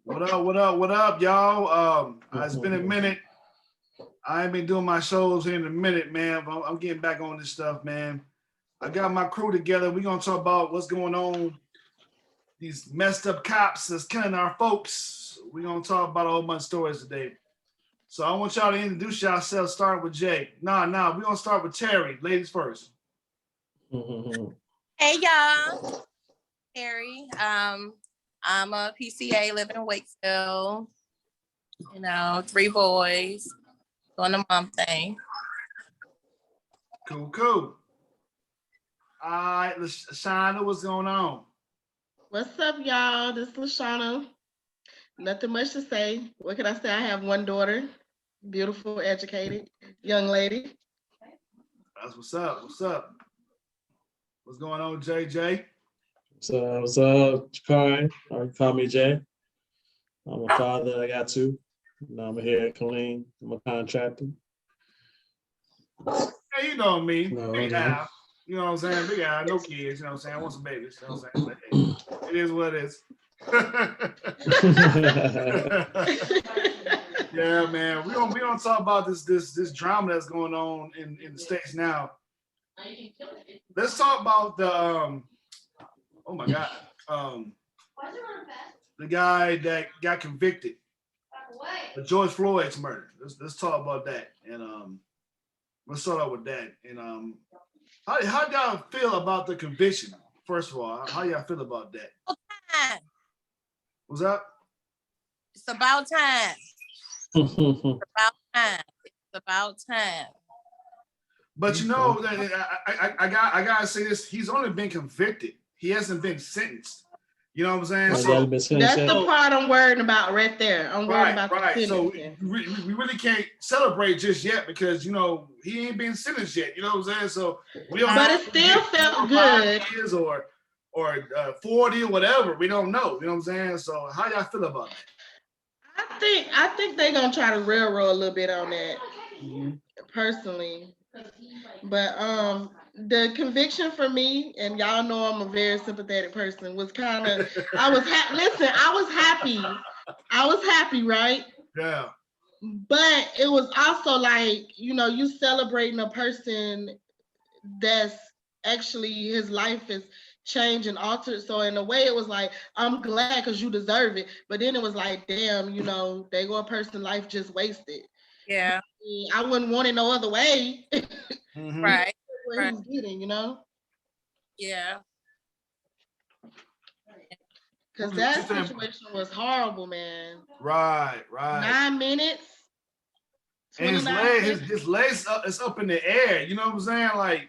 What up? What up? What up, y'all? It's been a minute. I ain't been doing my shows here in a minute, man. But I'm getting back on this stuff, man. I got my crew together. We're gonna talk about what's going on. These messed up cops that's killing our folks. We're gonna talk about a whole bunch of stories today. So I want y'all to introduce yourselves. Start with Jay. We're gonna start with Terry. Ladies first. Hey y'all, Terry. I'm a PCA living in Wakesville. 3 boys, doing the mom thing. Cool. All right, Lashana, what's going on? What's up, y'all? This is Lashana. Nothing much to say. What can I say? I have one daughter, beautiful, educated young lady. That's what's up. What's going on, JJ? What's up, Jakari? Or call me Jay. I'm a father. I got two. I'm here at Colleen. I'm a contractor. Hey, you know me. No, Big no. Al. You know what I'm saying? Big Al, no kids. You know what I'm saying? I want some babies. You know what I'm saying? But, hey, it is what it is. Yeah, man. We gonna talk about this drama that's going on in the States now. Let's talk about the oh my God. The guy that got convicted. The George Floyd's murder. Let's talk about that. And let's start out with that. And how y'all feel about the conviction? First of all, how y'all feel about that? What's up? It's about time. It's about time. But you know, I gotta say this. He's only been convicted. He hasn't been sentenced. You know what I'm saying? So that's the part I'm worried about right there. I'm worried about the sentencing. So we really can't celebrate just yet because, you know, he ain't been sentenced yet. You know what I'm saying? So we don't. But it still felt good. 5 years or 40 or whatever. We don't know. You know what I'm saying? So how y'all feel about that? I think they're gonna try to railroad a little bit on that, personally. But the conviction for me, and y'all know I'm a very sympathetic person, was kind of I was happy, right? Yeah. But it was also like, you celebrating a person that's actually his life is changed and altered. So in a way, it was like, I'm glad because you deserve it. But then it was like, damn, they go a person life just wasted. Yeah. I wouldn't want it no other way. Right. What he's getting, Yeah. Because that situation was horrible, man. Right. 9 minutes. And his legs is up in the air. You know what I'm saying? Like,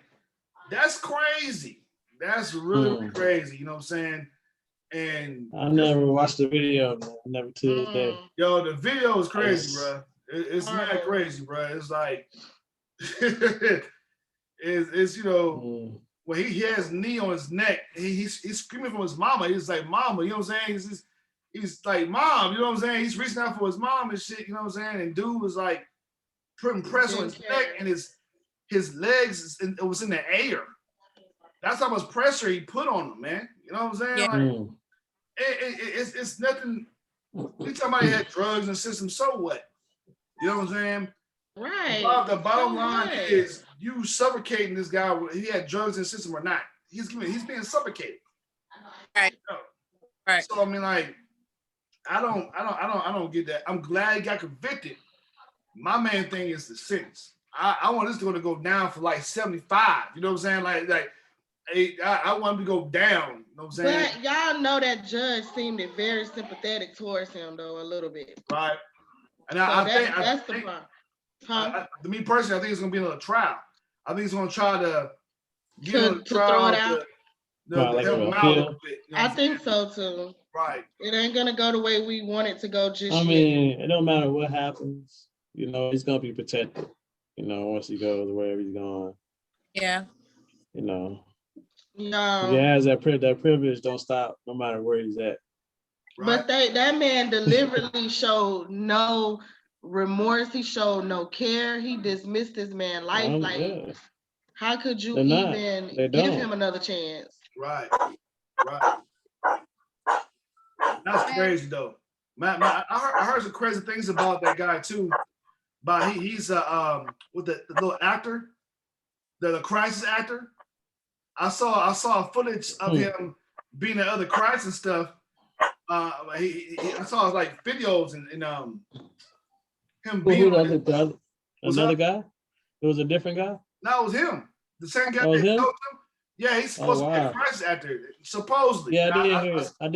that's crazy. That's really crazy. You know what I'm saying? And I never watched the video, man. Never to this day. Yo, the video is crazy, bro. It's not crazy, bro. It's like it's when he has knee on his neck, he's screaming for his mama. He's like, mama, you know what I'm saying? He's like, mom, you know what I'm saying? He's reaching out for his mom and shit, you know what I'm saying? And dude was like putting pressure on his neck and his legs, it was in the air. That's how much pressure he put on him, man. You know what I'm saying? Yeah. Like, it's nothing. You talking about he had drugs in the system, so what? You know what I'm saying? Right. The bottom line is you suffocating this guy. He had drugs in the system or not? He's being suffocated. Right. Right. So I mean, like, I don't get that. I'm glad he got convicted. My main thing is the sentence. I want this to go down for like 75. You know what I'm saying? Like I want him to go down. You know what I'm saying? But y'all know that judge seemed very sympathetic towards him, though, a little bit. Right. And So I think that's the problem. Huh? To me personally, I think it's gonna be another trial. I think he's gonna try to give him a To trial throw it out. to help him out a little bit. You know I think so too. Right. It ain't gonna go the way we want it to go just I yet. mean, it don't matter what happens. He's gonna be protected. Once he goes wherever he's going. Yeah. No. He has that privilege. Don't stop, no matter where he's at. Right. But that man deliberately showed no remorse. He showed no care. He dismissed this man's life. How could you even give him another chance? Right. That's crazy though. I heard some crazy things about that guy too. But he's with the little actor, the crisis actor. I saw footage of him being in other crisis and stuff. I saw like videos and him being another guy. It was a different guy. No, it was him. The same guy. Oh, That him? told him. Yeah, he's supposed to be a crisis actor, supposedly. Yeah, I did hear it. I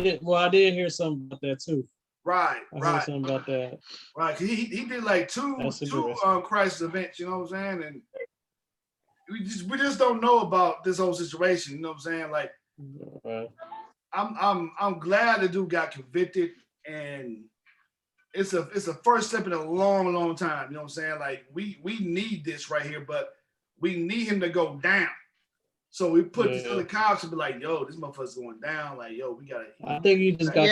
did hear something about that too. Right, I heard something about that. Right. He did like two crisis events, you know what I'm saying? And we just don't know about this whole situation, you know what I'm saying? Like I'm glad the dude got convicted, and it's a first step in a long, long time, you know what I'm saying? Like we need this right here, but we need him to go down. So we put these other cops and be like, yo, this motherfucker's going down. Like, yo, we gotta. I think he just got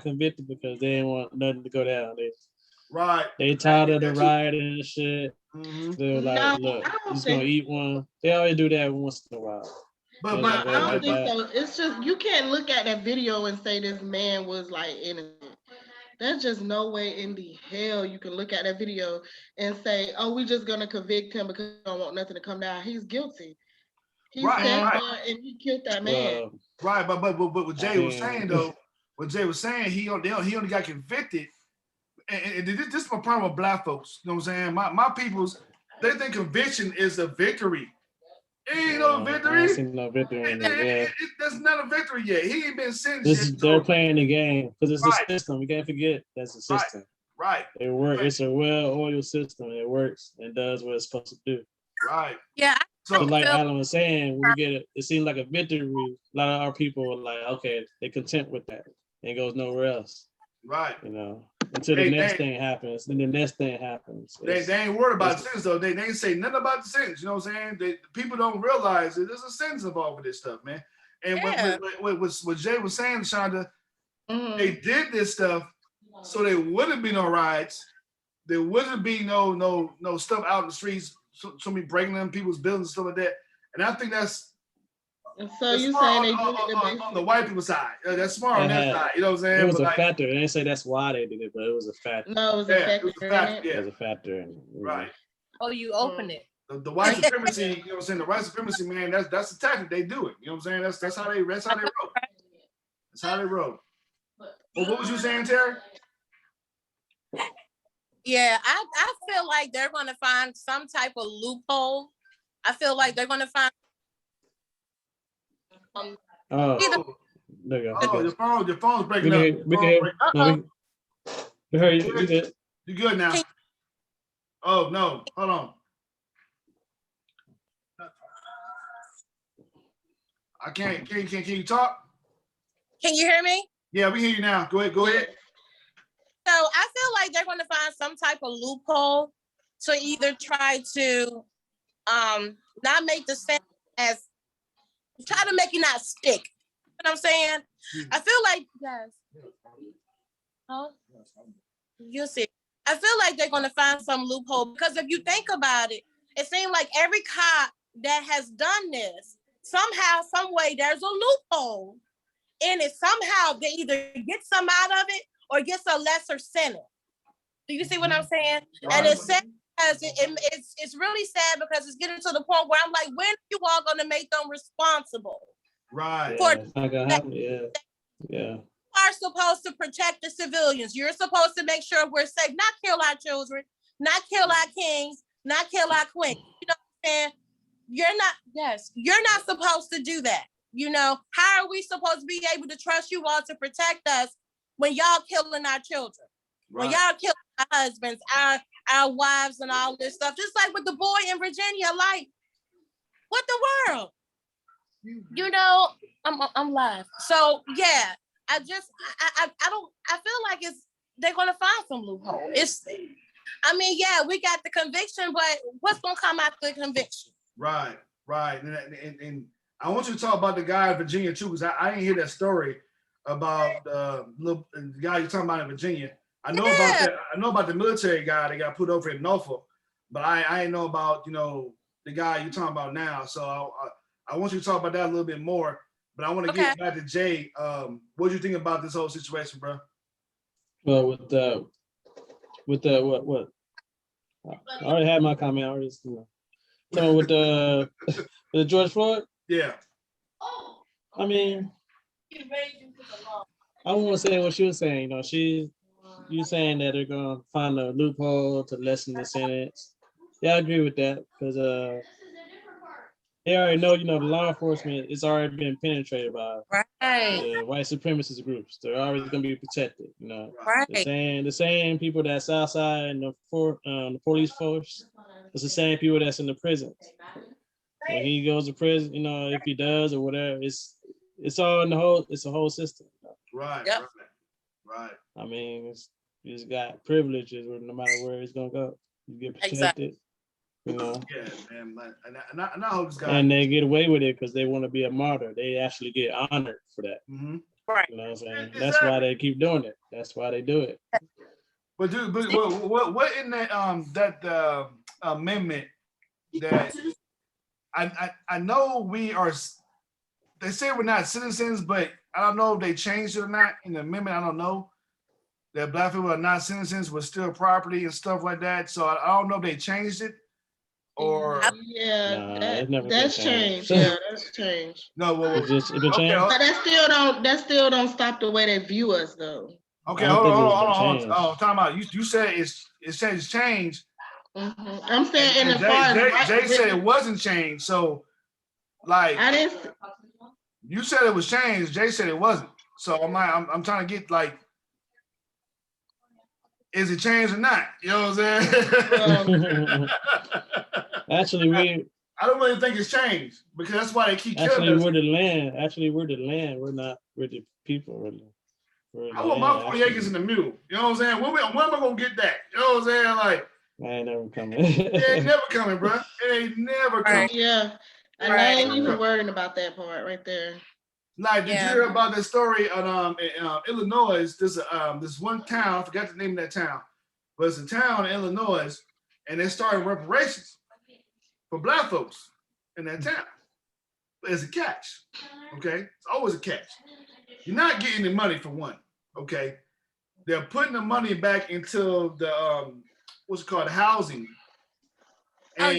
convicted because they didn't want nothing to go down. They tired of the riot and shit. Mm-hmm. They're like, look, he's gonna eat one. They always do that once in a while. But I don't think so. It's just you can't look at that video and say this man was like innocent. There's just no way in the hell you can look at that video and say, oh, we just gonna convict him because we don't want nothing to come down. He's guilty. He said and he killed that man. Right, but what Jay was saying though, he only got convicted. And this is my problem with black folks. You know what I'm saying? My peoples, they think conviction is a victory. It ain't no victory. No victory in it, that's not a victory yet. He ain't been sentenced yet. They're playing the game because it's a system. We can't forget that's a system. Right. It works. It's a well-oiled system. It works and does what it's supposed to do. Right. Yeah. So like Alan was saying, we get it seems like a victory. A lot of our people are like, okay, they're content with that. It goes nowhere else. Right. You know, until the next thing happens, then the next thing happens. They ain't worried about the sentence though. They ain't say nothing about the sentence. You know what I'm saying? People don't realize that there's a sentence involved with this stuff, man. And what Jay was saying, Shonda, they did this stuff so there wouldn't be no riots. There wouldn't be no stuff out in the streets. Somebody breaking them people's buildings and stuff like that. And I think that's. And so you saying they did it on the white people side? That's smart on their side. You know what I'm saying? It was a factor. They didn't say that's why they did it, but it was a factor. No, it was a factor. It was a factor. Right. Oh, you open it. The white supremacy, you know what I'm saying? The white supremacy, man, that's the tactic they do it. You know what I'm saying? That's how they roll. That's how they roll. Well, what was you saying, Terry? Yeah, I feel like they're gonna find some type of loophole. I feel like they're gonna find there you go. Your phone's breaking up. We can hear you. You good? You good now? Oh no, hold on. I can't. Can you talk? Can you hear me? Yeah, we hear you now. Go ahead. So I feel like they're going to find some type of loophole to either try to not make the sentence as try to make it not stick. You know what I'm saying? I feel like you'll see. I feel like they're going to find some loophole because if you think about it, it seems like every cop that has done this, somehow, some way, there's a loophole in it. Somehow they either get some out of it or gets a lesser sentence. Do you see what I'm saying? Right. And it's sad because it's really sad because it's getting to the point where I'm like, when are you all going to make them responsible? Right. For it's not gonna happen. Yeah. Are supposed to protect the civilians. You're supposed to make sure we're safe, not kill our children, not kill our kings, not kill our queens. You know what I'm saying? You're not supposed to do that. You know, how are we supposed to be able to trust you all to protect us when y'all killing our children? Right. When y'all killing our husbands, our wives and all this stuff. Just like with the boy in Virginia, like, what the world? You know, I'm live. So yeah. I feel like they're gonna find some loophole. We got the conviction, but what's gonna come after the conviction? Right. And I want you to talk about the guy in Virginia too, because I didn't hear that story about the guy you're talking about in Virginia. I know about that. I know about the military guy that got put over in Norfolk, but I didn't know about the guy you're talking about now. So I want you to talk about that a little bit more. But I want to get back to Jay. What do you think about this whole situation, bro? Well, with the what? I already had my comment. I already, talking with the George Floyd. Yeah. I mean, I don't want to say what she was saying. You saying that they're gonna find a loophole to lessen the sentence. Yeah, I agree with that because they already know, the law enforcement is already been penetrated by the white supremacist groups. They're always going to be protected. The same people that's outside in the police force. It's the same people that's in the prisons. When he goes to prison, if he does or whatever, it's all in the whole. It's a whole system. Right. I mean, you just got privileges no matter where it's gonna go. You get protected. Yeah, man. And I hope this guy. And they get away with it because they want to be a martyr. They actually get honored for that. Mm-hmm. Right. You know what I'm saying? Exactly. That's why they keep doing it. That's why they do it. But dude, what in that amendment that I know we are. They say we're not citizens, but I don't know if they changed it or not in the amendment. I don't know that Black people are not citizens with still property and stuff like that. So I don't know if they changed it. Or that's changed. Yeah, that's changed. No, it changed. But that still don't stop the way they view us though. Okay, hold on. Oh, time out. You said it's changed. Mm-hmm. I'm saying in the far Jay said it wasn't changed. So like I didn't. You said it was changed. Jay said it wasn't. So I'm trying to get like, is it changed or not? You know what I'm saying? Actually, I don't really think it's changed because that's why they keep killing us. Actually, we're the land. We're not. We're the people. Really. I want my 40 acres in the mule. You know what I'm saying? When am I gonna get that? You know what I'm saying? Like, I ain't never coming. It ain't never coming, bro. It ain't never coming. Yeah, and I ain't even worrying about that part right there. Like, did you hear about this story in Illinois? This one town, I forgot the name of that town, but it's a town in Illinois, and they started reparations for Black folks in that town. But there's a catch, okay? It's always a catch. You're not getting the money for one, okay? They're putting the money back into the what's it called, housing. And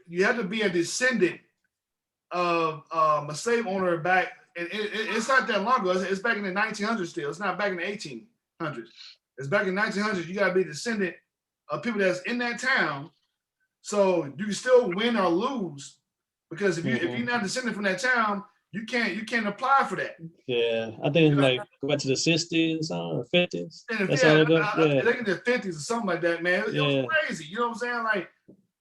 you have to be a descendant of a slave owner back. And it's not that long ago. It's back in the 1900s still. It's not back in the 1800s. It's back in the 1900s. You got to be a descendant of people that's in that town. So you can still win or lose because if you're not descendant from that town, you can't apply for that. Yeah, I think it's like go back to the 60s or 50s. That's all it does. I think in the 50s or something like that, man. It was crazy. You know what I'm saying? Like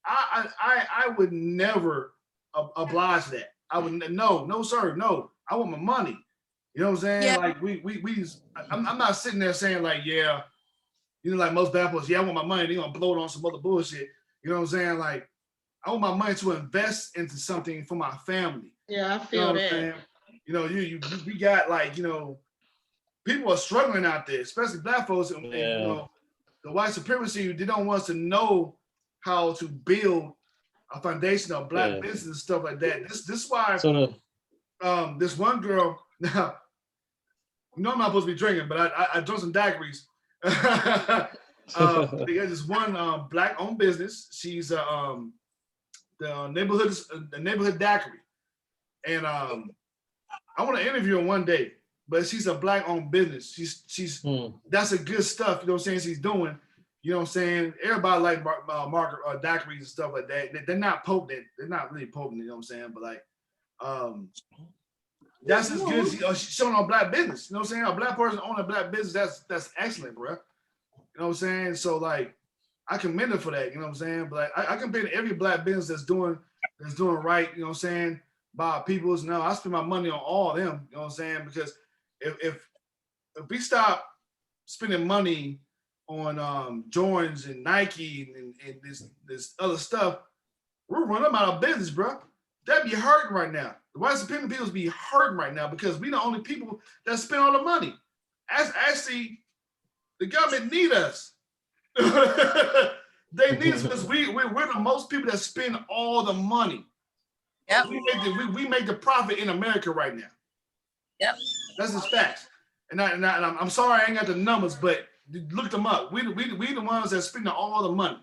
I would never oblige that. I would no, sir, no. I want my money. You know what I'm saying? Yeah. Like I'm not sitting there saying like, like most bad boys, I want my money. They're gonna blow it on some other bullshit. You know what I'm saying? Like, I want my money to invest into something for my family. Yeah, I feel that. We got like, people are struggling out there, especially Black folks. And, the white supremacy, they don't want us to know how to build a foundation of Black business and stuff like that. This is why. This one girl, now, I'm not supposed to be drinking, but I drank some daiquiris. They got this one Black-owned business. She's the neighborhood daiquiri, and I want to interview her one day. But she's a Black-owned business. She's that's a good stuff. You know what I'm saying? She's doing. You know what I'm saying? Everybody like market daiquiris and stuff like that. They're not potent. They're not really potent. You know what I'm saying? But like. That's as good as she's showing on Black business. You know what I'm saying? A Black person owning a Black business, that's excellent, bro. You know what I'm saying? So like, I commend her for that. You know what I'm saying? But like, I commend every Black business that's doing right. You know what I'm saying? By people's. No, I spend my money on all of them. You know what I'm saying? Because if we stop spending money on Jordans and Nike and this other stuff, we're running out of business, bro. That'd be hurting right now. The white supremacy people be hurting right now because we the only people that spend all the money. Actually, the government need us. They need us because we're the most people that spend all the money. Yep. We make the profit in America right now. Yep. That's just facts. And I'm sorry I ain't got the numbers, but look them up. We the ones that spend all the money.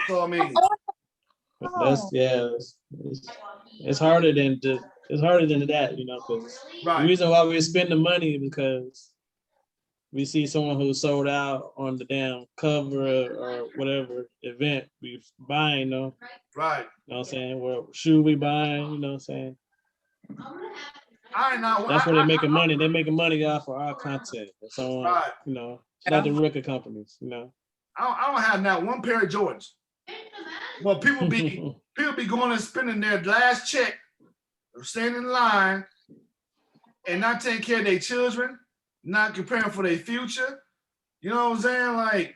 So I mean, it's harder than that, you know, because the reason why we spend the money is because we see someone who sold out on the damn cover or whatever event we buying, you know. Right. You know what I'm saying? What shoe we buying, you know what I'm saying? That's where they're making money. They're making money off of our content. And so on, you know, it's not the record companies, you know. I don't have now one pair of Jordans. Well, people be going and spending their last check, standing in line, and not taking care of their children, not preparing for their future. You know what I'm saying? Like,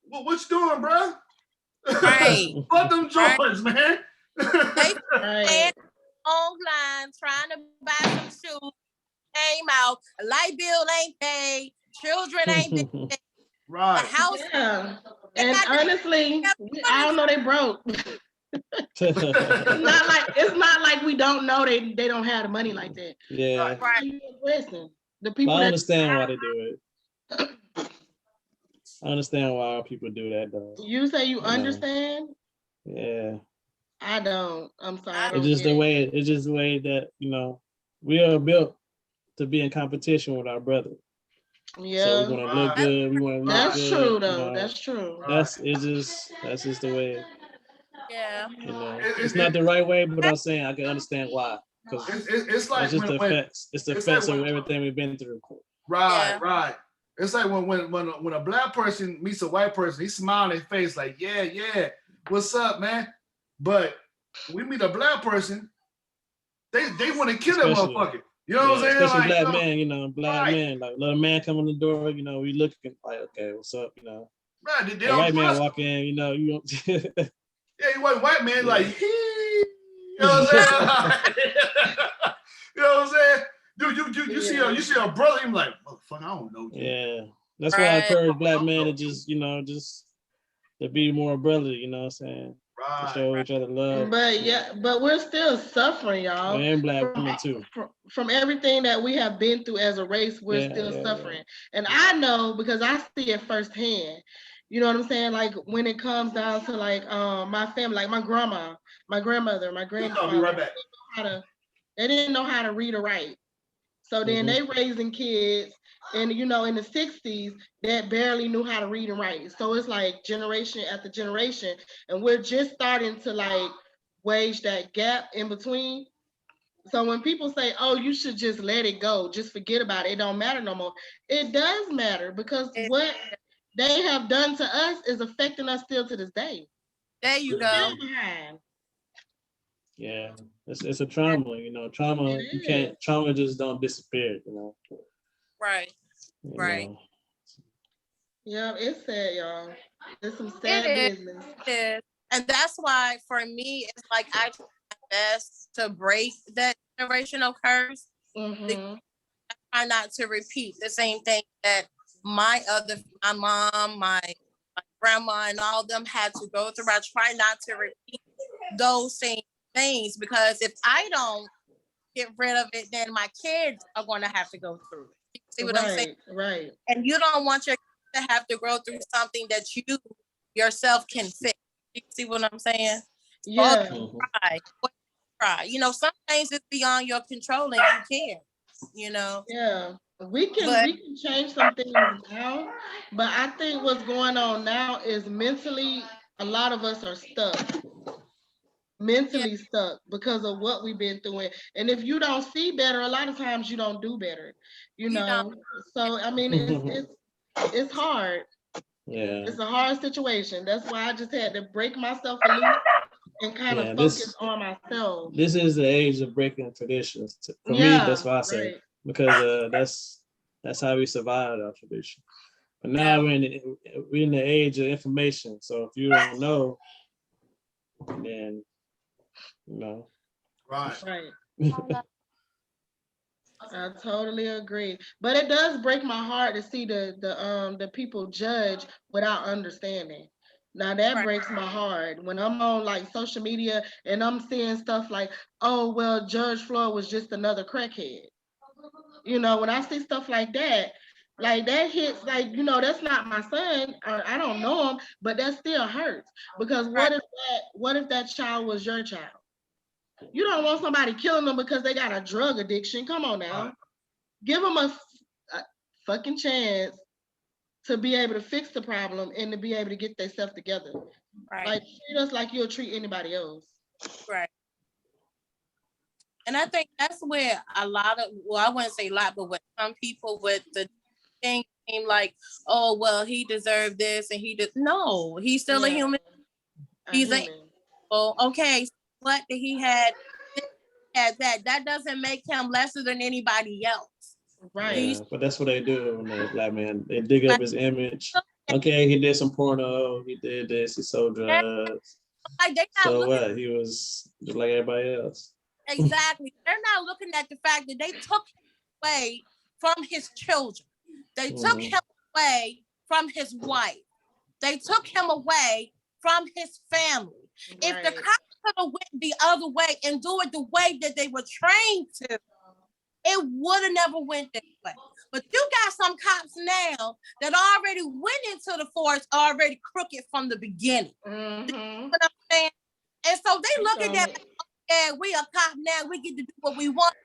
what you doing, bro? Right. Fuck them Jordans, man. They online trying to buy some shoes, came out, a light bill ain't paid, children ain't been paid. Right. The house. Yeah. And honestly, I don't know they broke. It's not like we don't know they don't have the money like that. Yeah. Right. Listen, the people I understand why they do it. I understand why people do that though. You say you understand? Yeah. I don't. I'm sorry. It's just the way that, you know, we are built to be in competition with our brother. Yeah. So we want to look good. We want to look That's good. True though. You know, that's true. That's just the way. Yeah. You know, it's not the right way, but I'm saying I can understand why. Because it's like just the effects. It's the effects of everything we've been through. Right, right. It's like when a black person meets a white person, he smile in their face like, yeah, what's up, man? But we meet a black person, they want to kill that motherfucker. You know what I'm saying? Especially like, black men, you know, black men. Like let a man come in the door, you know, we looking like, okay, what's up, you know? Right, a white man walk in, you know, you yeah, you white man like, you know what I'm saying? You know what I'm saying? You see a brother, you're like, motherfucker, I don't know. Yeah, that's why I encourage black men to just, you know, just to be more brotherly, you know what I'm saying? To show each other love. But we're still suffering, y'all. And black women too. From everything that we have been through as a race, we're still suffering. And I know because I see it firsthand. You know what I'm saying? Like when it comes down to like my family, like my grandma, my grandmother, my grandfather, I'll be right back. They didn't know how to read or write. So then they raising kids, and you know, in the 60s, that barely knew how to read and write. So it's like generation after generation, and we're just starting to like wage that gap in between. So when people say, "Oh, you should just let it go, just forget about it, it don't matter no more," it does matter because what they have done to us is affecting us still to this day. There you go. Yeah, it's a trauma, you know. Trauma just don't disappear, you know. Right. Right. Know. Yeah, it's sad, y'all. It's some sad business. It is. And that's why for me, it's like I try my best to break that generational curse. I try not to repeat the same thing that my mom, my grandma, and all of them had to go through. I try not to repeat those same things because if I don't get rid of it, then my kids are going to have to go through it. You see what I'm saying? Right. And you don't want your kids to have to go through something that you yourself can fix. You see what I'm saying? Yeah. Try. You know, some things is beyond your control and you can't. You know. Yeah. We can change some things now, but I think what's going on now is mentally a lot of us are stuck. Mentally stuck because of what we've been through. And if you don't see better, a lot of times you don't do better, you know. So I mean it's hard. Yeah. It's a hard situation. That's why I just had to break myself loose and kind of focus on myself. This is the age of breaking traditions. For me, that's why I say because that's how we survived our tradition. But now we're in the age of information. So if you don't know, then you know. Right. I totally agree. But it does break my heart to see the people judge without understanding. Now that breaks my heart when I'm on like social media and I'm seeing stuff like, oh well, Judge Floyd was just another crackhead. You know, when I see stuff like that hits, like, you know, that's not my son, or I don't know him, but that still hurts. Because what if that child was your child? You don't want somebody killing them because they got a drug addiction. Come on now. Give them a fucking chance to be able to fix the problem and to be able to get themselves together. Right. Like, treat us like you'll treat anybody else. Right. And I think that's where a lot of, well, I wouldn't say a lot, but with some people with the thing seem like, oh, well, he deserved this and he did. No, he's still a human. He's a human. Okay, what did he had that? That doesn't make him lesser than anybody else. Right. Yeah, but that's what they do when they're black man. They dig up his image. Okay, he did some porno, he did this, he sold drugs. So what? He was just like everybody else. Exactly. They're not looking at the fact that they took him away from his children. They took him away from his wife. They took him away from his family. Right. If the cops could have went the other way and do it the way that they were trained to, it would have never went that way. But you got some cops now that already went into the force already crooked from the beginning. Mm-hmm. You know what I'm saying? And so they look at that. Yeah, we a cop now. We get to do what we want.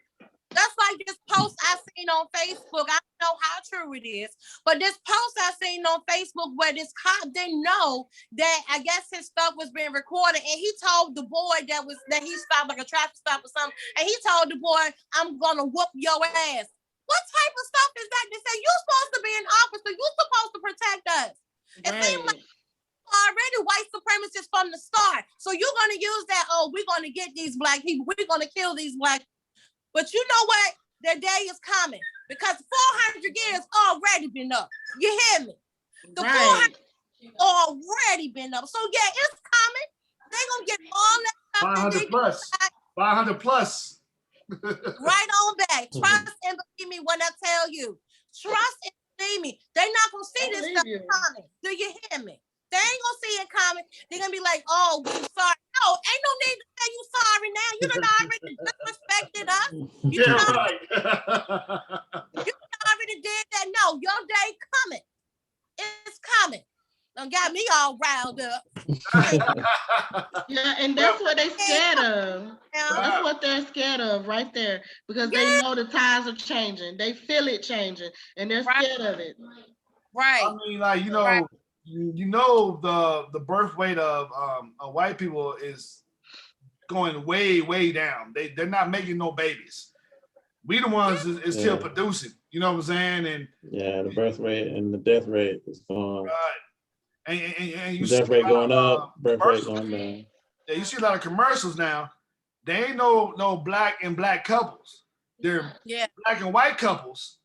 That's like this post I seen on Facebook. I don't know how true it is, but this post I seen on Facebook where this cop didn't know that I guess his stuff was being recorded, and he told the boy that he stopped like a traffic stop or something, and he told the boy, "I'm gonna whoop your ass." What type of stuff is that? They say you're supposed to be an officer. You're supposed to protect us. It seems like already white supremacists from the start. So you're going to use that, oh, we're going to get these black people. We're going to kill these black. But you know what? Their day is coming because 400 years already been up. You hear me? The 400 already been up. So yeah, it's coming. They're going to get all that stuff. 500 plus. 500 plus. Right on back. Trust and believe me when I tell you. Trust and believe me. They're not going to see this stuff coming. Do you hear me? They ain't gonna see it coming. They're gonna be like, oh, we sorry. No, ain't no need to say you sorry now. You done already disrespected us. You already did that. No, your day coming. It's coming. Done got me all riled up. Yeah, and that's what they scared of. That's what they're scared of right there. Because they know the tides are changing. They feel it changing. And they're scared of it. Right. I mean, like, you know, you know the birth rate of white people is going way down. They're not making no babies. We the ones is still producing. You know what I'm saying? And the birth rate and the death rate is going. Right. And you death rate going up, birth rate going down. Yeah, you see a lot of commercials now. They ain't no black and black couples. They're black and white couples.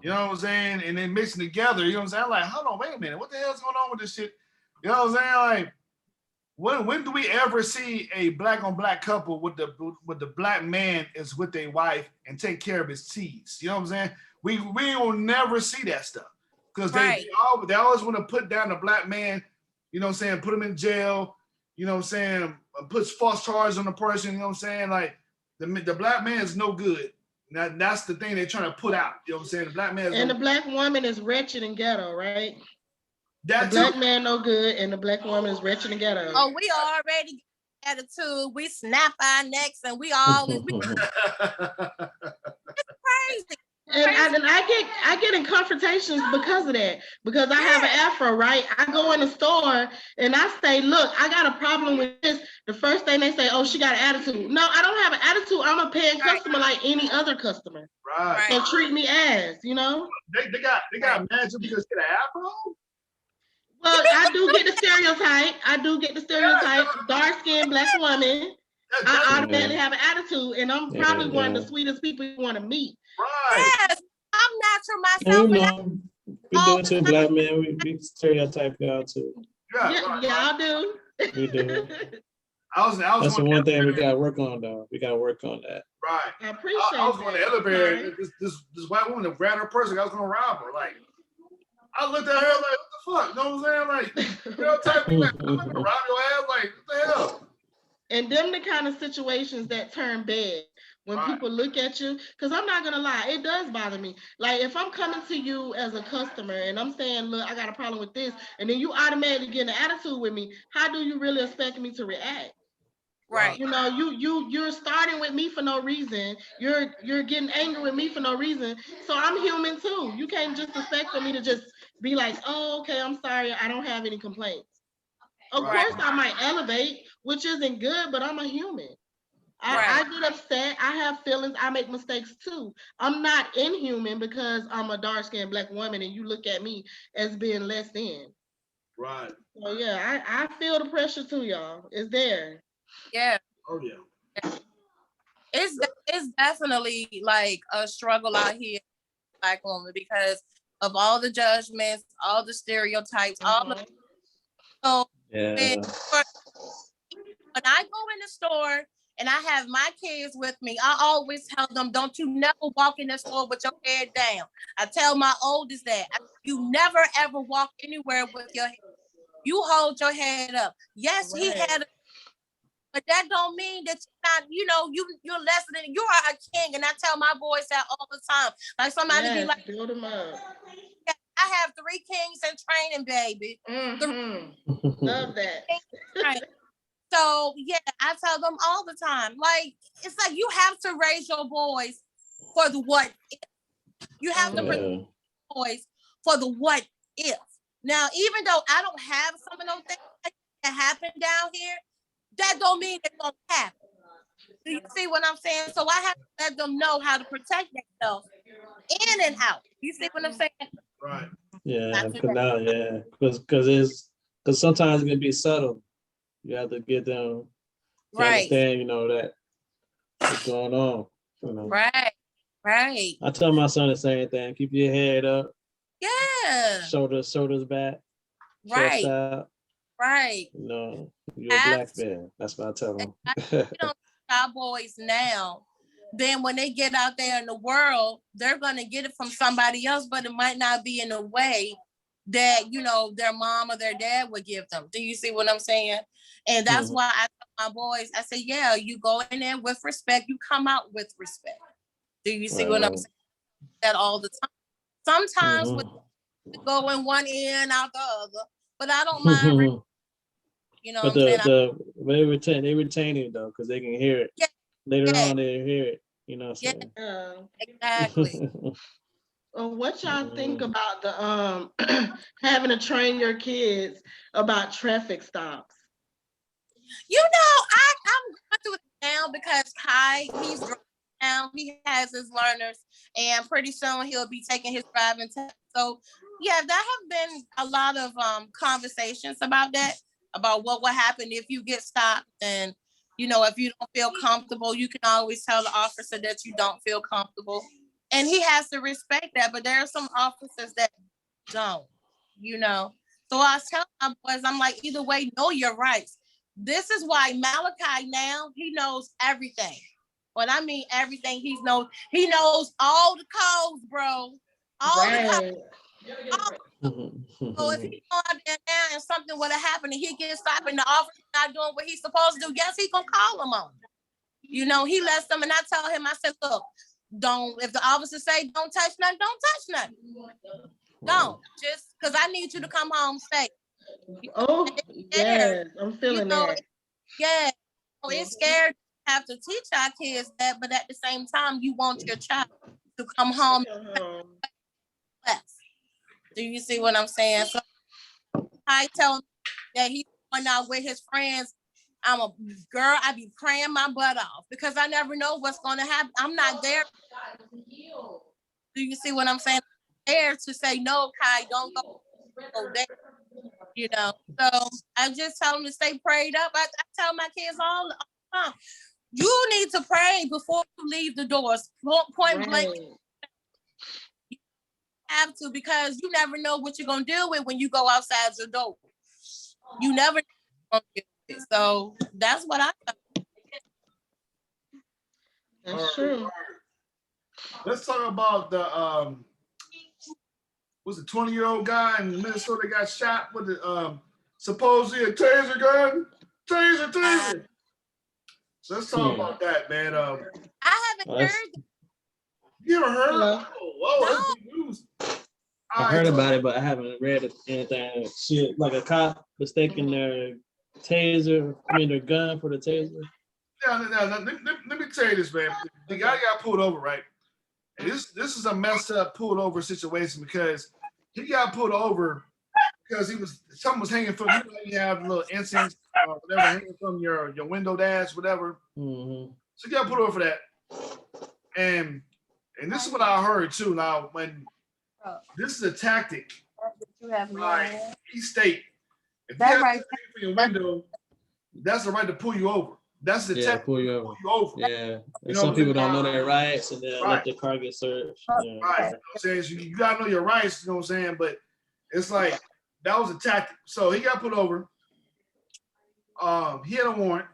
You know what I'm saying? And then mixing together, you know what I'm saying? I'm like, hold on, wait a minute. What the hell's going on with this shit? You know what I'm saying? Like, when do we ever see a black on black couple with the black man is with their wife and take care of his seeds? You know what I'm saying? We will never see that stuff. Because they always want to put down the black man, you know what I'm saying, put him in jail, you know what I'm saying, puts false charges on the person, you know what I'm saying? Like, the black man is no good. Now, that's the thing they're trying to put out. You know what I'm saying? The black man the black woman is wretched and ghetto, right? The black man no good, and the black woman is wretched and ghetto. Oh, we already attitude. We snap our necks, and we all it's crazy. And I get in confrontations because of that. Because I have an afro, right? I go in the store and I say, look, I got a problem with this. The first thing they say, oh, she got an attitude. No, I don't have an attitude. I'm a paying customer like any other customer. Right. So treat me as, you know. They got mad just because she got an afro? Well, I do get the stereotype. Dark skinned black woman. I automatically have an attitude, and I'm probably one of the sweetest people you want to meet. Right. Yes, I'm natural myself. We do it too, black men. We stereotype y'all too. Y'all do. We do. That's the one thing we gotta work on, though. We gotta work on that. Right. I appreciate I was going to the elevator. Right. This white woman grabbed her purse. I was going to rob her. Like, I looked at her like, what the fuck? You know what I'm saying? Like, you know, type me like, I'm not going to rob your ass. Like, what the hell? And them the kind of situations that turn bad when people look at you. Because I'm not gonna lie, it does bother me. Like if I'm coming to you as a customer and I'm saying, look, I got a problem with this, and then you automatically get an attitude with me, how do you really expect me to react? Right. You know, you're starting with me for no reason. You're getting angry with me for no reason. So I'm human too. You can't just expect for me to just be like, oh, okay, I'm sorry, I don't have any complaints. Of course, I might elevate, which isn't good, but I'm a human. I get upset. I have feelings. I make mistakes too. I'm not inhuman because I'm a dark-skinned Black woman and you look at me as being less than. Right. So yeah, I feel the pressure too, y'all. It's there. Yeah. Oh yeah. It's definitely like a struggle out here, Black woman, because of all the judgments, all the stereotypes, all the so when I go in the store and I have my kids with me, I always tell them, don't you never walk in the store with your head down. I tell my oldest that you never ever walk anywhere with your head. You hold your head up. Yes, he had but that don't mean that you're not, you're less than, you are a king. And I tell my boys that all the time. Like somebody be like, build them up. I have 3 kings in training, baby. Love that. So yeah, I tell them all the time. Like, it's like you have to raise your boys for the what if. You have to raise boys for the what if. Now, even though I don't have some of those things that happen down here, that don't mean it won't happen. Do you see what I'm saying? So I have to let them know how to protect themselves in and out. You see what I'm saying? Right. Yeah, because sometimes it can be subtle. You have to get them to understand, that what's going on. Right. I tell my son the same thing. Keep your head up. Yeah. Shoulders back. Right. Chest out. Right. You're a Black man. That's what I tell them. Our boys now, then when they get out there in the world, they're gonna get it from somebody else, but it might not be in a way that their mom or their dad would give them. Do you see what I'm saying? And that's why I tell my boys, I say, yeah, you go in there with respect, you come out with respect. Do you see what I'm saying? That all the time. Sometimes with going one ear and out the other, but I don't mind. But they retain it though, because they can hear it. Yeah. Later on, they hear it. You know what I'm saying? Exactly. What y'all think about the having to train your kids about traffic stops? I'm going through it now because Kai, he's driving now. He has his learners, and pretty soon he'll be taking his driving test. So yeah, there have been a lot of conversations about that, about what will happen if you get stopped. And if you don't feel comfortable, you can always tell the officer that you don't feel comfortable. And he has to respect that. But there are some officers that don't, So I tell my boys, I'm like, either way, know your rights. This is why Malachi now, he knows everything. When I mean everything, he knows all the codes, bro. All the codes. So if he go out there now and something would have happened and he gets stopped and the officer not doing what he's supposed to do, yes, he gonna call him on it. He lets them, and I tell him, I said, look, if the officer say don't touch nothing, don't touch nothing. Don't. Just because I need you to come home safe. Yes, I'm feeling that. Yeah, it's scary to have to teach our kids that, but at the same time, you want your child to come home. Do you see what I'm saying? So I tell him that he's going out with his friends. I'm a girl. I be praying my butt off because I never know what's going to happen. I'm not there. Do you see what I'm saying? I'm there to say, no, Kai, don't go there. So I just tell them to stay prayed up. I tell my kids all the time, you need to pray before you leave the doors. Point blank. You have to, because you never know what you're going to deal with when you go outside your door. You never know. So that's what I thought. That's true. Let's talk about the was a 20-year-old guy in Minnesota got shot with the supposedly a taser gun. Taser. So let's talk about that, man. I haven't heard. You ever heard? No. Whoa, that's big news. I heard about it, but I haven't read anything. Shit, like a cop mistaking their their gun for the taser. Let me tell you this, man. The guy got pulled over, right? And this is a messed up pulled over situation because he got pulled over because something was hanging from you have little incense or whatever hanging from your window dash, whatever. Mm-hmm. So he got pulled over for that. And this is what I heard too. Now, when this is a tactic by each state. If you have something for your window, that's the right to pull you over. That's the tactic pull you over. Yeah. And some people don't know their rights and then let their car get searched. Yeah. Right. You know what I'm saying? So you gotta know your rights, you know what I'm saying? But it's like that was a tactic. So he got pulled over. He had a warrant.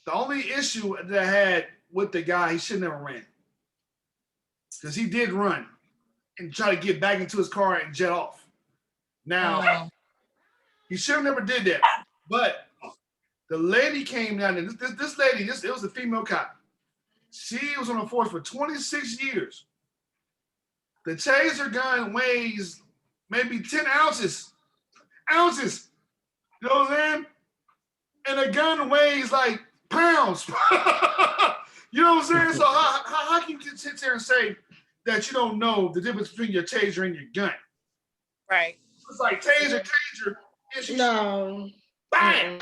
The only issue that I had with the guy, he should never ran. Because he did run and try to get back into his car and jet off. Now, he should have never did that. But the lady came down and this lady, it was a female cop. She was on the force for 26 years. The taser gun weighs maybe 10 ounces. Ounces. You know what I'm saying? And the gun weighs like pounds. You know what I'm saying? So how can you sit there and say that you don't know the difference between your taser and your gun? Right. It's like taser. No. Bam!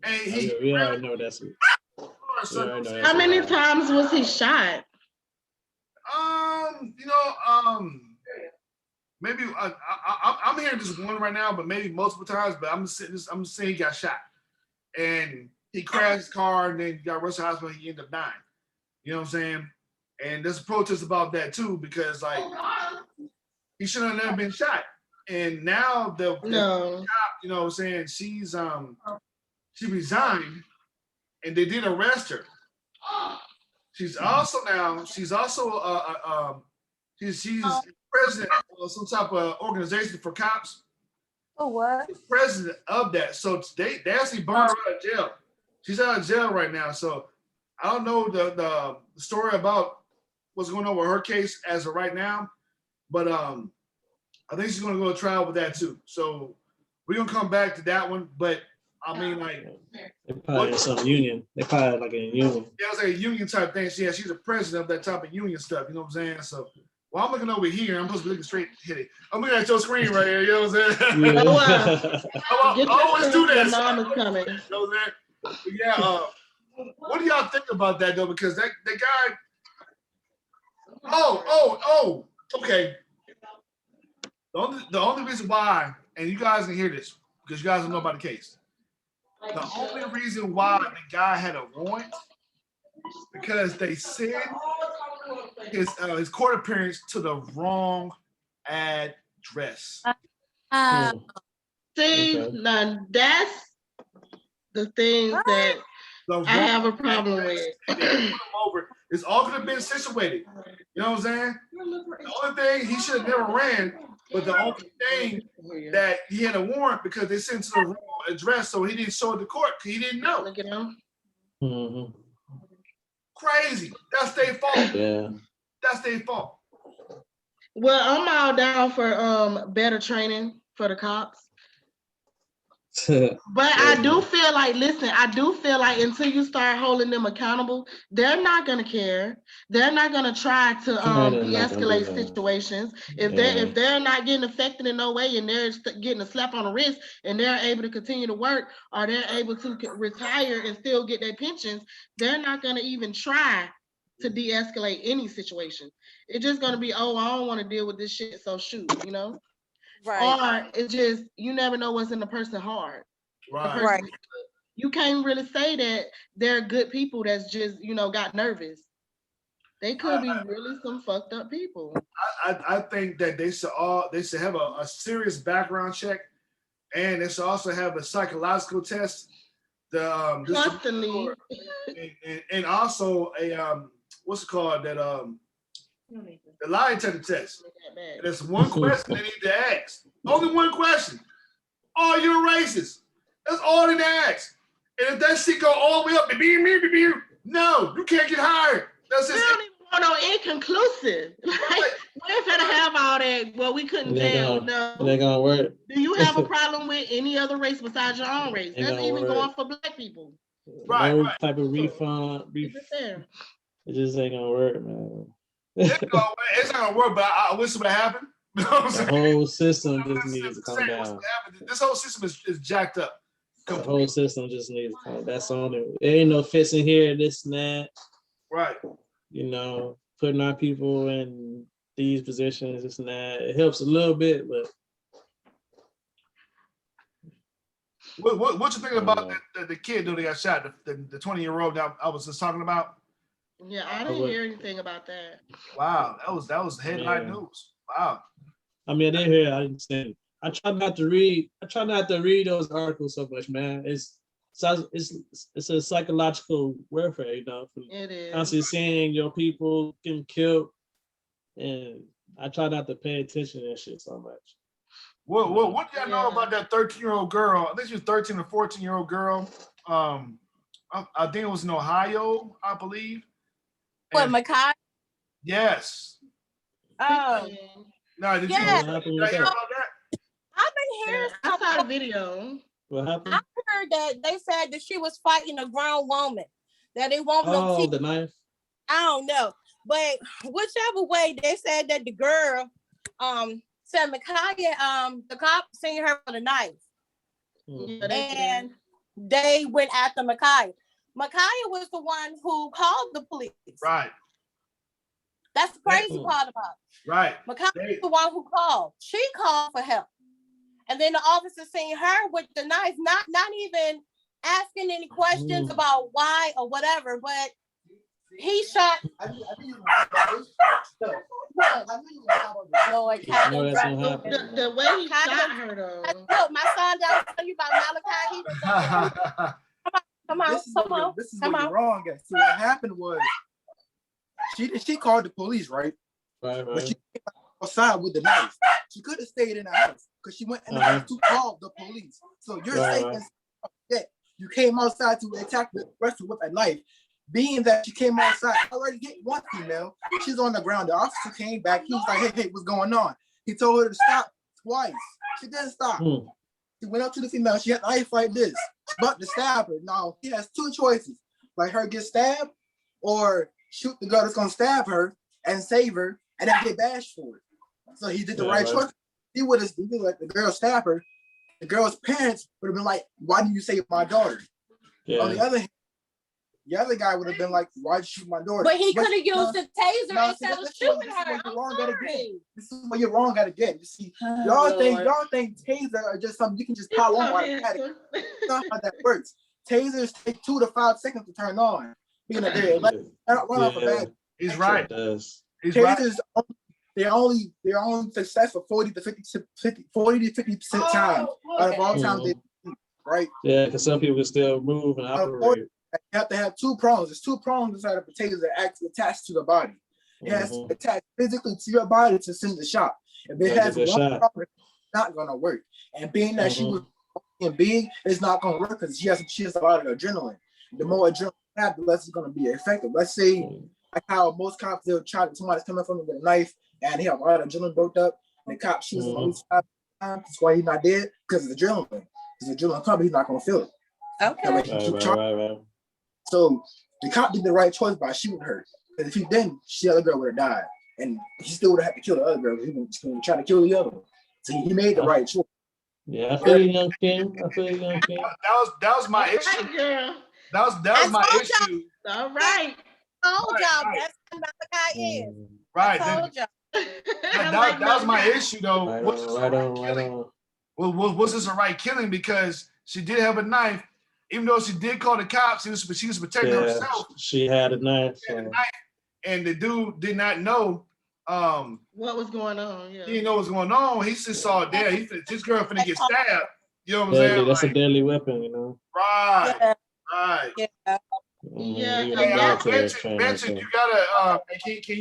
And we already know that's it. How many times was he shot? Maybe I'm hearing just one right now, but maybe multiple times. But I'm saying he got shot, and he crashed his car, and then he got rushed to the hospital. He ended up dying. You know what I'm saying? And there's a protest about that too, because like he should have never been shot. And now the cop, you know what I'm saying, she resigned and they did arrest her. She's also president of some type of organization for cops. Oh, what? She's president of that. So they actually burned her out of jail. She's out of jail right now. So I don't know the story about what's going on with her case as of right now, but I think she's going to go to trial with that too. So we're going to come back to that one. But I mean, like, they probably some union. They probably like a union. Yeah, it's like a union type thing. Yeah, she's the president of that type of union stuff. You know what I'm saying? So, well, I'm looking over here. I'm supposed to be looking straight at it. I'm looking at your screen right here. You know what I'm saying? Yeah. I always do that. Your mom is coming. You know what I'm saying? Yeah. What do y'all think about that though? Because that guy. Oh. Okay. The only reason why, and you guys can hear this because you guys don't know about the case. The only reason why the guy had a warrant because they sent his court appearance to the wrong address. See, now that's the things that I have a problem with. It's all could have been situated. You know what I'm saying? The only thing he should have never ran, but the only thing that he had a warrant because they sent to the wrong address, so he didn't show it to court because he didn't know. Look at him. Mm-hmm. Crazy. That's their fault. Yeah. That's their fault. Well, I'm all down for better training for the cops. But I do feel like, until you start holding them accountable, they're not gonna care. They're not gonna try to de-escalate situations. If they're not getting affected in no way and they're getting a slap on the wrist and they're able to continue to work or they're able to retire and still get their pensions, they're not gonna even try to de-escalate any situation. It's just gonna be, oh, I don't want to deal with this shit, so shoot, you know. Right. Or it's just, you never know what's in the person's heart. Right. You can't really say that they're good people that's just, got nervous. They could be really some fucked up people. I think that they should have a serious background check, and they should also have a psychological test. Constantly. And also a what's it called, that the lie detector test. There's one question they need to ask. Only one question. Are you a racist? That's all they ask. And if that shit go all the way up, no, you can't get hired. That's just. We don't even want no inconclusive. Like, we're gonna have all that. Well, we couldn't tell. No, it ain't gonna work. Do you have a problem with any other race besides your own race? That's even going for Black people. Right. No type of refund. It just ain't gonna work, man. It's not gonna work, but I wish it would happen. You know what I'm saying? The whole system just needs to come down. This whole system is jacked up. The whole system just needs to come. That's on it. There ain't no fixing here, this and that. Right. You know, putting our people in these positions, this and that. It helps a little bit, but. What you think about the kid that got shot, the 20-year-old that I was just talking about? Yeah, I didn't hear anything about that. Wow, that was headline news. Wow. I mean, I didn't hear it. I didn't see it. I try not to read those articles so much, man. It's a psychological warfare, you know. It is. Constantly seeing your people getting killed, and I try not to pay attention to that shit so much. What do y'all know about that 13-year-old girl? I think she was 13 or 14-year-old girl. I think it was in Ohio, I believe. What, Makai? Yes. Oh. No, did you hear about that? I've been hearing. I saw the video. What happened? I heard that they said that she was fighting a grown woman. That they won't no the knife. I don't know, but whichever way, they said that the girl, said Micaiah, the cop seen her with a knife, and they went after Micaiah. Micaiah was the one who called the police. Right. That's the crazy part about it. Right. Micaiah was the one who called. She called for help. And then the officer seen her with the knife, not even asking any questions about why or whatever, but he shot. Lord, the way he shot her though. Look, my son down tell you about Malachi. He was come on. This is what you're wrong at. So what happened was she called the police, right? Right. But she came outside with the knife. She could have stayed in the house because she went in the house to call the police. So you're saying that you came outside to attack the person with a knife. Being that she came outside, already hit one female. She's on the ground. The officer came back. He was like, hey, what's going on? He told her to stop twice. She didn't stop. She went up to the female. She had a knife like this. She's about to stab her. Now, he has two choices. Like her get stabbed or shoot the girl that's going to stab her and save her and then get bashed for it. So he did the right choice. He would have let the girl stab her. The girl's parents would have been like, why didn't you save my daughter? Yeah. On the other hand, the other guy would have been like, why'd you shoot my daughter? But he could have used the taser instead of shooting her. This is what you're wrong at again. You see, y'all think taser are just something you can just pile on automatically. That's not how that works. Tasers take 2 to 5 seconds to turn on. Being a day, run off a bag. He's right. He's tasers right. They're only successful 40 to 50% time out of all time. Right? Yeah, because some people can still move and operate. You have to have 2 prongs. There's 2 prongs inside of a taser that actually attached to the body. It has to attach physically to your body to send the shot. If it has one prong, it's not gonna work. And being that she was big, it's not gonna work because she has a lot of adrenaline. The more adrenaline you have, the less it's gonna be effective. Let's say like how most cops they'll try to somebody's coming from them with a knife and he have a lot of adrenaline built up. And the cop shoots him on 5 times. That's why he's not dead because of the adrenaline. Because the adrenaline comes, he's not gonna feel it. Okay. Right. So the cop did the right choice by shooting her. Because if he didn't, the other girl would have died. And he still would have had to kill the other girl because he was going to try to kill the other one. So he made the right choice. Yeah, I feel you, young Kim. That was my issue. That was my issue. All right. I told y'all that's what Malachi is. Right. I told y'all. That was my issue though. Right on. Well, was this a right killing? Because she did have a knife. Even though she did call the cops, she was protecting herself. She had a knife. And the dude did not know what was going on. Yeah. He didn't know what was going on. He just saw it there. His girl finna get stabbed. You know what I'm saying? That's a deadly weapon, you know. Right. Yeah. Right. Yeah. Benson, you gotta can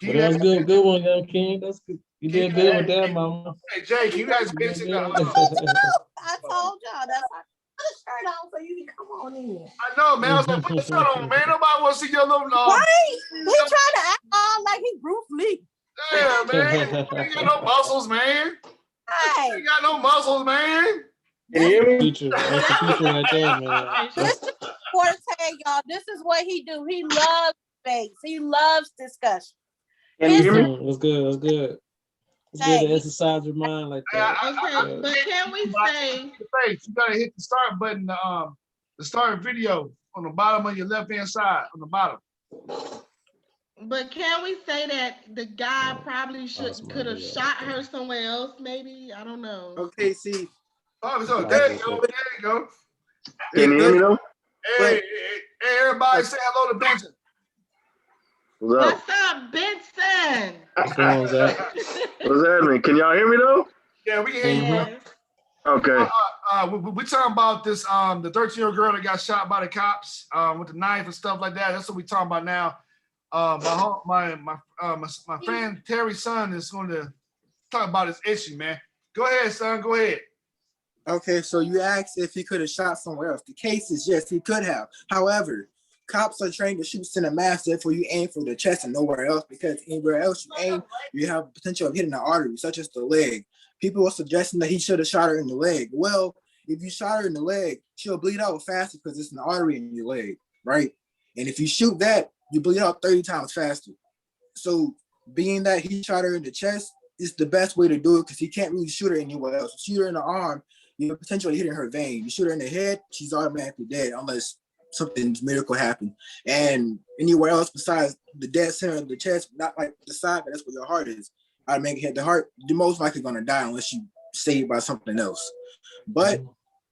you that was good one, young King. That's good. You did good with that, mama. Hey, Jay, can you guys mention the? I told y'all that's why. Put a shirt on so you can come on in. I know, man. I was like, put the shirt on, man. Nobody want to see your little. Right? He trying to act all like he Bruce Lee. Yeah, man. You ain't got no muscles, man. Hey. You ain't got no muscles, man. Can you hear me? That's the future right there, man. This is Forte, y'all. This is what he do. He loves debates. He loves discussion. Can you hear me? It was good. It was good. It's good to exercise your mind like that. Okay, but can we say you gotta hit the start button, the start video on the bottom of your left hand side, on the bottom. But can we say that the guy probably could have shot her somewhere else? Maybe, I don't know. Okay, see. Oh, so there you go. There you go. Can you hear me though? Hey, everybody, say hello to Benson. What's up, Benson? What's wrong with that? What's happening? Can y'all hear me though? Yeah, we can hear you. Yes. Okay. We talking about this the 13-year-old girl that got shot by the cops with the knife and stuff like that. That's what we talking about now. My friend Terry's son is going to talk about this issue, man. Go ahead, son. Go ahead. Okay, so you asked if he could have shot somewhere else. The case is yes, he could have. However, cops are trained to shoot in a mass, therefore you aim for the chest and nowhere else, because anywhere else you aim, you have potential of hitting the artery, such as the leg. People are suggesting that he should have shot her in the leg. Well, if you shot her in the leg, she'll bleed out faster because it's an artery in your leg, right? And if you shoot that, you bleed out 30 times faster. So being that he shot her in the chest is the best way to do it because he can't really shoot her anywhere else. Shoot her in the arm, you're potentially hitting her vein. You shoot her in the head, she's automatically dead unless something miracle happened. And anywhere else besides the dead center of the chest, not like the side, but that's where your heart is. Automatically hit the heart, you're most likely gonna die unless you saved by something else. But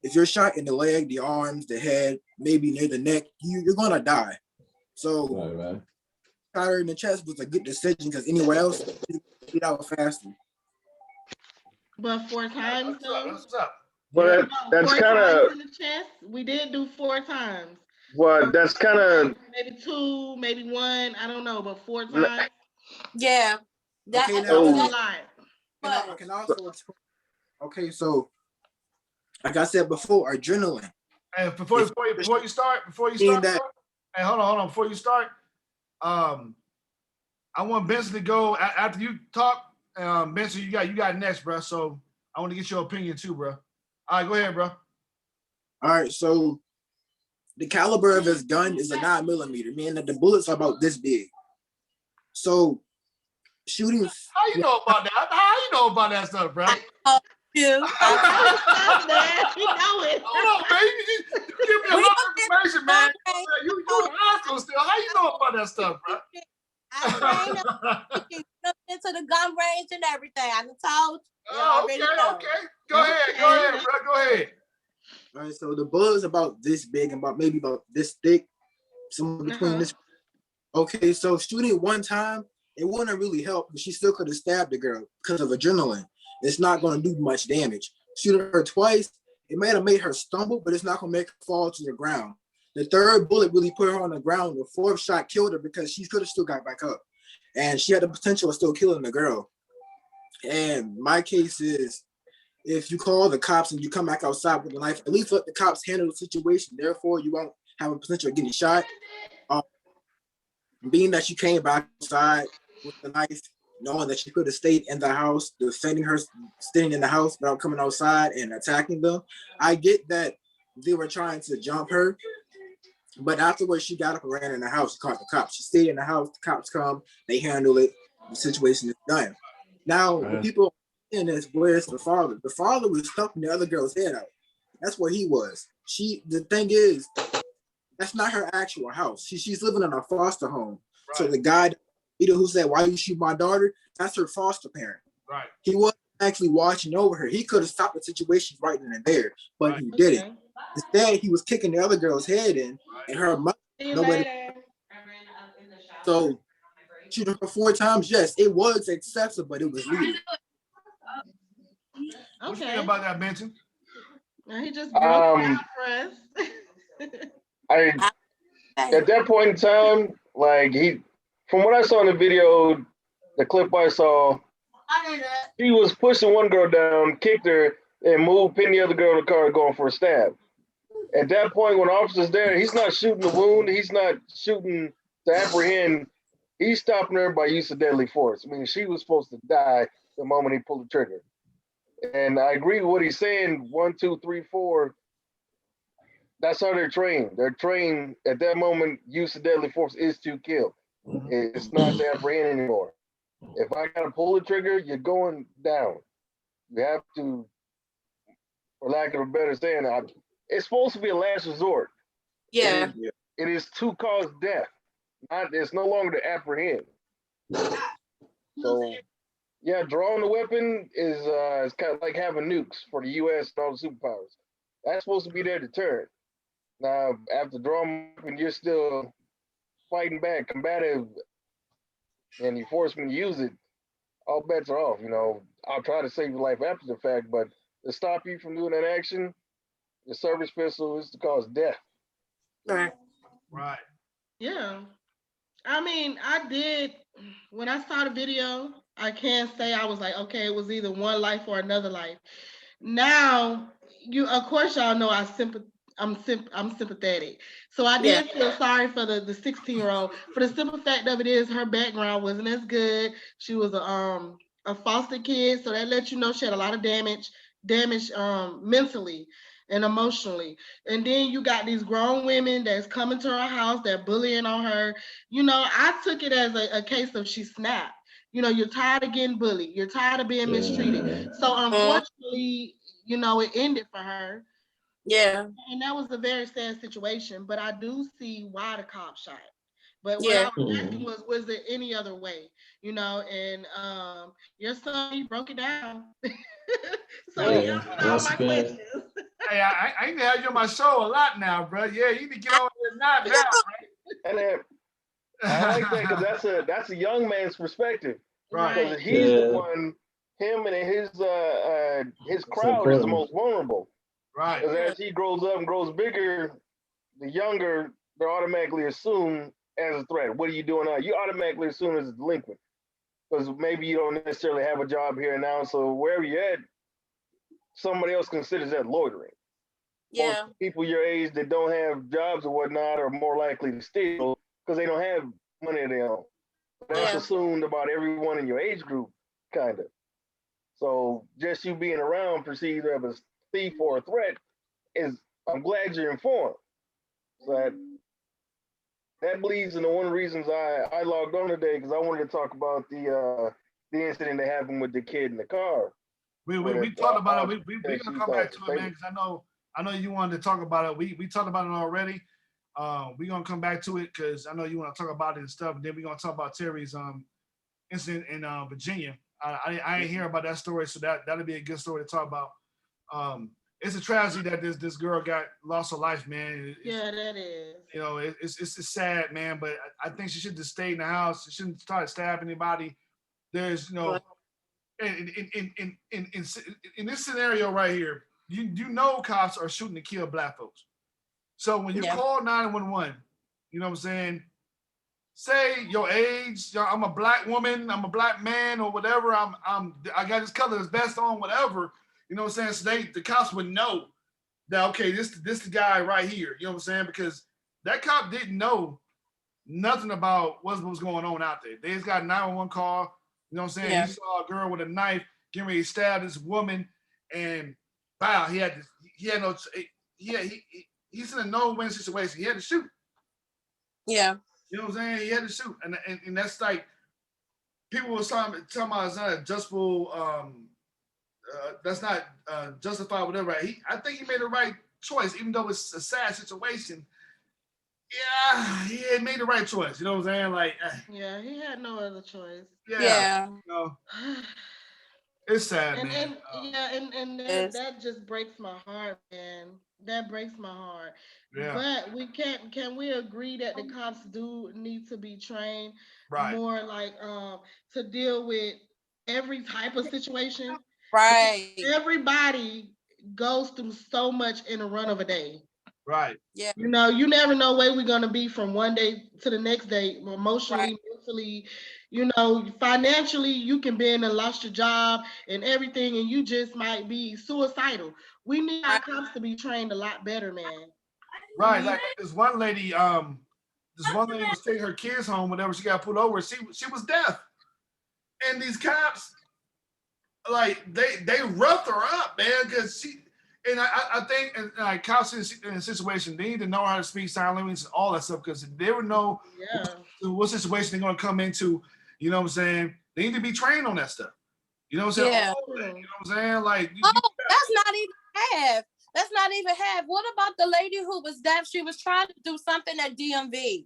if you're shot in the leg, the arms, the head, maybe near the neck, you're gonna die. So shot her in the chest was a good decision because anywhere else, you get out faster. But 4 times though. What's up? Well, that's kind of in the chest. We did do 4 times. Well, that's kind of maybe 2, maybe 1. I don't know, but 4 times. Yeah, that's a lot. I can also. Okay, so like I said before, adrenaline. And before you start, hey, hold on. Before you start, I want Benson to go after you talk. Benson, you got next, bro. So I want to get your opinion too, bro. All right, go ahead, bro. All right, so the caliber of his gun is a 9mm, meaning that the bullets are about this big. So shooting. How you know about that? How you know about that stuff, bro? You know it. Hold on, man. You give me a lot of information, man. You in high school still. How you know about that stuff, bro? I trained him into the gun range and everything. I told you. Oh, okay. Go ahead, bro. Go ahead. All right, so the bullet's about this big and maybe about this thick, somewhere between this. Okay, so shooting one time, it wouldn't really help, but she still could have stabbed the girl because of adrenaline. It's not going to do much damage. Shooting her twice, it might have made her stumble, but it's not going to make her fall to the ground. The third bullet really put her on the ground. The fourth shot killed her because she could have still got back up. And she had the potential of still killing the girl. And my case is, if you call the cops and you come back outside with a knife, at least let the cops handle the situation. Therefore, you won't have a potential of getting shot. Being that she came back outside with the knife, knowing that she could have stayed in the house, defending her staying in the house without coming outside and attacking them. I get that they were trying to jump her, but afterwards she got up and ran in the house, called the cops. She stayed in the house, the cops come, they handle it, the situation is done. Now, the people in this, where's the father? The father was stuffing the other girl's head out. That's where he was. The thing is, that's not her actual house. She's living in a foster home. Right. So the guy who said, "Why you shoot my daughter?" That's her foster parent. Right. He wasn't actually watching over her. He could have stopped the situation right then and there, but he didn't. Instead, he was kicking the other girl's head in, and her mother. So shooting her 4 times, yes, it was excessive, but it was legal. What you think about that, Benson? He just broke down for us. At that point in time, like from what I saw in the video, the clip I saw, He was pushing one girl down, kicked her, and moved, pinning the other girl in the car, going for a stab. At that point, when the officer's there, he's not shooting the wound. He's not shooting to apprehend. He's stopping her by use of deadly force. I mean, she was supposed to die the moment he pulled the trigger. And I agree with what he's saying. 1, 2, 3, 4. That's how they're trained. They're trained at that moment. Use of deadly force is to kill. It's not to apprehend anymore. If I gotta pull the trigger, you're going down. You have to, for lack of a better saying, it's supposed to be a last resort. Yeah. It is to cause death. It's no longer to apprehend. So, yeah, drawing the weapon is kind of like having nukes for the U.S. and all the superpowers. That's supposed to be their deterrent. Now, after drawing the weapon, you're still fighting back, combative, and you force me to use it. All bets are off. You know, I'll try to save your life after the fact, but to stop you from doing that action, the service pistol is to cause death. Right. Right. Yeah. I mean, I did, when I saw the video, I can't say I was like, okay, it was either one life or another life. Now, of course, y'all know I'm sympathetic. So I did feel sorry for the 16-year-old. For the simple fact of it is her background wasn't as good. She was a foster kid, so that lets you know she had a lot of damage mentally and emotionally. And then you got these grown women that's coming to her house, they're bullying on her. You know, I took it as a case of she snapped. You know, you're tired of getting bullied. You're tired of being mistreated. So unfortunately, you know, it ended for her. Yeah. And that was a very sad situation, but I do see why the cop shot. But what I was asking was there any other way? You know, and your son, he broke it down. So he answered all my questions. Hey, I need to have you on my show a lot now, bro. Yeah, you need to get on there now, right? And then, I like that because that's a young man's perspective. Right. Because he's the one, him and his crowd is the most vulnerable. Right. Because as he grows up and grows bigger, the younger they're automatically assumed as a threat. What are you doing now? You automatically assume as a delinquent. Because maybe you don't necessarily have a job here now. So wherever you're at, somebody else considers that loitering. Yeah. Most people your age that don't have jobs or whatnot are more likely to steal because they don't have money of their own. That's assumed about everyone in your age group, kind of. So just you being around perceived as a thief or a threat I'm glad you're informed. So that bleeds into one of the reasons I logged on today, because I wanted to talk about the incident that happened with the kid in the car. We talked about it. We're gonna come back to it, man, because I know you wanted to talk about it. We talked about it already. We're gonna come back to it because I know you want to talk about it and stuff. And then we're gonna talk about Terry's incident in Virginia. I ain't hear about that story, so that'll be a good story to talk about. It's a tragedy that this girl lost her life, man. That is. You know, it's sad, man. But I think she should just stay in the house. She shouldn't start stabbing anybody. There's, you know, in this scenario right here, you know cops are shooting to kill Black folks. So when you call 911, you know what I'm saying? Say your age, I'm a Black woman, I'm a Black man, or whatever. I got this color, this vest on, whatever. You know what I'm saying? So the cops would know that, okay, this the guy right here. You know what I'm saying? Because that cop didn't know nothing about what was going on out there. They just got a 911 call. You know what I'm saying? Yeah. He saw a girl with a knife getting ready to stab this woman, and wow, he's in a no-win situation. He had to shoot. Yeah. You know what I'm saying? He had to shoot, and that's like people were talking about it's not a justful. That's not justified, whatever. I think he made the right choice, even though it's a sad situation. Yeah, he had made the right choice. You know what I'm saying? Like, yeah, he had no other choice. Yeah. You know, it's sad, man. And that just breaks my heart, man. That breaks my heart. Yeah. But can we agree that the cops do need to be trained more, like to deal with every type of situation? Right. Everybody goes through so much in a run of a day. Right. Yeah. You know, you never know where we're gonna be from one day to the next day, emotionally, mentally, you know, financially, you can be in and lost your job and everything, and you just might be suicidal. We need our cops to be trained a lot better, man. Right, like this one lady was taking her kids home whenever she got pulled over. She was deaf, and these cops, like they roughed her up, man, because she. And I think, and like cops in a situation, they need to know how to speak sign language and all that stuff, because they would know what situation they're going to come into. You know what I'm saying? They need to be trained on that stuff. You know what I'm saying? Yeah. You know what I'm saying? Like, that's not even half. That's not even half. What about the lady who was deaf? She was trying to do something at DMV,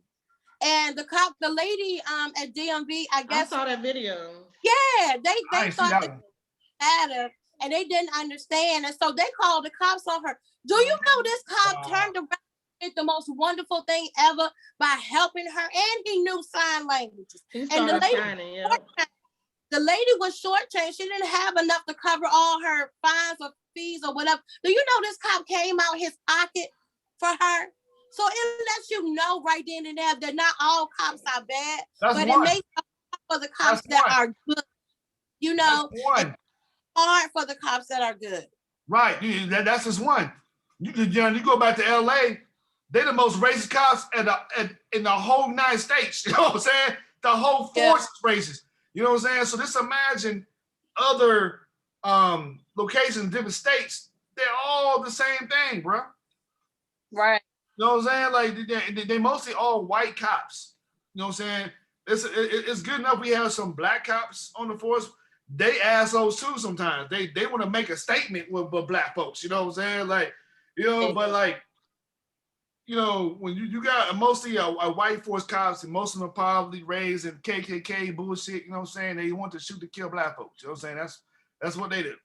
and the lady at DMV, I guess I saw that video. Yeah, they thought they had her, and they didn't understand, and so they called the cops on her. Do you know this cop turned around and did the most wonderful thing ever by helping her, and he knew sign languages. And the lady was shortchanged. She didn't have enough to cover all her fines or fees or whatever. Do you know this cop came out his pocket for her? So it lets you know right then and there that not all cops are bad, but it makes for the cops that are good. You know, it's hard for the cops that are good. Right, that's just one. You go back to LA, they're the most racist cops in the whole United States. You know what I'm saying? The whole force is racist. You know what I'm saying? So just imagine other locations, different states. They're all the same thing, bro. Right. You know what I'm saying? Like they mostly all white cops. You know what I'm saying? It's good enough we have some black cops on the force. They assholes too sometimes. They want to make a statement with black folks. You know what I'm saying? Like, you know, but like, you know, when you got mostly a white force cops, and most of them are probably raised in KKK bullshit, you know what I'm saying? They want to shoot to kill black folks. You know what I'm saying? That's what they do.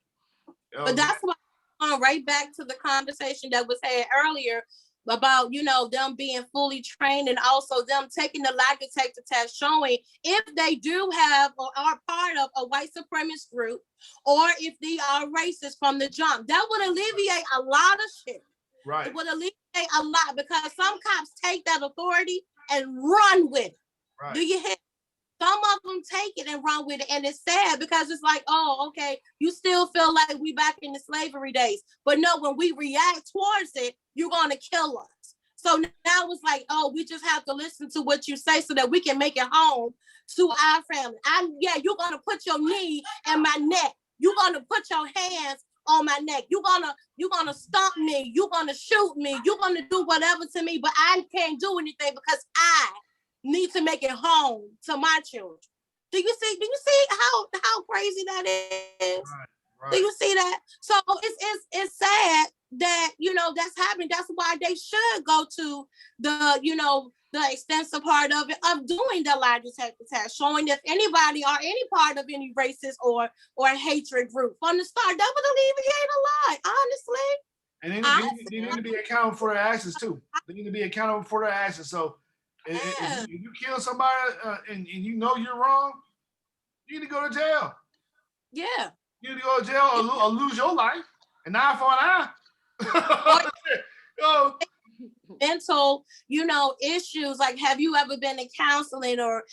You know, but that's why I'm going right back to the conversation that was had earlier about, you know, them being fully trained, and also them taking the lie detector test, showing if they do have or are part of a white supremacist group, or if they are racist from the jump. That would alleviate a lot of shit. Right. It would alleviate a lot, because some cops take that authority and run with it. Right. Do you hear? Some of them take it and run with it, and it's sad, because it's like, oh, okay, you still feel like we back in the slavery days, but no, when we react towards it, you're gonna kill us. So now it's like, oh, we just have to listen to what you say so that we can make it home to our family. You're gonna put your knee in my neck. You're gonna put your hands on my neck. You're gonna stomp me. You're gonna shoot me. You're gonna do whatever to me, but I can't do anything because I need to make it home to my children. Do you see how crazy that is? Right. Do you see that? So it's sad that, you know, that's happening. That's why they should go to the, you know, the extensive part of it, of doing the lie detector test, showing if anybody or any part of any racist or hatred group from the start. That would alleviate a lot, honestly. And they need to be accountable for their actions too. They need to be accountable for their actions. So if you kill somebody and you know you're wrong, you need to go to jail. Yeah. You need to go to jail or lose your life. An eye for an eye. Mental, you know, issues. Like, have you ever been in counseling or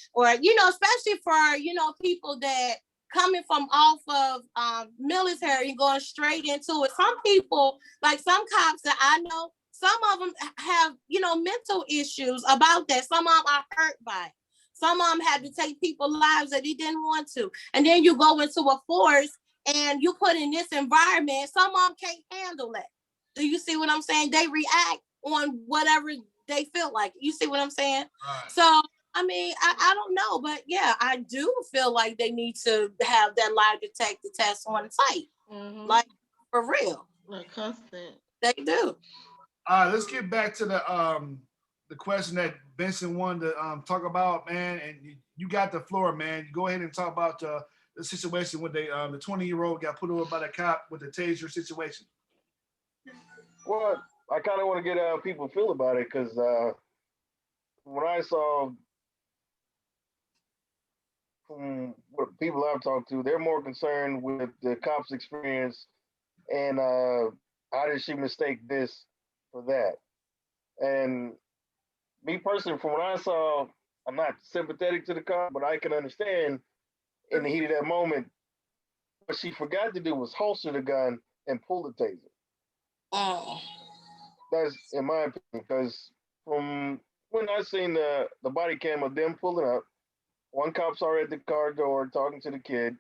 you know, especially for, you know, people that coming from off of military and going straight into it. Some people, like some cops that I know, some of them have, you know, mental issues about that. Some of them are hurt by it. Some of them had to take people's lives that they didn't want to. And then you go into a force and you put in this environment, some of them can't handle that. Do you see what I'm saying? They react on whatever they feel like. You see what I'm saying? Right. So, I mean, I don't know, but yeah, I do feel like they need to have that lie detector test on site. Mm-hmm. Like, for real. Like constant. They do. All right, let's get back to the question that Benson wanted to talk about, man. And you got the floor, man. Go ahead and talk about the situation with the 20-year-old got put over by the cop with the taser situation. Well, I kind of want to get how people feel about it, because when I saw from what people I've talked to, they're more concerned with the cop's experience and how did she mistake this for that. And me personally, from what I saw, I'm not sympathetic to the cop, but I can understand in the heat of that moment, what she forgot to do was holster the gun and pull the taser. Oh. That's in my opinion, because from when I seen the body cam of them pulling up, one cop's already at the car door talking to the kid.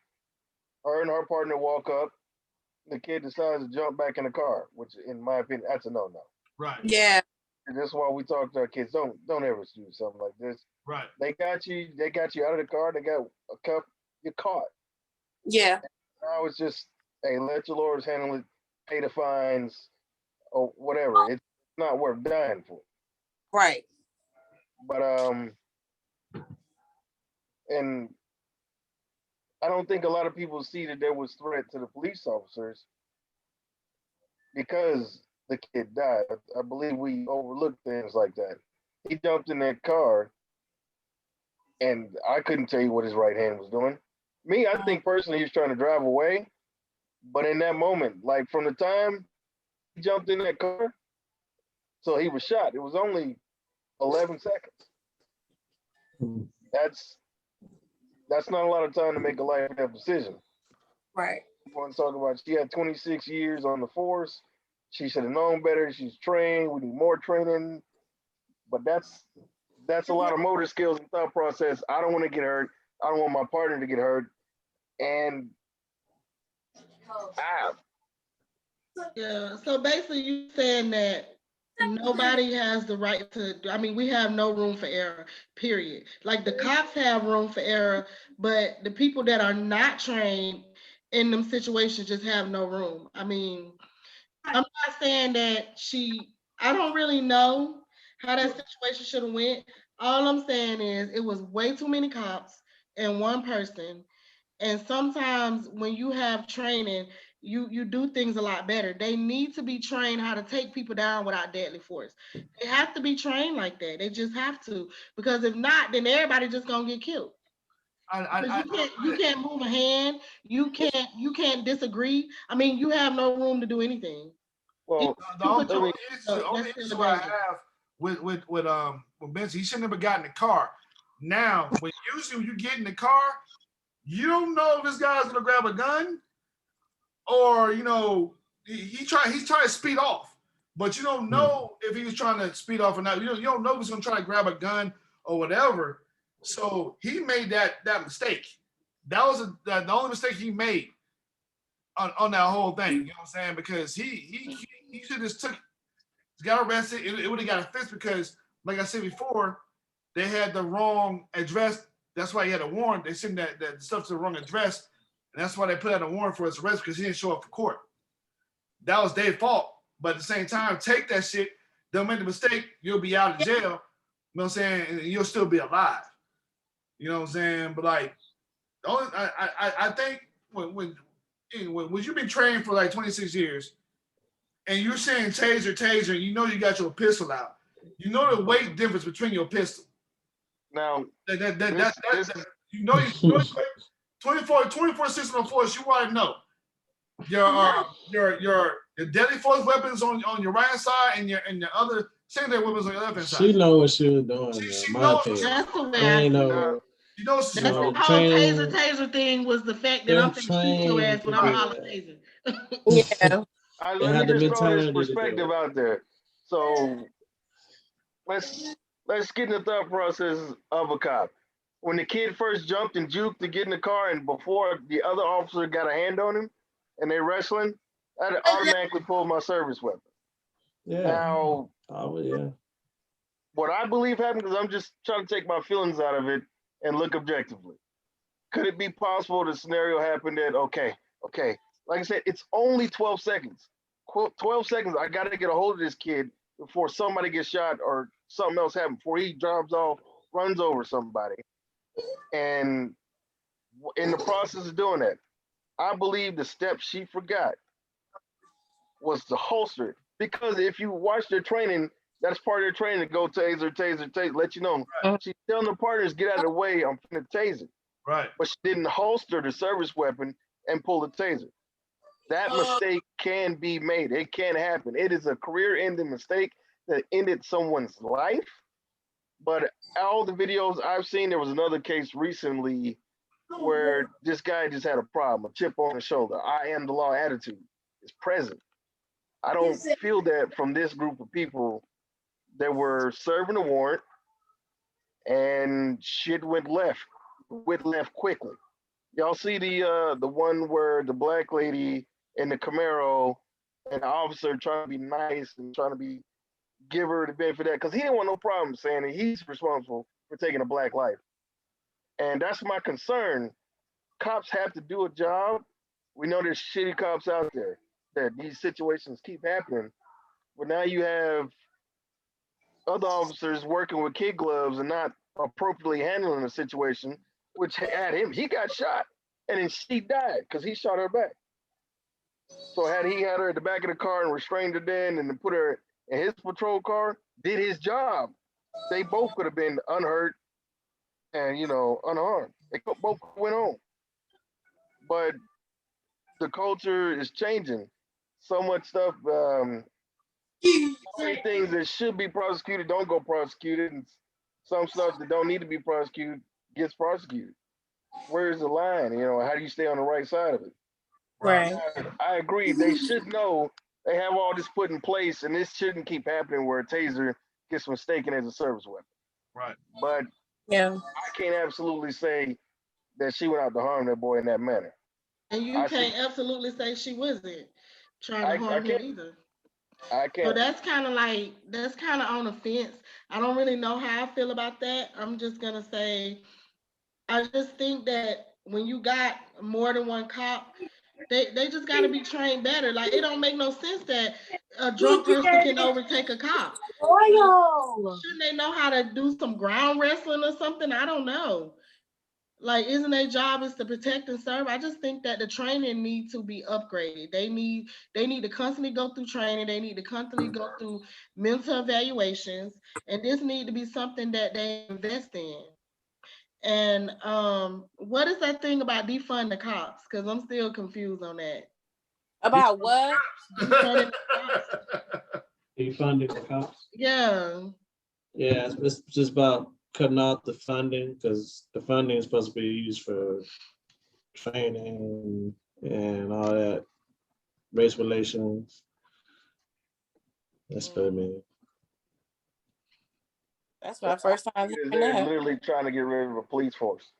Her and her partner walk up. The kid decides to jump back in the car, which, in my opinion, that's a no-no. Right. Yeah. And that's why we talk to our kids. Don't ever do something like this. Right. They got you. They got you out of the car. They got a cup. You're caught. Yeah. Now it's just, hey, let your lawyers handle it. Pay the fines or whatever. It's not worth dying for. Right. But and I don't think a lot of people see that there was threat to the police officers because the kid died. I believe we overlooked things like that. He jumped in that car, and I couldn't tell you what his right hand was doing. Me, I think personally he was trying to drive away, but in that moment, like from the time he jumped in that car, so he was shot. It was only 11 seconds. That's not a lot of time to make a life and death decision. Right. You want to talk about she had 26 years on the force. She should have known better. She's trained. We need more training. But that's a lot of motor skills and thought process. I don't want to get hurt. I don't want my partner to get hurt. And Yeah. So basically, you saying that nobody has the right to. I mean, we have no room for error. Period. Like the cops have room for error, but the people that are not trained in them situations just have no room. I mean, I'm not saying that I don't really know how that situation should have went. All I'm saying is it was way too many cops and one person. And sometimes when you have training, you do things a lot better. They need to be trained how to take people down without deadly force. They have to be trained like that. They just have to. Because if not, then everybody just gonna get killed. You can't move a hand. You can't disagree. I mean, you have no room to do anything. well, the only issue I have with Benson, he shouldn't have gotten in the car. Now, when usually you get in the car, you don't know if this guy's gonna grab a gun or he's trying to speed off, but you don't know if he was trying to speed off or not. You don't know if he's gonna try to grab a gun or whatever. So he made that mistake. That was the only mistake he made on that whole thing. You know what I'm saying? Because he should have just got arrested. It would have got fixed because, like I said before, they had the wrong address. That's why he had a warrant. They sent that stuff to the wrong address, and that's why they put out a warrant for his arrest because he didn't show up for court. That was their fault. But at the same time, take that shit. Don't make the mistake. You'll be out of jail. You know what I'm saying? And you'll still be alive. You know what I'm saying? But like, I think when you've been trained for like 26 years, and you're saying taser, you know you got your pistol out. You know the weight difference between your pistol. Now, that's you know 24 system of force. You already know your deadly force weapons on your right side and your other secondary weapons on your left hand side. She know what she was doing. She knows that's the way I know. You know, that's the whole taser thing was the fact that I'm thinking shoot your ass when I'm hollering taser. Yeah. Let me just throw this perspective out there. So let's get in the thought process of a cop. When the kid first jumped and juked to get in the car, and before the other officer got a hand on him, and they wrestling, I'd automatically pull my service weapon. Yeah. Now, yeah. What I believe happened, because I'm just trying to take my feelings out of it and look objectively. Could it be possible the scenario happened that, okay, like I said, it's only 12 seconds. 12 seconds, I got to get a hold of this kid before somebody gets shot or something else happens, before he drives off, runs over somebody. And in the process of doing that, I believe the step she forgot was to holster it. Because if you watch their training, that's part of their training to go taser, let you know. She's telling the partners, get out of the way, I'm finna taser. Right. But she didn't holster the service weapon and pull the taser. That mistake can be made. It can happen. It is a career-ending mistake that ended someone's life. But all the videos I've seen, there was another case recently where this guy just had a problem, a chip on his shoulder. I am the law attitude is present. I don't feel that from this group of people that were serving a warrant and shit went left quickly. Y'all see the one where the black lady in the Camaro and the officer trying to be nice and trying to be give her the benefit of that because he didn't want no problem saying that he's responsible for taking a black life. And that's my concern. Cops have to do a job. We know there's shitty cops out there that these situations keep happening. But now you have other officers working with kid gloves and not appropriately handling the situation, which had him, he got shot and then she died because he shot her back. So had he had her at the back of the car and restrained her then and then put her in his patrol car, did his job, they both could have been unhurt and, unharmed. They both went home. But the culture is changing. So much stuff, things that should be prosecuted don't go prosecuted, and some stuff that don't need to be prosecuted gets prosecuted. Where's the line? How do you stay on the right side of it? Right. I agree. They should know they have all this put in place, and this shouldn't keep happening where a taser gets mistaken as a service weapon. Right. But yeah, I can't absolutely say that she went out to harm that boy in that manner. And you can't absolutely say she wasn't trying to harm him either. I can't. So that's kind of on the fence. I don't really know how I feel about that. I'm just gonna say, I just think that when you got more than one cop, they just got to be trained better. Like, it don't make no sense that a drunk person can overtake a cop. Shouldn't they know how to do some ground wrestling or something? I don't know. Like, isn't their job is to protect and serve? I just think that the training needs to be upgraded. They need to constantly go through training. They need to constantly go through mental evaluations, and this need to be something that they invest in. And what is that thing about defund the cops? Because I'm still confused on that. About what? Defunding the cops. Defunding the cops? Yeah. Yeah, it's just about cutting off the funding because the funding is supposed to be used for training and all that, race relations. That's what I mean. That's my first time hearing They're that. literally trying to get rid of a police force.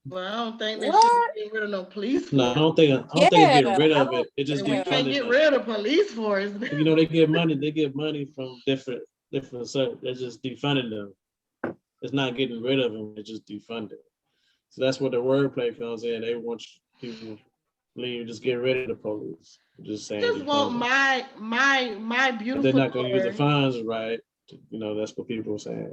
Well, I don't think they should get rid of no police force. No, I don't think they get rid of it. It just we can't get rid of police force. They get money. They get money from different. They're just defunding them. It's not getting rid of them. It's just defunding. So that's what the wordplay comes in. They want people to believe just get rid of the police. Just saying. Just want my beautiful. They're not going to use the funds right. That's what people are saying.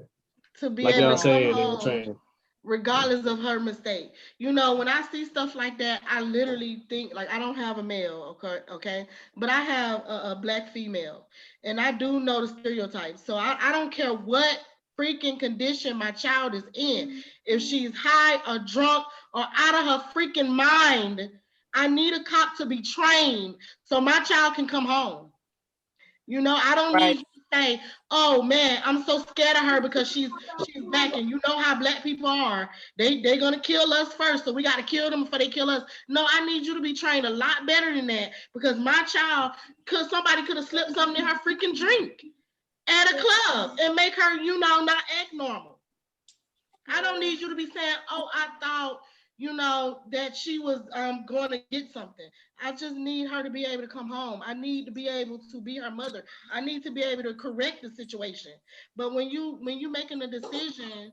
To be like able y'all to saying, come home, regardless of her mistake. When I see stuff like that, I literally think, like, I don't have a male, okay, but I have a black female, and I do know the stereotypes. So I don't care what freaking condition my child is in. If she's high or drunk or out of her freaking mind, I need a cop to be trained so my child can come home. I don't need you to say, oh man, I'm so scared of her because she's black, and you know how black people are. They're gonna kill us first, so we gotta kill them before they kill us. No, I need you to be trained a lot better than that, because my child somebody could have slipped something in her freaking drink at a club and make her, not act normal. I don't need you to be saying, oh, I thought that she was going to get something. I just need her to be able to come home. I need to be able to be her mother. I need to be able to correct the situation. But when you making a decision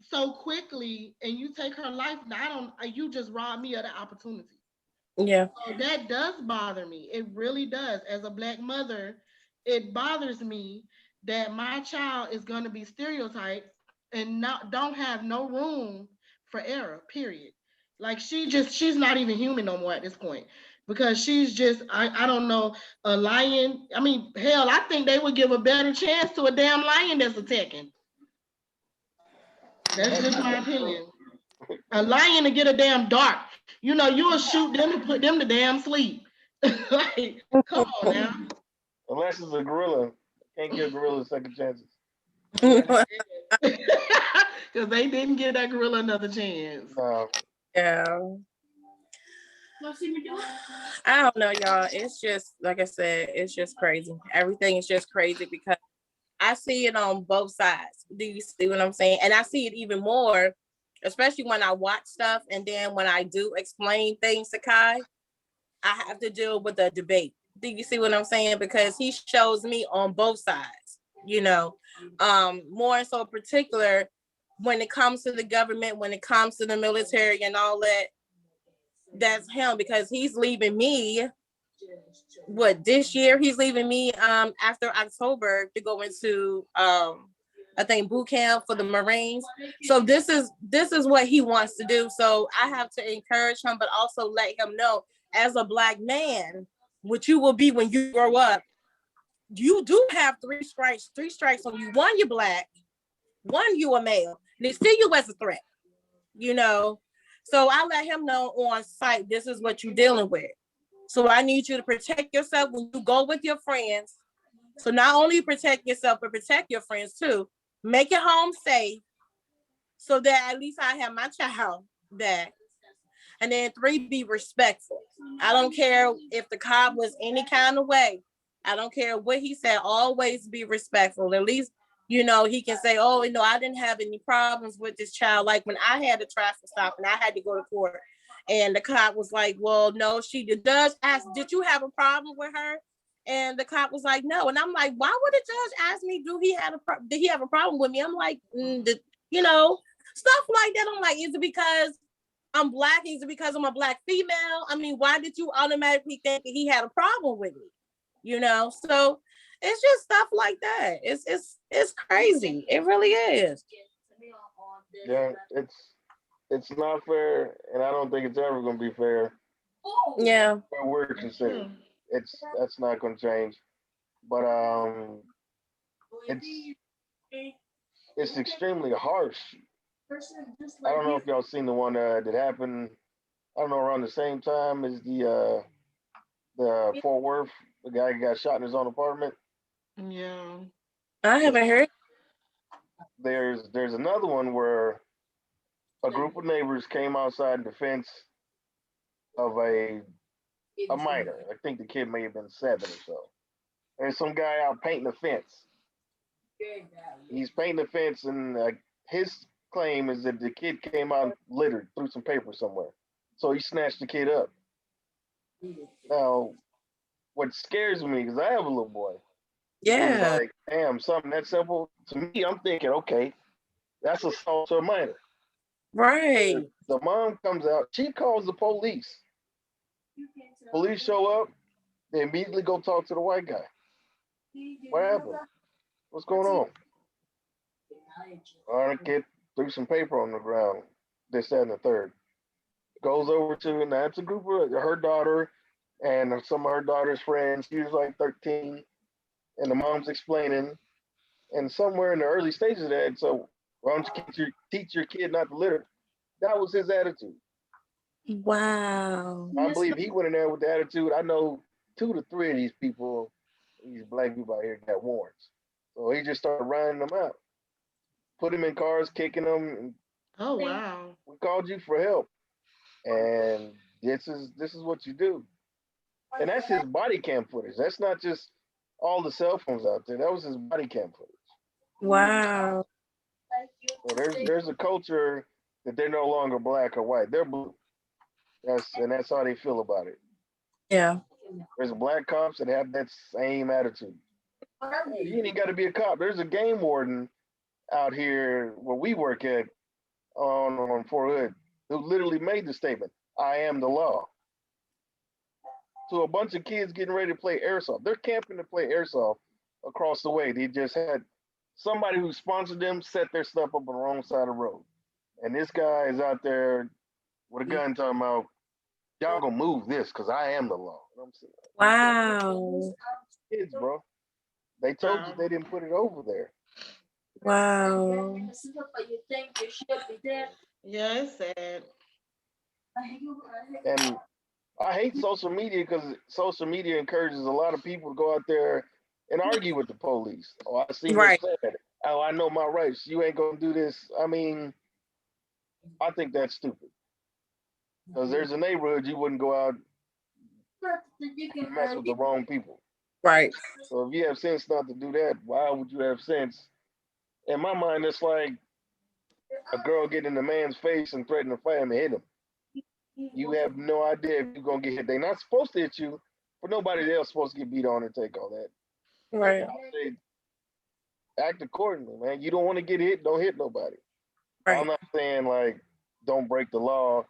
so quickly and you take her life, you just rob me of the opportunity. Yeah. So that does bother me. It really does. As a black mother, it bothers me that my child is going to be stereotyped and don't have no room for error, period. Like, she's not even human no more at this point, because she's just, I don't know, a lion. I mean, hell, I think they would give a better chance to a damn lion that's attacking. That's just my opinion. A lion to get a damn dart. You'll shoot them and put them to damn sleep. Like, come on now. Unless it's a gorilla. Can't give gorillas second chances. Because they didn't give that gorilla another chance. Yeah. I don't know, y'all. It's just like I said, it's just crazy. Everything is just crazy because I see it on both sides. Do you see what I'm saying? And I see it even more, especially when I watch stuff, and then when I do explain things to Kai, I have to deal with the debate. Do you see what I'm saying? Because he shows me on both sides, more so particular when it comes to the government, when it comes to the military and all that. That's him, because he's leaving me this year. He's leaving me after October to go into I think boot camp for the Marines. So this is what he wants to do. So I have to encourage him, but also let him know, as a Black man, what you will be when you grow up, you do have three strikes on you. One, you're Black, one, you a male. They see you as a threat, So I let him know on site, this is what you're dealing with. So I need you to protect yourself when you go with your friends. So not only protect yourself, but protect your friends too. Make it home safe so that at least I have my child back. And then 3, be respectful. I don't care if the cop was any kind of way. I don't care what he said. Always be respectful. At least, he can say, oh, I didn't have any problems with this child. Like when I had a traffic stop and I had to go to court, and the cop was like, well, no, the judge asked, did you have a problem with her? And the cop was like, no. And I'm like, why would the judge ask me, did he have a problem with me? I'm like, stuff like that. I'm like, is it because I'm Black? Is it because I'm a Black female? I mean, why did you automatically think that he had a problem with me? So it's just stuff like that. It's crazy. It really is. Yeah, it's not fair, and I don't think it's ever going to be fair. Yeah. Where we're concerned, that's not going to change. But it's extremely harsh. I don't know if y'all seen the one that happened. I don't know, around the same time as the Fort Worth, the guy got shot in his own apartment. Yeah, I haven't heard. There's another one where a group of neighbors came outside in defense of a minor. I think the kid may have been 7 or so. There's some guy out painting a fence. He's painting the fence, and his claim is that the kid came out littered, threw some paper somewhere. So he snatched the kid up. Now, what scares me, because I have a little boy. Yeah. Like, damn, something that simple. To me, I'm thinking, okay, that's assault to a minor. Right. The mom comes out, she calls the police. Police show up, they immediately go talk to the white guy. What happened? What's going on? Our kid threw some paper on the ground. This, that, and the third. Goes over to, and that's a group of her daughter and some of her daughter's friends. She was like 13, and the mom's explaining. And somewhere in the early stages of that, so why don't you teach your kid not to litter? That was his attitude. Wow. I believe he went in there with the attitude. I know 2 to 3 of these people, these Black people out here, got warrants. So he just started riding them out. Put him in cars, kicking them. Oh wow. We called you for help. And this is what you do. And that's his body cam footage. That's not just all the cell phones out there. That was his body cam footage. Wow. So there's a culture that they're no longer Black or white. They're blue. That's how they feel about it. Yeah. There's Black cops that have that same attitude. You ain't got to be a cop. There's a game warden out here where we work at on Fort Hood who literally made the statement, "I am the law." To a bunch of kids getting ready to play airsoft. They're camping to play airsoft across the way. They just had somebody who sponsored them set their stuff up on the wrong side of the road. And this guy is out there with a gun talking about, y'all gonna move this because I am the law. You know what I'm saying? Wow. Kids, bro. They told you they didn't put it over there. Wow. Yeah, it's sad. And I hate social media because social media encourages a lot of people to go out there and argue with the police. Oh, I seen this bad. Oh, I know my rights. You ain't gonna do this. I mean, I think that's stupid. Because there's a neighborhood you wouldn't go out and mess with the wrong people. Right. So if you have sense not to do that, why would you have sense? In my mind, it's like a girl getting in a man's face and threatening to fight him and hit him. You have no idea if you're gonna get hit. They're not supposed to hit you, but nobody else supposed to get beat on and take all that. Right. Say, act accordingly, man. You don't want to get hit, don't hit nobody. Right. I'm not saying like don't break the law.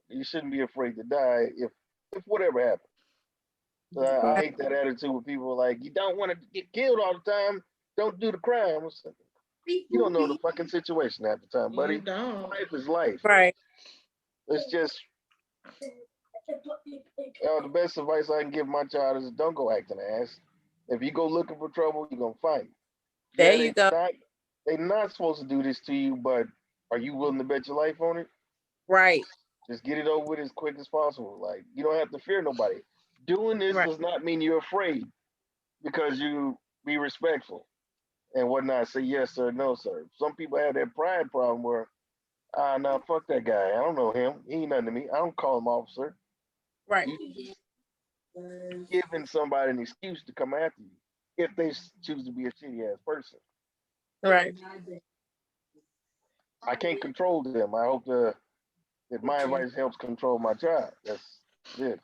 You shouldn't be afraid to die if whatever happens. So I hate that attitude with people like you don't want to get killed all the time. Don't do the crime. You don't know the fucking situation at the time, buddy. Life is life. Right. It's just the best advice I can give my child is don't go acting ass. If you go looking for trouble, you're gonna find it. There you go. They're not supposed to do this to you, but are you willing to bet your life on it? Right. Just get it over with as quick as possible. Like you don't have to fear nobody. Doing this does not mean you're afraid, because you be respectful and whatnot. Say yes sir, no sir. Some people have that pride problem where, no, fuck that guy. I don't know him. He ain't nothing to me. I don't call him officer. Right. You giving somebody an excuse to come after you if they choose to be a shitty ass person. Right. I can't control them. I hope that my advice helps control my child. That's it.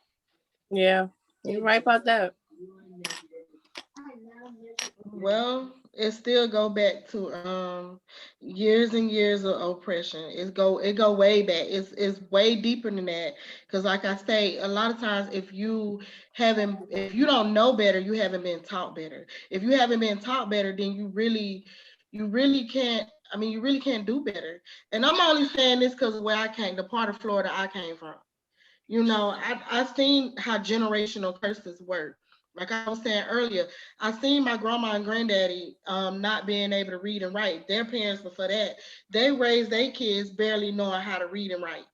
Yeah, you're right about that. Well, it still go back to years and years of oppression. It go way back. It's way deeper than that. Because like I say, a lot of times if you don't know better, you haven't been taught better. If you haven't been taught better, then you really can't. I mean, you really can't do better. And I'm only saying this because where I came, the part of Florida I came from. You know, I've seen how generational curses work. Like I was saying earlier, I seen my grandma and granddaddy not being able to read and write. Their parents before that, they raised their kids barely knowing how to read and write.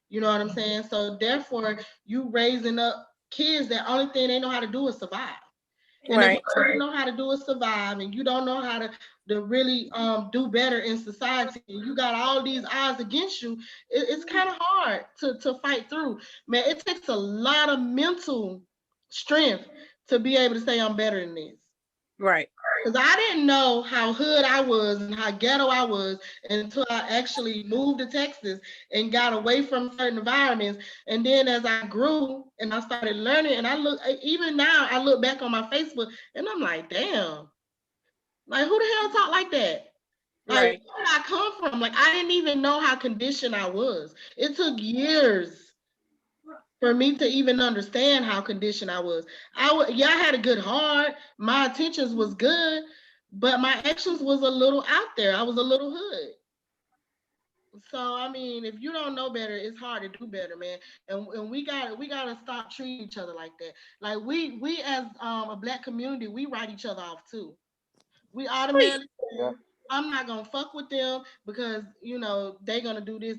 You know what I'm saying? So therefore, you raising up kids that only thing they know how to do is survive. And if you don't know how to do is survive, and you don't know how to really do better in society, and you got all these odds against you, it's kind of hard to fight through. Man, it takes a lot of mental strength to be able to say I'm better than this. Right. Because I didn't know how hood I was and how ghetto I was until I actually moved to Texas and got away from certain environments. And then as I grew and I started learning, and even now I look back on my Facebook and I'm like, damn, like who the hell talk like that? Like, where did I come from? Like, I didn't even know how conditioned I was. It took years for me to even understand how conditioned I was. I had a good heart. My intentions was good, but my actions was a little out there. I was a little hood. So I mean, if you don't know better, it's hard to do better, man. And we gotta stop treating each other like that. Like we as a Black community, we write each other off too. We automatically. I'm not gonna fuck with them because you know they gonna do this,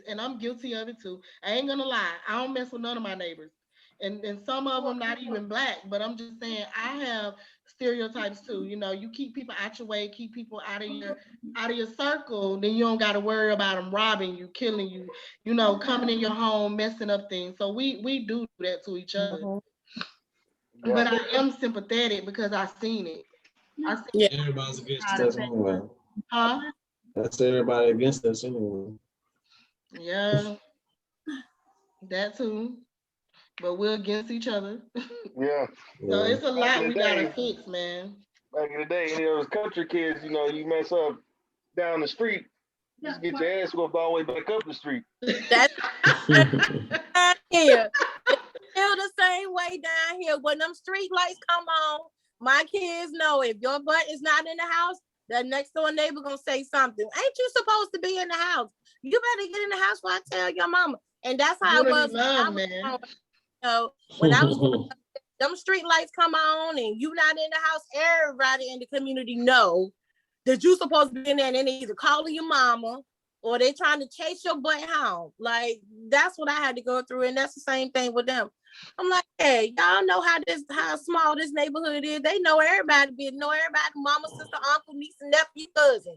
and I'm guilty of it too. I ain't gonna lie. I don't mess with none of my neighbors, and some of them not even Black. But I'm just saying I have stereotypes too. You know, you keep people out your way, keep people out of your circle, then you don't got to worry about them robbing you, killing you. You know, coming in your home, messing up things. So we do that to each other. Mm-hmm. But I am sympathetic because I've seen it. Everybody's against us anyway. Huh? That's everybody against us anyway. Yeah, that too. But we're against each other. Yeah. So it's a lot we gotta fix, man. Back in the day, those country kids, you know, you mess up down the street, just get your ass whooped all the way back up the street. That's here. Still the same way down here. When them street lights come on, my kids know if your butt is not in the house, the next door neighbor gonna say something. Ain't you supposed to be in the house? You better get in the house while I tell your mama. And that's how it was. Man. So when I was them street lights come on and you not in the house, everybody in the community know that you supposed to be in there and they either calling your mama or they trying to chase your butt home. Like, that's what I had to go through. And that's the same thing with them. I'm like, hey, y'all know how small this neighborhood is. They know everybody, mama, sister, uncle, niece, and nephew, cousin.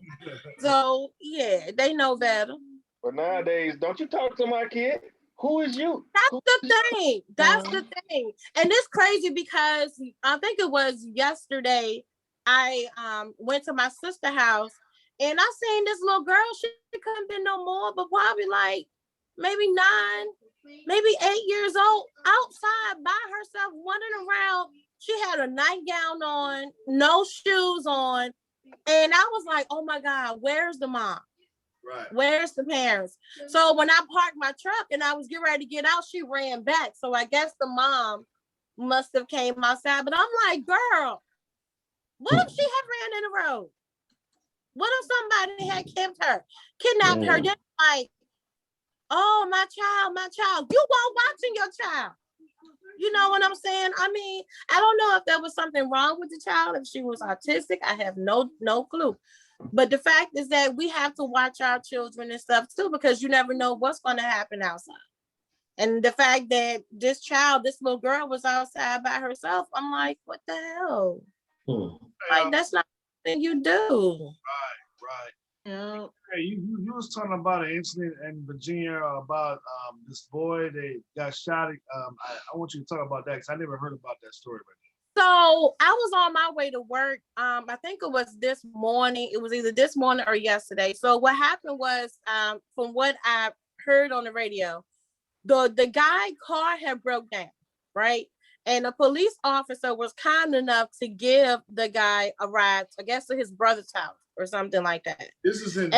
So yeah, they know better. But nowadays, don't you talk to my kid? Who is you? That's the thing. That's the thing. And it's crazy because I think it was yesterday, I went to my sister's house and I seen this little girl. She couldn't be no more, but probably like maybe 9, maybe 8 years old, outside by herself, running around. She had a nightgown on, no shoes on. And I was like, oh my God, where's the mom? Right. Where's the parents? So when I parked my truck and I was getting ready to get out, she ran back. So I guess the mom must have came outside. But I'm like, girl, what if she had ran in the road? What if somebody had kidnapped her? Then like, oh, my child, you weren't watching your child. You know what I'm saying? I mean, I don't know if there was something wrong with the child, if she was autistic. I have no clue. But the fact is that we have to watch our children and stuff too, because you never know what's going to happen outside. And the fact that this little girl was outside by herself, I'm like, what the hell? Like, that's not something you do. Right. Yeah. Hey, you was talking about an incident in Virginia about this boy that got shot. I want you to talk about that because I never heard about that story. So I was on my way to work. I think it was this morning. It was either this morning or yesterday. So what happened was, from what I heard on the radio, the guy car had broke down, right? And a police officer was kind enough to give the guy a ride, I guess, to his brother's house or something like that. This is in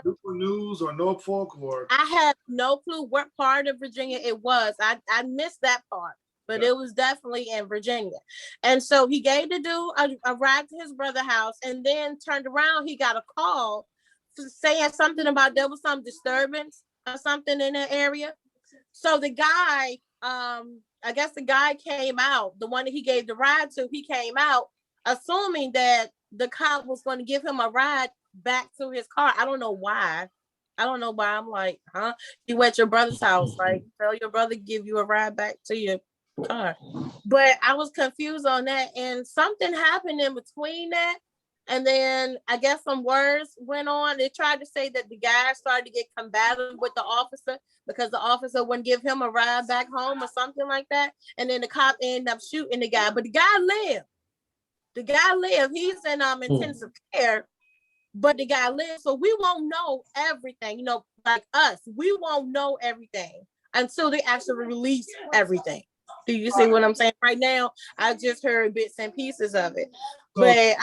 Newport News or Norfolk or? I have no clue what part of Virginia it was. I missed that part. But it was definitely in Virginia. And so he gave the dude a ride to his brother's house and then turned around. He got a call saying something about there was some disturbance or something in that area. So the guy, I guess the guy came out, the one that he gave the ride to, he came out assuming that the cop was going to give him a ride back to his car. I don't know why. I'm like, huh? You at your brother's house, like, tell your brother give you a ride back to your car. But I was confused on that, and something happened in between that, and then I guess some words went on. They tried to say that the guy started to get combative with the officer because the officer wouldn't give him a ride back home or something like that, and then the cop ended up shooting the guy. But the guy lived. He's in intensive care, but the guy lived. So we won't know everything, like us, we won't know everything until they actually release everything. Do you see what I'm saying? Right now, I just heard bits and pieces of it, but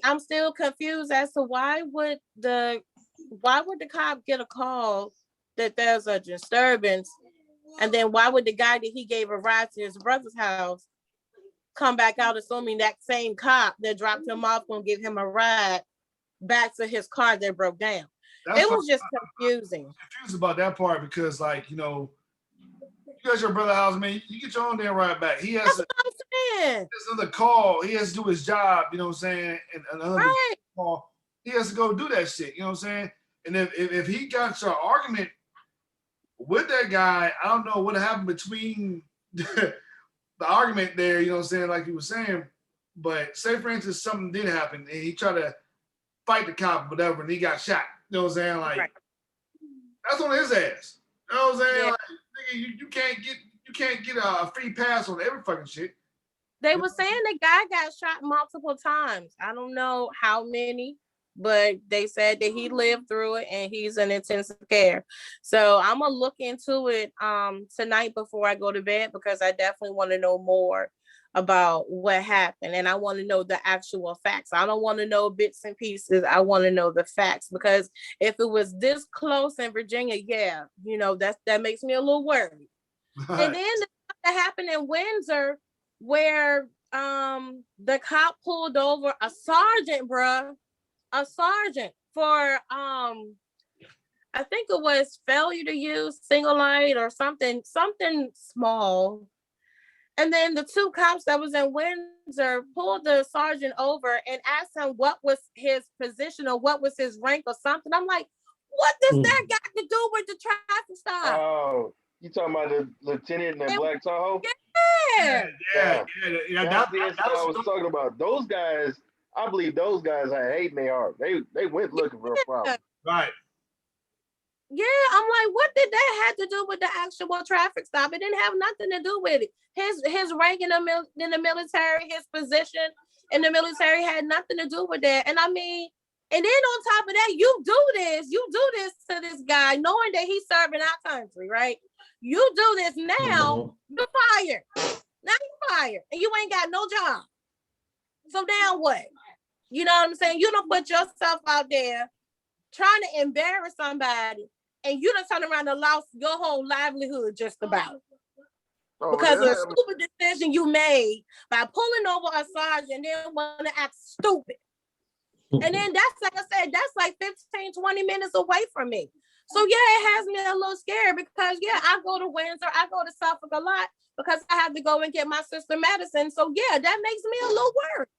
I'm still confused as to why would the cop get a call that there's a disturbance, and then why would the guy that he gave a ride to his brother's house come back out assuming that same cop that dropped him off gonna give him a ride back to his car that broke down? It was just confusing. I'm confused about that part because, like, you got your brother's house, man. You get your own damn ride back. He has another call. He has to do his job, you know what I'm saying? And another call. He has to go do that shit, you know what I'm saying? And if he got your argument with that guy, I don't know what happened between the argument there, you know what I'm saying, like you were saying. But say, for instance, something did happen and he tried to fight the cop, whatever, and he got shot. You know what I'm saying? Like, that's on his ass. You know what I'm saying? Yeah. Like, nigga, you can't get a free pass on every fucking shit. They were saying the guy got shot multiple times. I don't know how many, but they said that he lived through it and he's in intensive care. So I'm gonna look into it tonight before I go to bed, because I definitely want to know more about what happened, and I want to know the actual facts. I don't want to know bits and pieces. I want to know the facts, because if it was this close in Virginia, that makes me a little worried. Right. And then the stuff that happened in Windsor, where the cop pulled over a sergeant for I think it was failure to use single light or something small. And then the two cops that was in Windsor pulled the sergeant over and asked him what was his position or what was his rank or something. I'm like, What does that got to do with the traffic stop? Oh, you talking about the lieutenant in that black Tahoe? Yeah. That's the incident I was talking about. Those guys, I believe those guys had hate in their heart. They went looking for a problem. Right. Yeah, I'm like, what did that have to do with the actual traffic stop? It didn't have nothing to do with it. His rank in the military, his position in the military had nothing to do with that. And I mean, and then on top of that, you do this to this guy, knowing that he's serving our country, right? You do this now, you're fired. Now you're fired, and you ain't got no job. So now what? You know what I'm saying? You don't put yourself out there trying to embarrass somebody, and you done turn around and lost your whole livelihood just about. Because of a stupid decision you made by pulling over a sergeant and then want to act stupid. And then that's, like I said, that's like 15, 20 minutes away from me. So yeah, it has me a little scared because yeah, I go to Windsor, I go to Suffolk a lot because I have to go and get my sister medicine. So yeah, that makes me a little worried.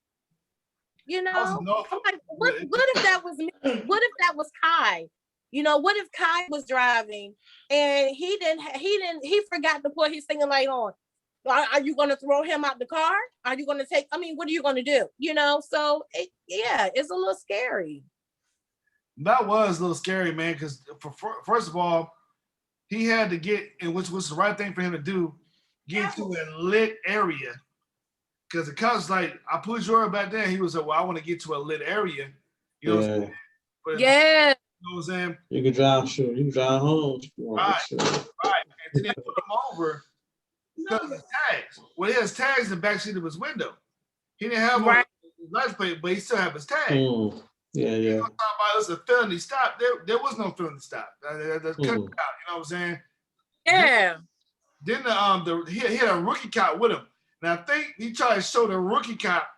You know, I'm like, what if that was me? What if that was Kai? You know, what if Kai was driving and he forgot to put his singing light on? Are you going to throw him out the car? Are you going to what are you going to do? You know, so it's a little scary. That was a little scary, man, because first of all, he had to get, and which was the right thing for him to do, get to a lit area. Because the cops like, I put Jordan back there. He was like, well, I want to get to a lit area. You know what I'm saying? But, yeah. You know what I'm saying? You can drive, sure. You can drive home. Right. And then they put him over because of his tags. Well, he has tags in the backseat of his window. He didn't have one his license plate, but he still have his tag. Yeah. He was talking about it was a felony stop. There was no felony stop. Cut it out. You know what I'm saying? Yeah. Then he had a rookie cop with him. And I think he tried to show the rookie cop,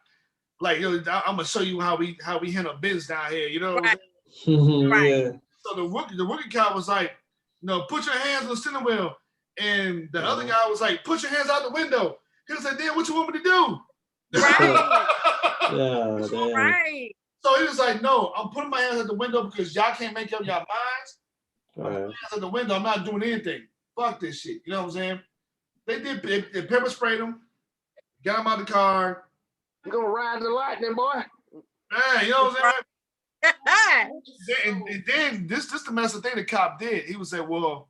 like, yo, I'm gonna show you how we handle business down here. You know what I'm saying? Right. Yeah. So the rookie cop was like, put your hands on the steering wheel. And the other guy was like, put your hands out the window. He was like, then what you want me to do? Right. Right. So he was like, no, I'm putting my hands out the window because y'all can't make up your minds. I'm putting my hands out the window. I'm not doing anything. Fuck this shit. You know what I'm saying? They pepper sprayed him, got him out of the car. You gonna ride the lightning, boy? Man, you know what I'm saying? and then this the mess of thing the cop did. He was saying, well,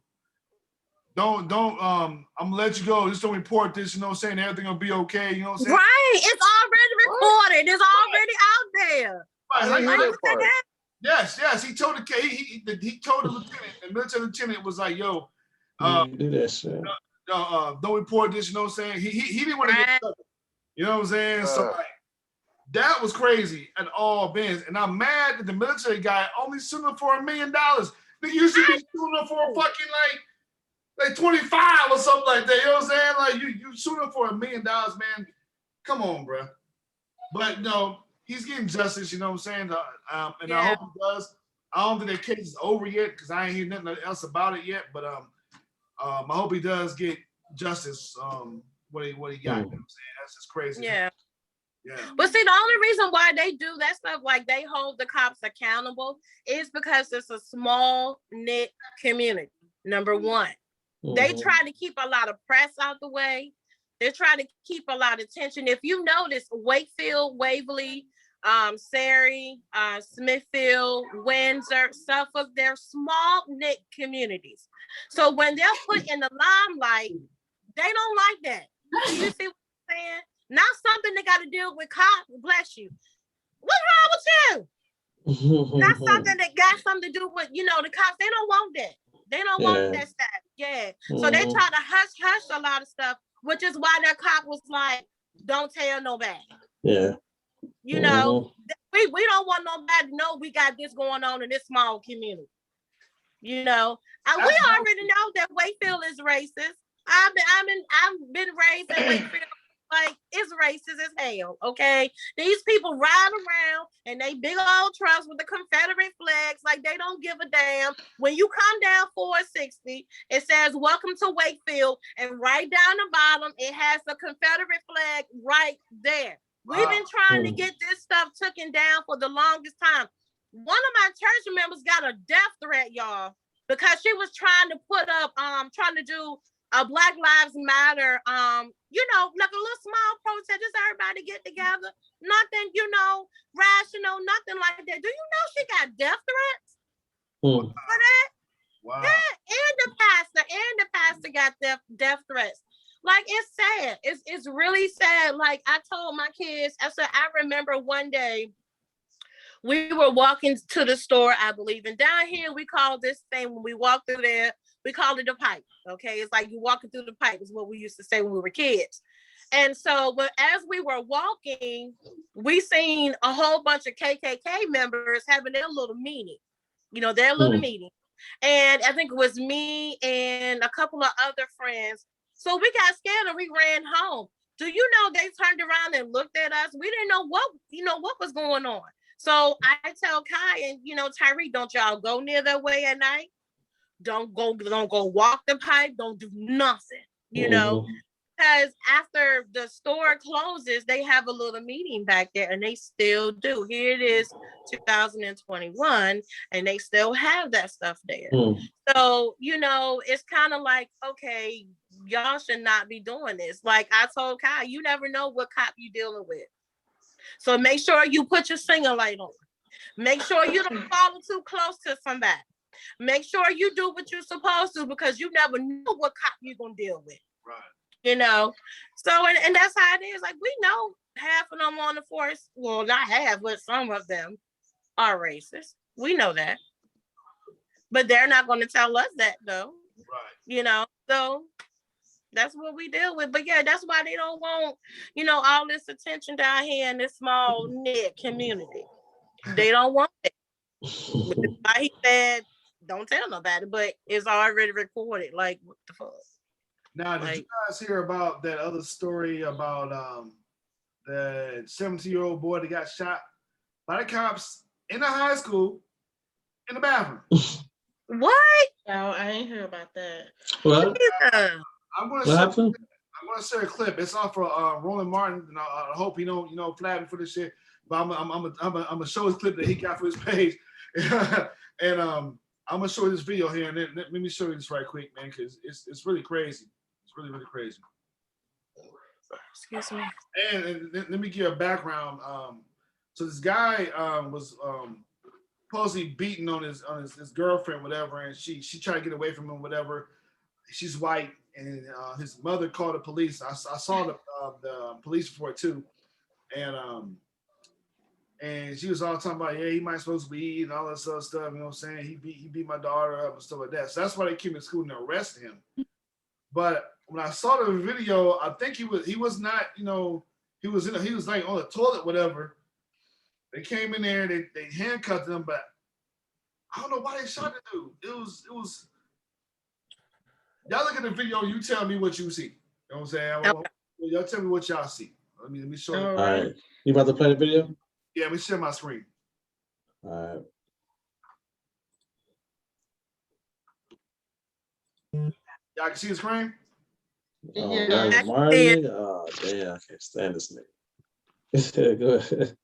don't I'm gonna let you go. Just don't report this, you know what I'm saying? Everything will be okay, you know what I'm saying? Right. It's already recorded. It's already out there. Right. Yes. He told he told the lieutenant, the military lieutenant was like, yo, do that shit. Don't report this, you know what I'm saying? He didn't want to get stuck. You know what I'm saying? So like that was crazy at all bands. And I'm mad that the military guy only sued him for $1 million. You should be suing him for fucking like 25 or something like that. You know what I'm saying? Like you sued him for $1 million, man. Come on, bro. But no, he's getting justice, you know what I'm saying? And I hope he does. I don't think that case is over yet because I ain't heard nothing else about it yet. But I hope he does get justice. What he got. You know what I'm saying? That's just crazy. Yeah. But see, the only reason why they do that stuff, like they hold the cops accountable, is because it's a small knit community. Number one, they try to keep a lot of press out the way. They're trying to keep a lot of attention. If you notice, Wakefield, Waverly, Surrey, Smithfield, Windsor, Suffolk, they're small knit communities. So when they're put in the limelight, they don't like that. You see what I'm saying? Not something they got to deal with cops. Bless you. What's wrong with you? Not something that got something to do with, the cops. They don't want that. They don't want that stuff. Yeah. So they try to hush a lot of stuff, which is why that cop was like, don't tell nobody. Yeah. We don't want nobody to know we got this going on in this small community. We already know that Wakefield is racist. I've been raised in Wakefield. Like, it's racist as hell, okay? These people ride around in they big old trucks with the Confederate flags, like they don't give a damn. When you come down 460, it says, welcome to Wakefield, and right down the bottom, it has the Confederate flag right there. We've been trying to get this stuff taken down for the longest time. one of my church members got a death threat, y'all, because she was trying to put up, trying to do a Black Lives Matter, you know, like a little small protest, just everybody get together. Nothing, you know, rational, nothing like that. Do you know she got death threats for that? Wow. Yeah, and the pastor got death threats. Like, it's sad. It's really sad. Like, I told my kids, I said, I remember one day we were walking to the store, I believe, and down here we call this thing, when we walk through there, we call it the pipe. Okay, it's like you walking through the pipe is what we used to say when we were kids. And so, but as we were walking, we seen a whole bunch of KKK members having their little meeting, you know, their little meeting. And I think it was me and a couple of other friends. So we got scared and we ran home. Do you know they turned around and looked at us? We didn't know what was going on. So I tell Kai and, you know, Tyree, don't y'all go near that way at night. Don't go walk the pipe. Don't do nothing, you know, because after the store closes, they have a little meeting back there, and they still do. Here it is, 2021, and they still have that stuff there. So, you know, it's kind of like, okay, y'all should not be doing this. Like I told Kai, you never know what cop you dealing with. So make sure you put your singer light on. Make sure you don't follow too close to somebody. Make sure you do what you're supposed to, because you never know what cop you're going to deal with. Right. You know? So, and that's how it is. Like, we know half of them on the force, well, not half, but some of them are racist. We know that. But they're not going to tell us that, though. Right. You know? So that's what we deal with. But yeah, that's why they don't want, you know, all this attention down here in this small knit community. They don't want it. Which is why he said, don't tell nobody, but it's already recorded. Like, what the fuck? Now, did you guys hear about that other story about the 17-year-old boy that got shot by the cops in the high school in the bathroom? What? No, I ain't hear about that. What? I'm gonna share a clip. It's off for Roland Martin, and I hope he don't flag me for this shit. But I'm gonna show his clip that he got for his page, and I'm gonna show this video here, and then let me show you this right quick, man, because it's really crazy. It's really, really crazy. Excuse me. And let me give you a background. So this guy was supposedly beating on his girlfriend, whatever, and she tried to get away from him, whatever. She's white, and his mother called the police. I saw the police report too, and she was all talking about, yeah, he might supposed to be eating all this other stuff. You know what I'm saying? He beat my daughter up and stuff like that. So that's why they came to school and arrested him. But when I saw the video, I think he was not, you know, he was like on the toilet, whatever. They came in there, they handcuffed him, but I don't know why they shot the dude. It was. Y'all look at the video, you tell me what you see. You know what I'm saying? Y'all tell me what y'all see. Let me show you. All right. You about to play the video? Yeah, let me share my screen. All right. Y'all can see the screen? Oh, yeah. Martin? Oh, damn. I can't stand this nigga. Go ahead.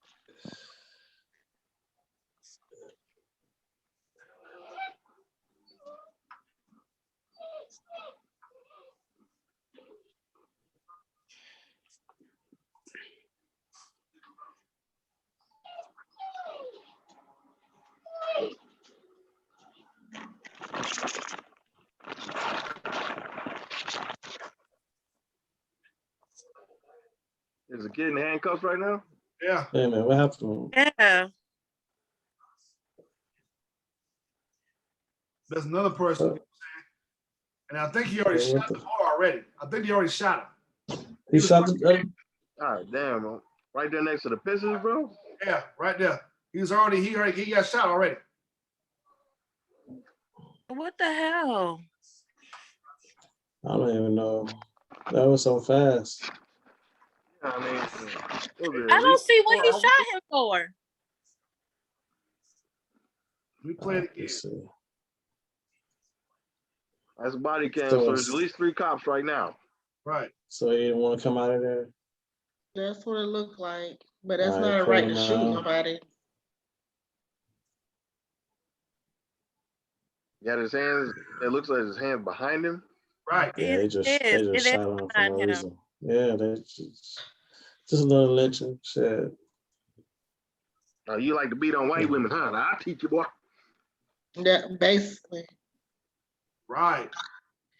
Is the kid in handcuffs right now? Yeah. Hey man, what happened? Yeah. There's another person, and I think he already shot the boy already. I think he already shot him. He shot the. All right, damn, bro. Right there next to the Pistons, bro. Yeah, right there. He got shot already. What the hell? I don't even know. That was so fast. Yeah, I mean, I don't see what he shot him for. We play it again. That's body cam, so there's at least 3 cops right now. Right. So he didn't want to come out of there? That's what it looked like. But that's not a right to shoot nobody. Got his hands. It looks like his hand behind him. Right. Yeah, they just shot him for no reason. Yeah, they just a little lynching shit. Oh, you like to beat on white women, huh? I'll teach you, boy. Yeah, basically. Right.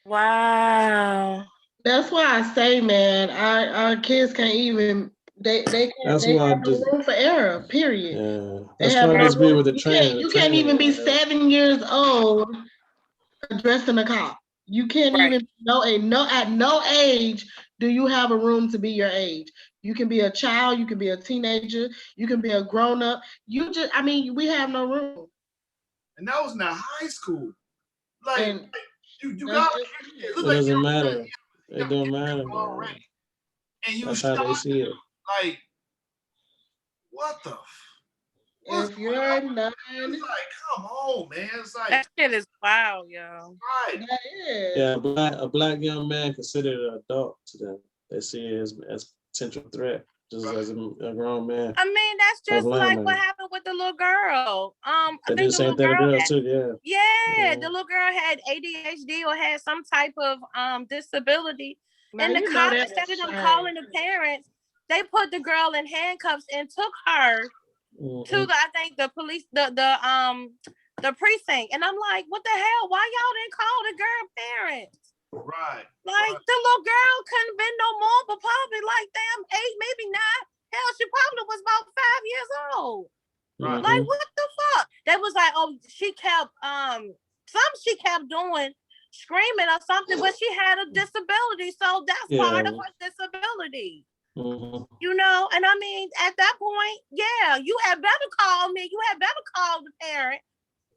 Wow. That's why I say, man, our kids can't even they can't they have no room for error, period. Yeah. They That's have why no I just be room. with the training. You can't even be 7 years old addressing a cop. You can't even at no age do you have a room to be your age. You can be a child, you can be a teenager, you can be a grown up. We have no room. And that was in high school. Like you got it doesn't matter. It don't matter, man. And you That's how they see it. Like, what the? If you're not, it's like, come on, man. It's like that shit is wild, yo. Right. That is. Yeah, a black young man considered an adult to them. They see it as potential threat, just as a grown man. I mean, that's just like what happened with the little girl. I think the little girl too, yeah, the little girl had ADHD or had some type of disability. Now, and the cops, instead of them calling the parents, they put the girl in handcuffs and took her to the police, the precinct. And I'm like, what the hell? Why y'all didn't call the girl parents? Right. Like the little girl couldn't been no more, but probably like damn 8, maybe 9. Hell, she probably was about 5 years old. Right. Like what the fuck? That was like, oh, she kept she kept doing screaming or something, but she had a disability, so that's part of her disability. You know, and I mean, at that point, yeah, you had better call me. You had better call the parent.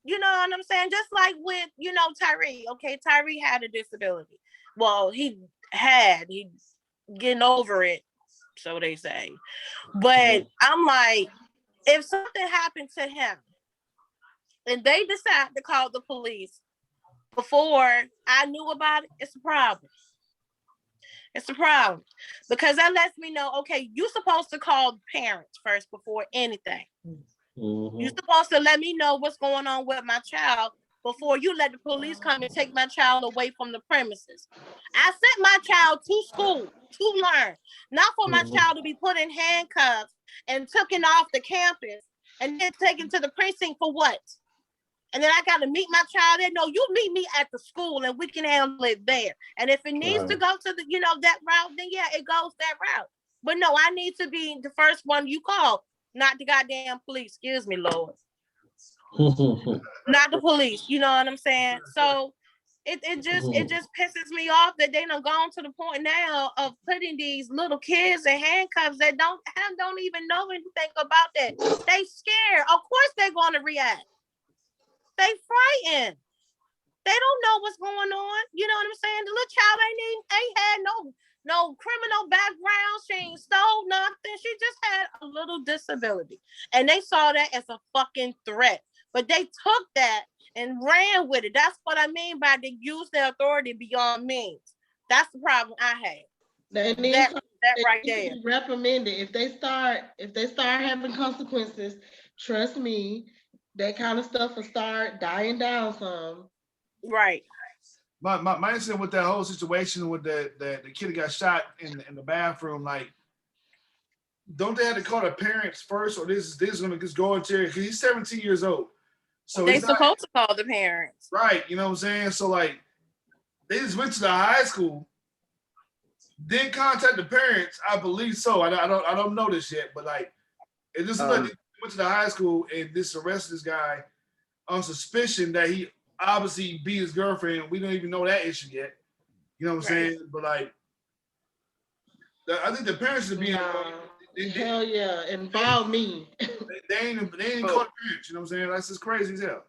You know what I'm saying? Just like with, Tyree. Okay, Tyree had a disability. Well, he's getting over it, so they say. But I'm like, if something happened to him and they decide to call the police before I knew about it, it's a problem. It's a problem. Because that lets me know, okay, you're supposed to call parents first before anything. You're supposed to let me know what's going on with my child before you let the police come and take my child away from the premises. I sent my child to school to learn, not for my child to be put in handcuffs and taken off the campus and then taken to the precinct for what? And then I got to meet my child there. No, you meet me at the school and we can handle it there. And if it needs to go to the, that route, then yeah, it goes that route. But no, I need to be the first one you call, not the goddamn police. Excuse me, Lord. Not the police. You know what I'm saying? So it just pisses me off that they done gone to the point now of putting these little kids in handcuffs that don't even know anything about that. They scared. Of course they're going to react. They frightened. They don't know what's going on. You know what I'm saying? The little child ain't had no criminal background. She ain't stole nothing. She just had a little disability. And they saw that as a fucking threat. But they took that and ran with it. That's what I mean by they use their authority beyond means. That's the problem I had. That right there. Recommended. If they start having consequences, trust me, that kind of stuff will start dying down some. Right. My incident with that whole situation with the kid that got shot in the bathroom, like, don't they have to call the parents first, or this is gonna just go into it? Because he's 17 years old. So they're supposed to call the parents. Right, you know what I'm saying? So like they just went to the high school, didn't contact the parents, I believe so. I don't know this yet, but like it just like they went to the high school and just arrested this guy on suspicion that he obviously beat his girlfriend. We don't even know that issue yet. You know what I'm saying? But like I think the parents should be hell yeah, involve me. They ain't call the parents, you know what I'm saying? That's just crazy as hell.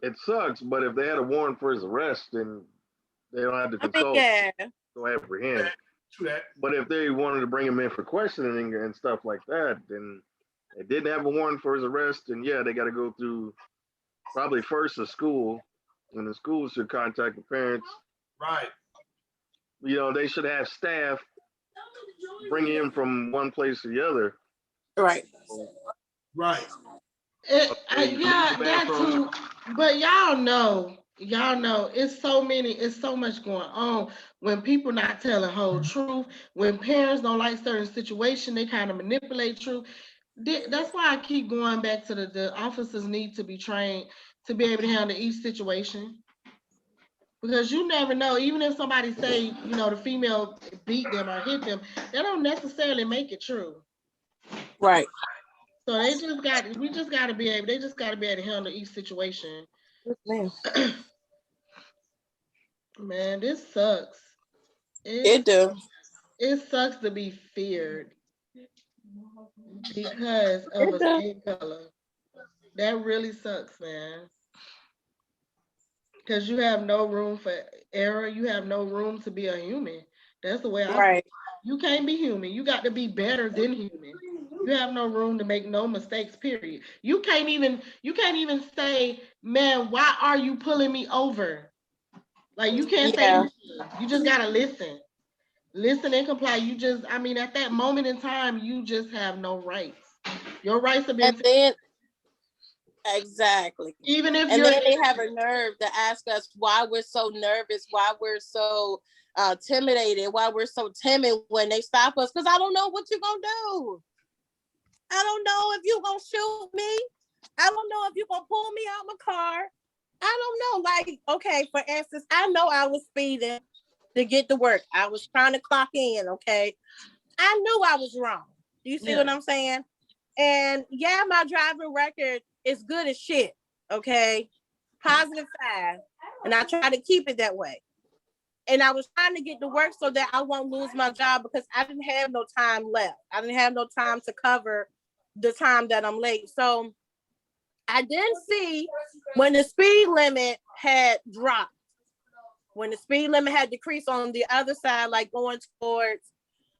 It sucks, but if they had a warrant for his arrest, then they don't have to consult to apprehend. True that. But if they wanted to bring him in for questioning and stuff like that, then they didn't have a warrant for his arrest, and yeah, they got to go through probably first a school, and the school should contact the parents. Right. You know, they should have staff bring him from one place to the other. Right. Right. But y'all know, it's so much going on when people not telling whole truth, when parents don't like certain situation, they kind of manipulate truth. That's why I keep going back to the officers need to be trained to be able to handle each situation. Because you never know, even if somebody say, the female beat them or hit them, they don't necessarily make it true. Right. So they just got to be able to handle each situation. Man, this sucks. It do. It sucks to be feared because of a skin color. That really sucks, man. Because you have no room for error. You have no room to be a human. That's the way I feel. You can't be human. You got to be better than human. You have no room to make no mistakes, period. You can't even say, man, why are you pulling me over? Like, you can't say anything. You just gotta listen. Listen and comply. At that moment in time, you just have no rights. Your rights have been taken. Exactly. Even if and then they have a nerve to ask us why we're so nervous, why we're so intimidated, why we're so timid when they stop us. Because I don't know what you're gonna do. I don't know if you're gonna shoot me. I don't know if you're gonna pull me out my car. I don't know. Like, okay, for instance, I know I was speeding to get to work. I was trying to clock in. Okay, I knew I was wrong. Do you see what I'm saying? And yeah, my driving record is good as shit. Okay, +5, and I try to keep it that way. And I was trying to get to work so that I won't lose my job because I didn't have no time left. I didn't have no time to cover the time that I'm late. So I didn't see when the speed limit had dropped, when the speed limit had decreased on the other side, like going towards,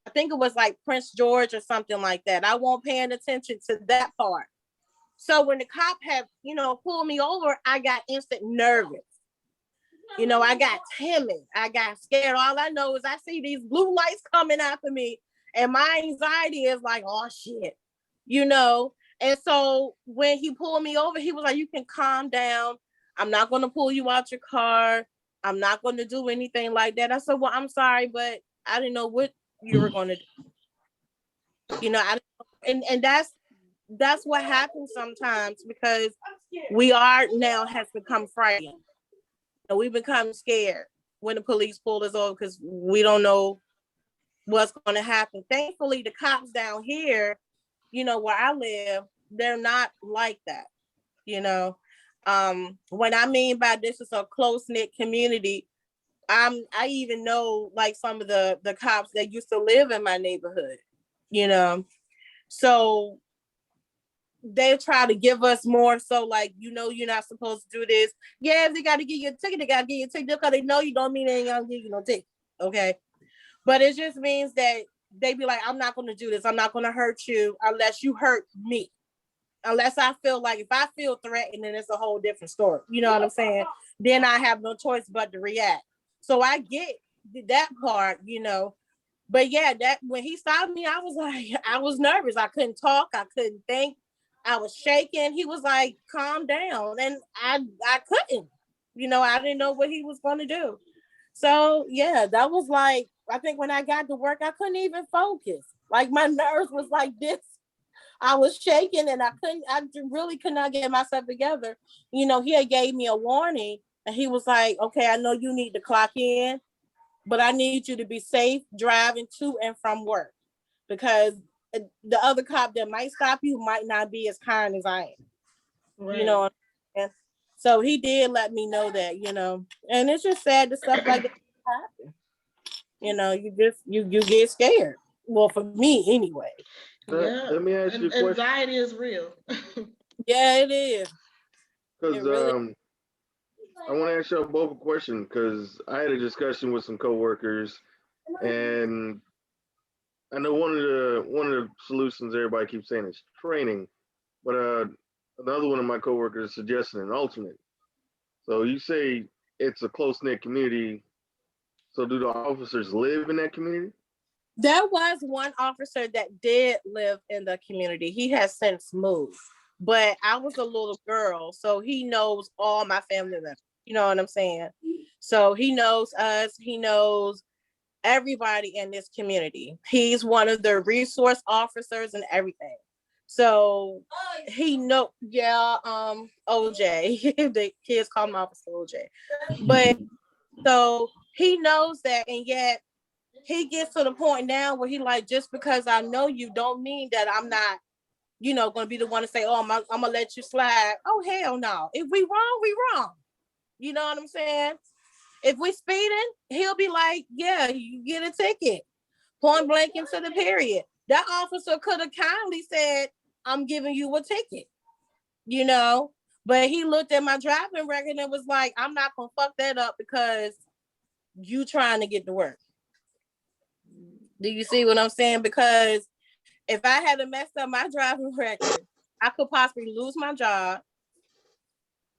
I think it was like Prince George or something like that. I wasn't paying attention to that part. So when the cop had, pulled me over, I got instant nervous. I got timid. I got scared. All I know is I see these blue lights coming after me, and my anxiety is like, oh shit, And so when he pulled me over, he was like, you can calm down. I'm not going to pull you out your car. I'm not going to do anything like that. I said, well, I'm sorry, but I didn't know what you were going to do. And that's what happens sometimes because we are now has become frightened. We become scared when the police pull us over because we don't know what's going to happen. Thankfully, the cops down here, where I live, they're not like that. When I mean by this is a close-knit community, I even know like some of the cops that used to live in my neighborhood, so they try to give us more so like, you're not supposed to do this. Yeah, if they got to give you a ticket, they got to give you a ticket because they know you don't mean they ain't going to give you no ticket. Okay. But it just means that they be like, I'm not going to do this. I'm not going to hurt you unless you hurt me. Unless I feel like if I feel threatened, then it's a whole different story. You know what I'm saying? Then I have no choice but to react. So I get that part, But yeah, that when he stopped me, I was nervous. I couldn't talk. I couldn't think. I was shaking. He was like, calm down. And I couldn't, I didn't know what he was going to do. So yeah, that was like, I think when I got to work, I couldn't even focus. Like my nerves was like this. I was shaking and I really could not get myself together. He had gave me a warning and he was like, okay, I know you need to clock in, but I need you to be safe driving to and from work because the other cop that might stop you might not be as kind as I am. Right. And so he did let me know that, and it's just sad that stuff like that happen. You get scared. Well, for me anyway. Yeah. Let me ask you a question. Anxiety is real. Yeah, it is. Because I want to ask y'all both a question because I had a discussion with some coworkers, and I know one of the solutions everybody keeps saying is training, but another one of my coworkers suggested an alternate. So you say it's a close-knit community. So do the officers live in that community? There was one officer that did live in the community. He has since moved. but I was a little girl, so he knows all my family members. You know what I'm saying? So he knows us. He knows everybody in this community. He's one of the resource officers and everything. So he OJ. The kids call him Officer OJ. But so he knows that, and yet he gets to the point now where he like, just because I know you don't mean that I'm not, going to be the one to say, oh, I'm going to let you slide. Oh, hell no. If we wrong, we wrong. You know what I'm saying? If we speeding, he'll be like, yeah, you get a ticket. Point blank into the period. That officer could have kindly said, I'm giving you a ticket, but he looked at my driving record and was like, I'm not going to fuck that up because you trying to get to work. Do you see what I'm saying? Because if I had to mess up my driving record, I could possibly lose my job.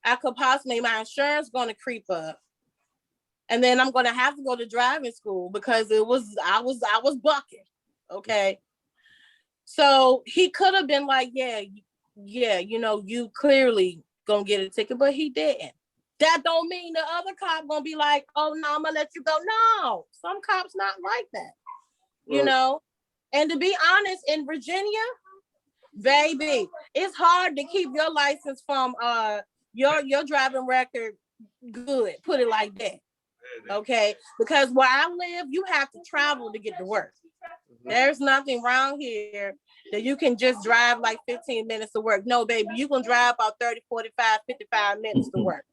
My insurance going to creep up. And then I'm going to have to go to driving school because I was bucking. Okay. So he could have been like, yeah, you clearly going to get a ticket, but he didn't. That don't mean the other cop going to be like, oh no, I'm going to let you go. No, some cops not like that, And to be honest, in Virginia, baby, it's hard to keep your license from your driving record good. Put it like that. Okay, because where I live, you have to travel to get to work. There's nothing around here that you can just drive like 15 minutes to work. No, baby, you can drive about 30, 45, 55 minutes to work.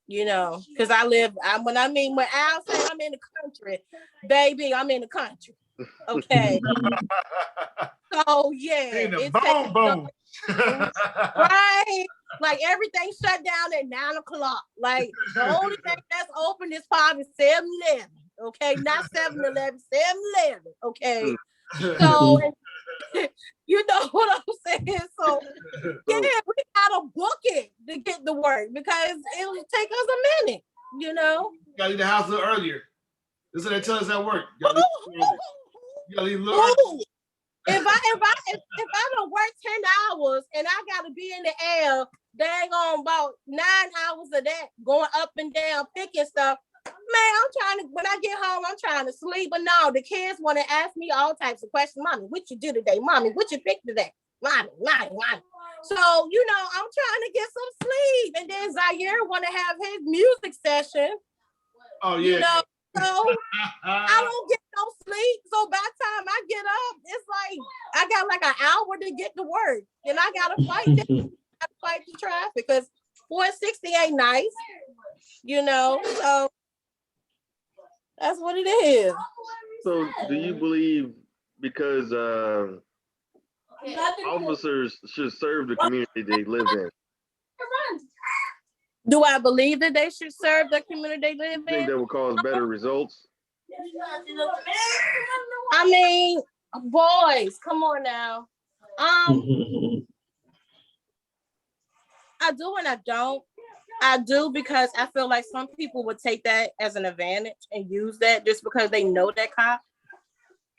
Because when Al said I'm in the country, baby, I'm in the country. Okay. So yeah, it's right. Like everything shut down at 9 o'clock. Like the only thing that's open is probably 7-Eleven. Okay, not 7-Eleven, 7-Eleven. Okay, so you know what I'm saying. So yeah, we gotta book it to get to work because it'll take us a minute. You gotta leave the house a little earlier. This is what they tell us at work. You gotta leave a little earlier. If I don't work 10 hours and I gotta be in the air, dang on about 9 hours of that, going up and down, picking stuff. Man, when I get home, I'm trying to sleep. But no, the kids want to ask me all types of questions. Mommy, what you do today? Mommy, what you pick today? Mommy. So, I'm trying to get some sleep. And then Zaire want to have his music session. Oh, yeah. So I don't get no sleep. So by the time I get up, it's like I got like an hour to get to work. And I gotta fight the traffic because 460 ain't nice, so that's what it is. So do you believe because officers should serve the community they live in? Do I believe that they should serve the community they live in? Think that would cause better results? I mean, boys, come on now. I do and I don't. I do because I feel like some people would take that as an advantage and use that just because they know that cop.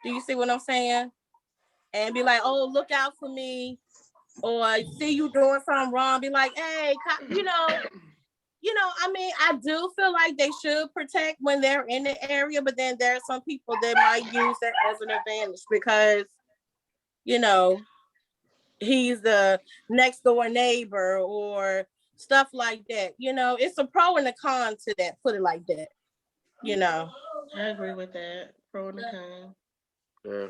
Do you see what I'm saying? And be like, oh, look out for me. Or see you doing something wrong. Be like, hey, cop, I mean, I do feel like they should protect when they're in the area, but then there are some people that might use that as an advantage because, he's the next door neighbor or stuff like that. It's a pro and a con to that, put it like that. I agree with that. Pro and a con. Yeah.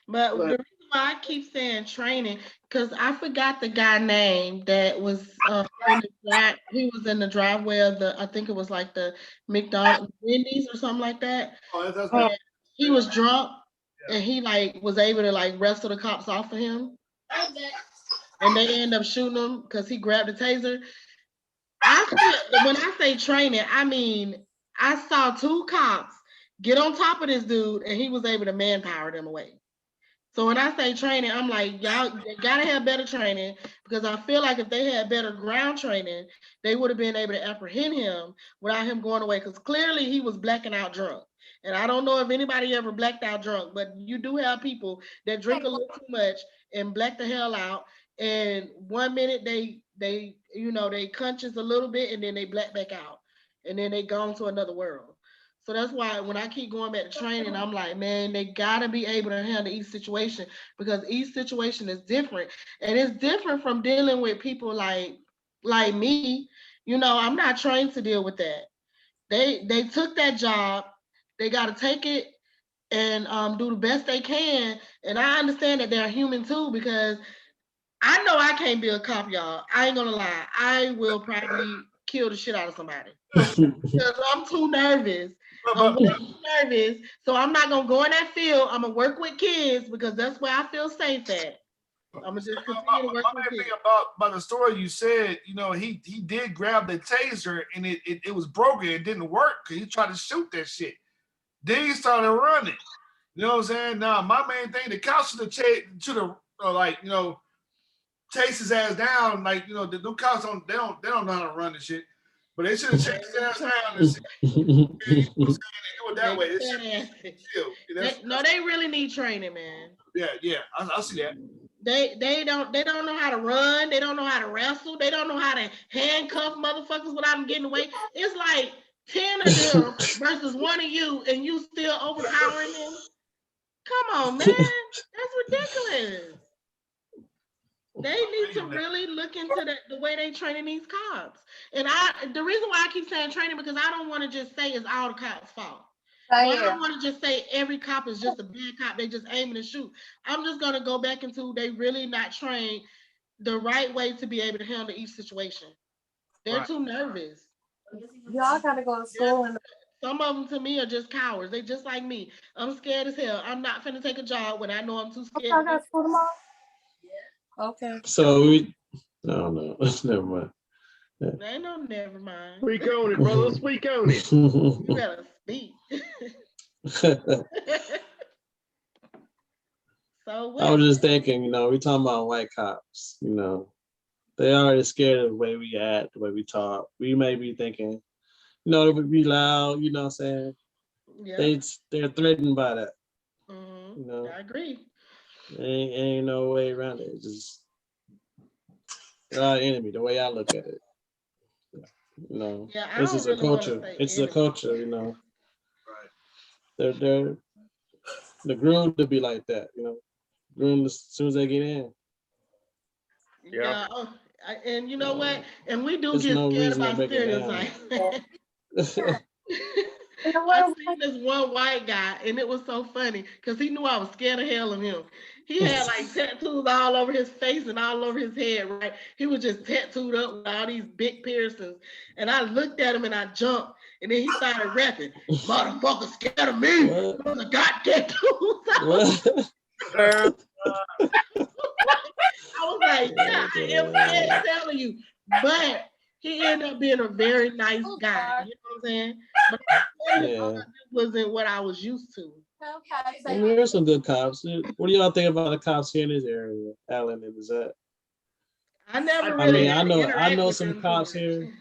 But the reason why I keep saying training, because I forgot the guy name that was he was in the driveway of I think it was like the McDonald's, Wendy's or something like that. Oh, he was drunk and he was able to wrestle the cops off of him. And they end up shooting him because he grabbed the taser. When I say training, I mean, I saw 2 cops get on top of this dude and he was able to manpower them away. So when I say training, I'm like, y'all gotta have better training because I feel like if they had better ground training, they would have been able to apprehend him without him going away because clearly he was blacking out drunk. And I don't know if anybody ever blacked out drunk, but you do have people that drink a little too much and black the hell out and 1 minute they you know they conscious a little bit and then they black back out and then they gone to another world. So that's why when I keep going back to training, I'm like, man, they gotta be able to handle each situation because each situation is different, and it's different from dealing with people like me. You know, I'm not trained to deal with that. They took that job, they got to take it and do the best they can. And I understand that they're human too because I know I can't be a cop, y'all. I ain't gonna lie. I will probably kill the shit out of somebody because I'm too nervous. I'm way too nervous, so I'm not gonna go in that field. I'm gonna work with kids because that's where I feel safe at. I'm gonna just continue to work with kids. Thing about the story you said, you know, he did grab the taser and it was broken. It didn't work because he tried to shoot that shit. Then he started running. You know what I'm saying? Now my main thing, the cops should have like, you know, chase his ass down. Like, you know, the cops don't know how to run and shit. But they should have chased his ass down and shit. They do it that way. No, they really need training, man. Yeah, I see that. They don't know how to run. They don't know how to wrestle. They don't know how to handcuff motherfuckers without them getting away. It's like 10 of them versus one of you, and you still overpowering them. Come on, man, that's ridiculous. They need to really look into the way they training these cops. And the reason why I keep saying training because I don't want to just say it's all the cops' fault. I don't want to just say every cop is just a bad cop. They just aiming to shoot. I'm just gonna go back into they really not trained the right way to be able to handle each situation. They're too nervous. Y'all gotta go to school. And some of them to me are just cowards. They just like me. I'm scared as hell. I'm not finna take a job when I know I'm too scared. I got school tomorrow. Okay. So no, never mind. Ain't no never mind. Speak on it, brother. Speak on it. You better speak. So I was just thinking, you know, we talking about white cops, you know, they already scared of the way we act, the way we talk. We may be thinking, you know, they would be loud, you know what I'm saying? Yeah. They're threatened by that. Mm-hmm. You know, I agree. Ain't no way around it. It's just our enemy, the way I look at it. You know, this is a culture. It's a culture, you know. Right. They're groomed to be like that, you know. Groomed as soon as they get in. Yeah. And you know what? And we do get scared about stereotypes. I seen this one white guy, and it was so funny because he knew I was scared of hell of him. He had like tattoos all over his face and all over his head, right? He was just tattooed up with all these big piercings. And I looked at him and I jumped. And then he started rapping, "Motherfucker scared of me. I got tattoos." I was like, yeah, I am scared telling you. But he ended up being a very nice guy. You know what I'm saying? But it wasn't what I was used to. I mean, there's some good cops. What do y'all think about the cops here in this area, Alan? And is that? I never really. I know some cops here,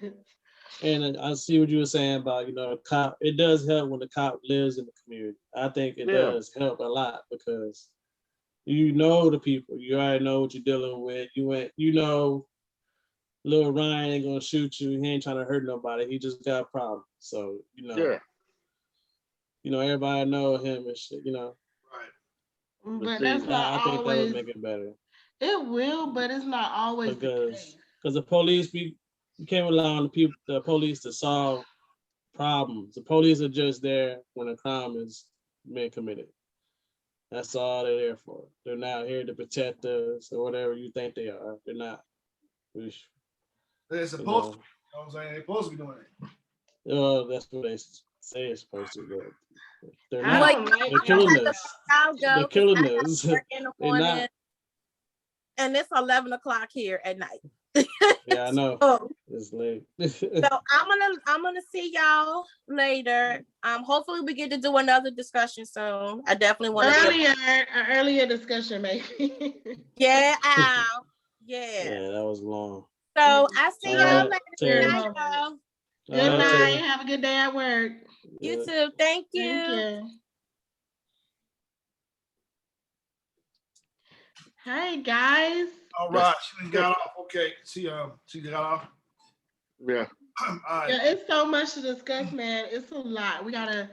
and I see what you were saying about, you know, a cop. It does help when the cop lives in the community. I think it does help a lot because you know the people. You already know what you're dealing with. You know, little Ryan ain't gonna shoot you. He ain't trying to hurt nobody. He just got a problem. So, you know. Yeah. You know, everybody know him and shit, you know. Right. But that's not I think that would make it better. It will, but it's not always because the police, you can't rely on the police to solve problems. The police are just there when a crime is being committed. That's all they're there for. They're not here to protect us or whatever you think they are. They're not. They're supposed to. You know what I'm saying? They're supposed to be doing it. That's what they say it's supposed to do. They're not. They're killing us. They're killing us. They're not. And it's 11 o'clock here at night. Yeah, I know. So, it's late. So I'm gonna see y'all later. Hopefully we get to do another discussion soon. I definitely want to earlier discussion, maybe. Yeah, Al. Yeah. Yeah, that was long. So I see y'all later. Good night, y'all. Good night. Have a good day at work. You too. Thank you. Thank you. Hey guys. All right, she got off. Okay, she got off. Yeah. Right. Yeah, it's so much to discuss, man. It's a lot. We gotta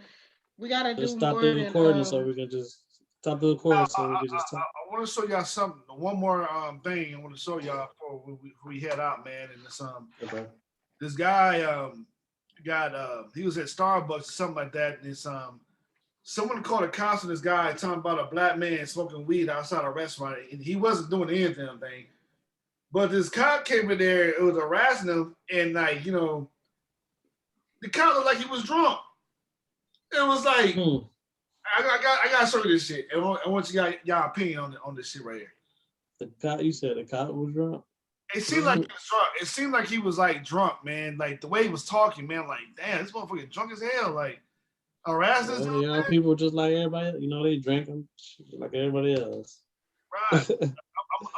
Just do stop more the than recording so we can just stop the recording so we can just talk. I want to show y'all something. One more thing I want to show y'all before we head out, man. And this Okay. this guy he was at Starbucks or something like that, and it's someone called a cops on this guy talking about a black man smoking weed outside a restaurant, and he wasn't doing anything. But this cop came in there, it was harassing him, and like, the cop looked like he was drunk. It was like, I gotta show you this shit. I want y'all opinion on this shit right here. The cop, you said the cop was drunk? It seemed like he was drunk. It seemed like he was like drunk, man. Like the way he was talking, man, like, damn, this motherfucker drunk as hell. Like, harassing this young people just like everybody, they drink them like everybody else. Right.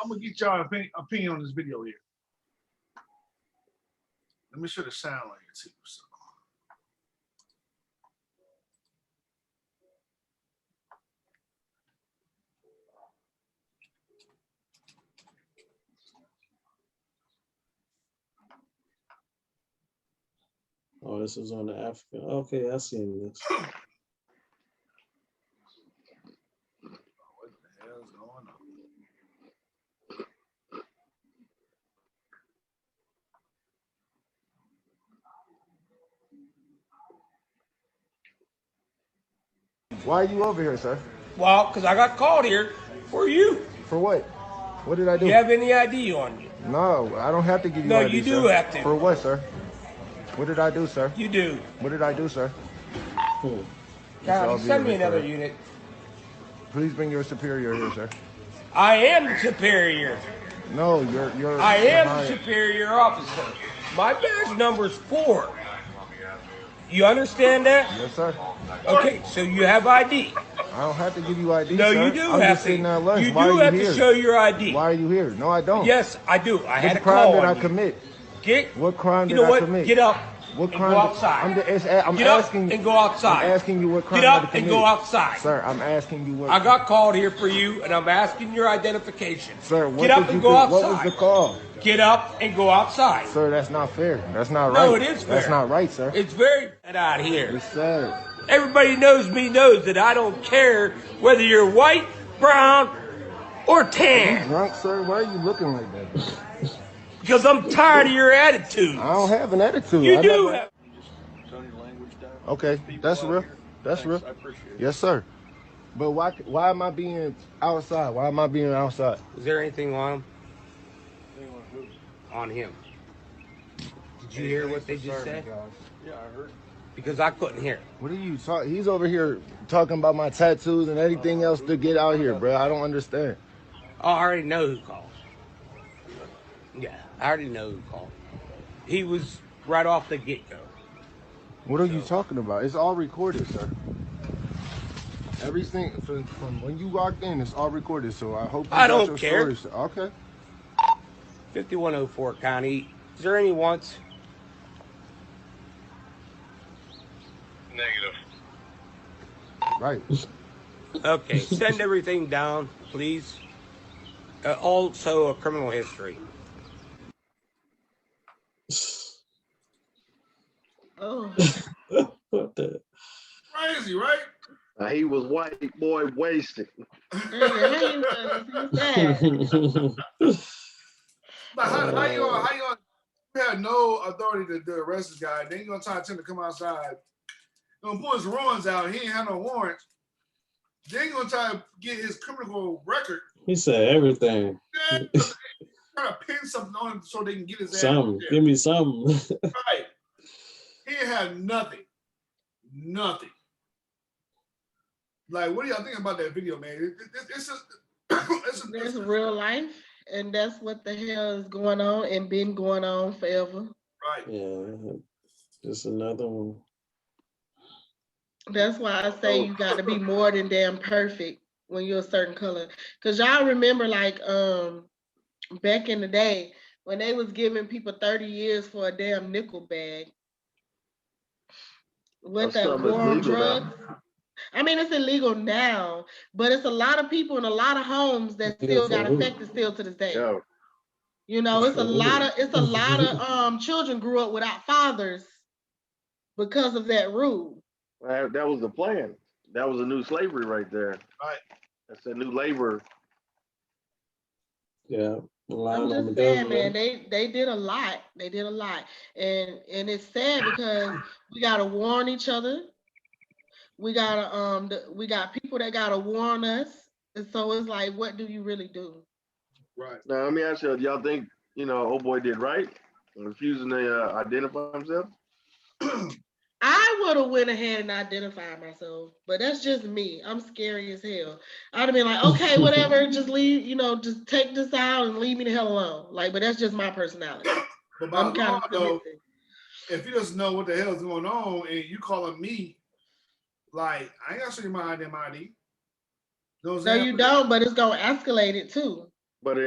I'm gonna get y'all opinion on this video here. Let me show the sound like it too. So. Oh, this is on the African. Okay, I seen this. What the hell is going on? Why are you over here, sir? Well, because I got called here for you. For what? What did I do? Do you have any ID on you? No, I don't have to give you No, ID, you do sir. have to. For what, sir? What did I do, sir? You do. What did I do, sir? County, send me another unit. Please bring your superior here, sir. I am the superior. No, you're. I am the superior officer. My badge number is 4. You understand that? Yes, sir. Okay, so you have ID. I don't have to give you ID, No, sir. you do I'm have just to. sitting at lunch. You Why do are have here? to show your ID. Why are you here? No, I don't. Yes, I do. I had a crime call did on I you. commit? What crime you did know I what? commit? Get up. What and crime? go outside. I'm Get asking up you. and go outside. I'm asking you what crime Get I up and committed. go outside. Sir, I'm asking you what. I got called here for you, and I'm asking your identification. Sir, what Get up did and you go do? outside. What was the call? Get up and go outside. Sir, that's not fair. That's not right. No, it is fair. That's not right, sir. It's very bad out here. Yes, sir. Everybody knows that I don't care whether you're white, brown, or tan. Are you drunk, sir? Why are you looking like that? Because I'm tired of your attitude. I don't have an attitude. You do have. Okay, that's real. That's real. Yes, sir. But why am I being outside? Why am I being outside? Is there anything on him? On him. Did you hear what they just said? Yeah, I heard. Because I couldn't hear. What are you talking? He's over here talking about my tattoos and anything else to get out here, bro. I don't understand. Oh, I already know who called. Yeah, I already know who called. He was right off the get-go. What are you talking about? It's all recorded, sir. Everything from when you walked in, it's all recorded. So I hope you I got don't your care. story, sir. Okay. 5104 County. Is there any wants? Negative. Right. Okay, send everything down, please. Also, a criminal history. Oh. What the? Crazy, right? He was white boy wasted. Like, how you have no authority to arrest this guy? Then you're gonna try to tell him to come outside. Gonna pull his warrants out. He ain't have no warrants. Then you're gonna try to get his criminal record. He said everything. Yeah, try to pin something on him so they can get his ass. Something. Give me something. Right. He ain't had nothing. Nothing. Like, what do y'all think about that video, man? It's just That's real life, and that's what the hell is going on and been going on forever. Right. Yeah, just another one. That's why I say you got to be more than damn perfect when you're a certain color. Cause y'all remember, like, back in the day when they was giving people 30 years for a damn nickel bag. What that war on drugs? I mean, it's illegal now, but it's a lot of people in a lot of homes that still got affected still to this day. Yeah. You know, it's a lot of children grew up without fathers because of that rule. That was the plan. That was a new slavery right there. Right. That's a new labor. Yeah. I'm just saying, man, they did a lot. They did a lot. And it's sad because we gotta warn each other. We got people that gotta warn us. And so it's like, what do you really do? Right. Now let me ask you, y'all think, old boy did right in refusing to identify himself? I would have went ahead and identified myself, but that's just me. I'm scary as hell. I'd have been like, okay, whatever, just leave, just take this out and leave me the hell alone. Like, but that's just my personality. But by law, though, if he doesn't know what the hell is going on and you calling me, like, I ain't gotta show you my ID. No, you don't, but it's gonna escalate it too. But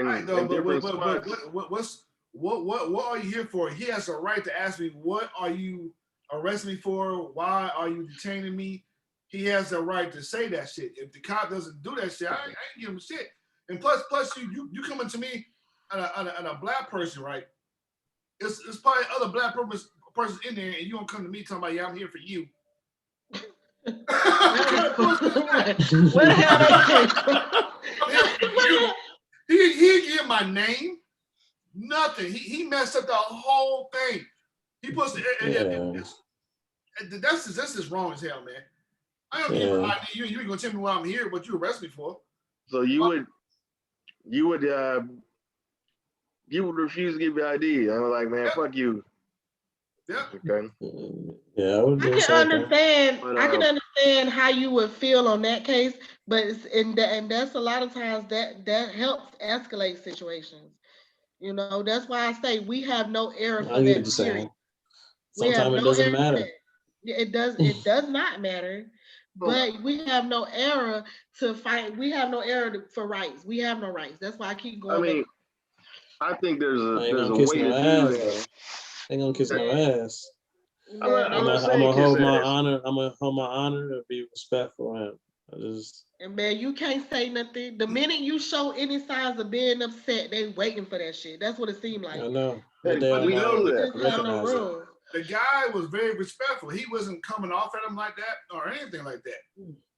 what are you here for? He has a right to ask me, what are you arresting me for? Why are you detaining me? He has the right to say that shit. If the cop doesn't do that shit, I ain't give him shit. And plus you coming to me and a black person, right? It's probably other black persons in there, and you don't come to me talking about, yeah, I'm here for you. What the hell he give my name, nothing. He messed up the whole thing. He puts that's just wrong as hell, man. I don't give ID. You ain't gonna tell me why I'm here, what you arrest me for. So you would refuse to give your ID. I'm like, man, fuck you. Yeah. Okay. Yeah, I can understand how you would feel on that case, but and that's a lot of times that helps escalate situations. That's why I say we have no error for that period. Sometimes it doesn't matter. It does not matter, but we have no error to fight. We have no error for rights. We have no rights. That's why I keep going. I mean, I think there's a way to do that. They gonna kiss my ass. I'm gonna hold my honor. I'm gonna hold my honor and be respectful. And man, you can't say nothing. The minute you show any signs of being upset, they waiting for that shit. That's what it seemed like. I know. We know that. The guy was very respectful. He wasn't coming off at him like that or anything like that.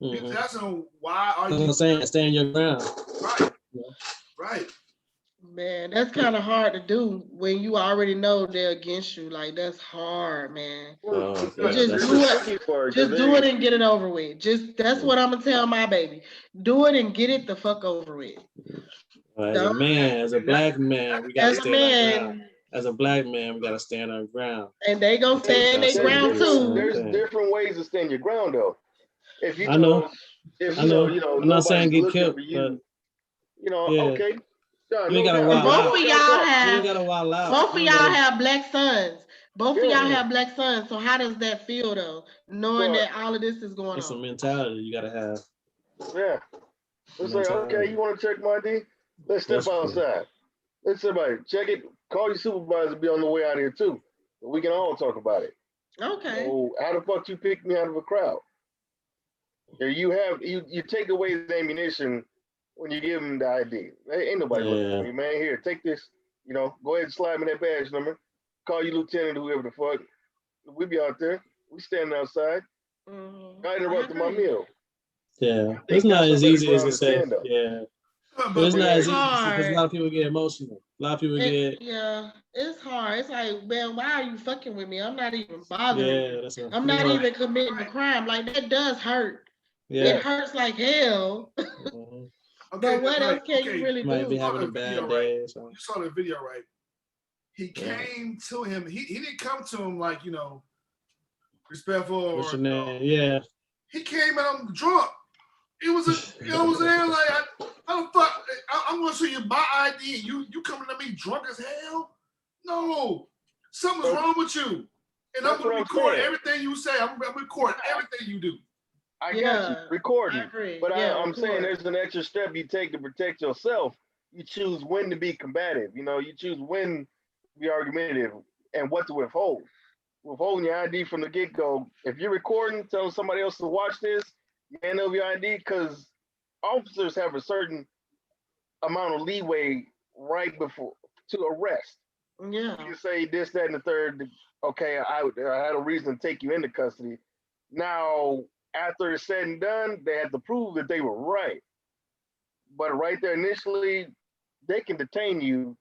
He was asking, why are you saying? Stand your ground. Right. Yeah. Right. Man, that's kind of hard to do when you already know they're against you. Like, that's hard, man. Just do it and get it over with. That's what I'm gonna tell my baby. Do it and get it the fuck over with. As a black man, we gotta stand our ground. As a black man, we gotta stand our ground. And they gonna stand their ground too. There's different ways to stand your ground, though. If you I know. I'm not saying get killed, but okay. Both of y'all have black sons. Both of y'all have black sons. So how does that feel though? Knowing that all of this is going on. It's a mentality you gotta have. Yeah. It's like, okay, you want to check my ID? Let's step outside. Let's somebody check it. Call your supervisor, be on the way out here too. We can all talk about it. Okay. So how the fuck you pick me out of a crowd? You take away the ammunition when you give them the ID. Ain't nobody looking for you, man. Here, take this. Go ahead and slide me that badge number. Call you lieutenant, whoever the fuck. We be out there. We standing outside. I interrupted my meal. Yeah, it's not as easy as it says. Yeah, but it's not as easy because a lot of people get emotional. A lot of people get. Yeah, it's hard. It's like, man, why are you fucking with me? I'm not even bothering. Yeah, I'm not even committing a crime. Like, that does hurt. Yeah. It hurts like hell. Okay, but what else can you really might do? Be having a bad day. Right? You saw the video, right? He came to him. He didn't come to him like, respectful. What's your name? Yeah. He came at him drunk. It was a, you know what I'm saying? Like, how the fuck? I'm gonna show you my ID and you coming to me drunk as hell? No, something's wrong with you. And I'm gonna record everything you say. I'm gonna record everything you do. I got you recording, but I'm saying there's an extra step you take to protect yourself. You choose when to be combative. You choose when to be argumentative and what to withhold. Withholding your ID from the get-go. If you're recording, telling somebody else to watch this, You hand over your ID because officers have a certain amount of leeway right before to arrest. Yeah. You say this, that, and the third. Okay, I had a reason to take you into custody. Now, after it's said and done, they have to prove that they were right. But right there initially, they can detain you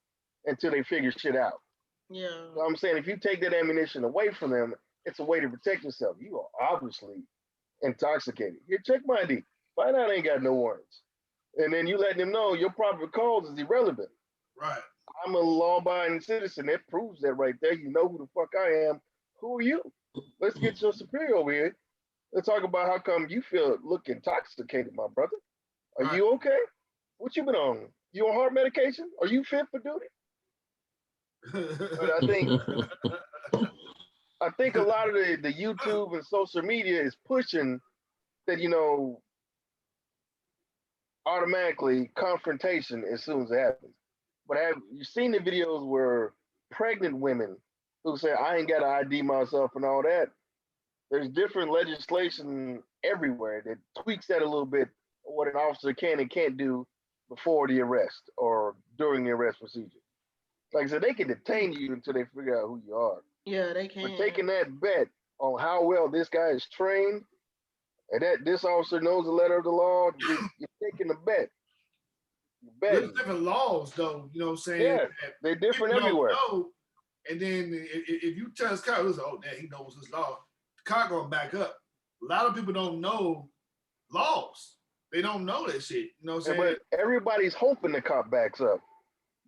until they figure shit out. Yeah. So I'm saying if you take that ammunition away from them, it's a way to protect yourself. You are obviously intoxicated. Here, check my ID. Find out I ain't got no warrants. And then you let them know your probable cause is irrelevant. Right. I'm a law-abiding citizen. That proves that right there. You know who the fuck I am. Who are you? Let's get your superior over here. Let's talk about how come you look intoxicated, my brother. Are you okay? What you been on? You on heart medication? Are you fit for duty? But I think a lot of the YouTube and social media is pushing that, automatically confrontation as soon as it happens. But have you seen the videos where pregnant women who say, I ain't got to ID myself and all that? There's different legislation everywhere that tweaks that a little bit, what an officer can and can't do before the arrest or during the arrest procedure. Like I said, they can detain you until they figure out who you are. Yeah, they can. But taking that bet on how well this guy is trained and that this officer knows the letter of the law, you're taking a bet. There's different laws, though. You know what I'm saying? Yeah, they're different everywhere. And then if you tell this car, oh, man, he knows his law, the car gonna back up. A lot of people don't know laws. They don't know that shit. You know what I'm saying? But everybody's hoping the cop backs up.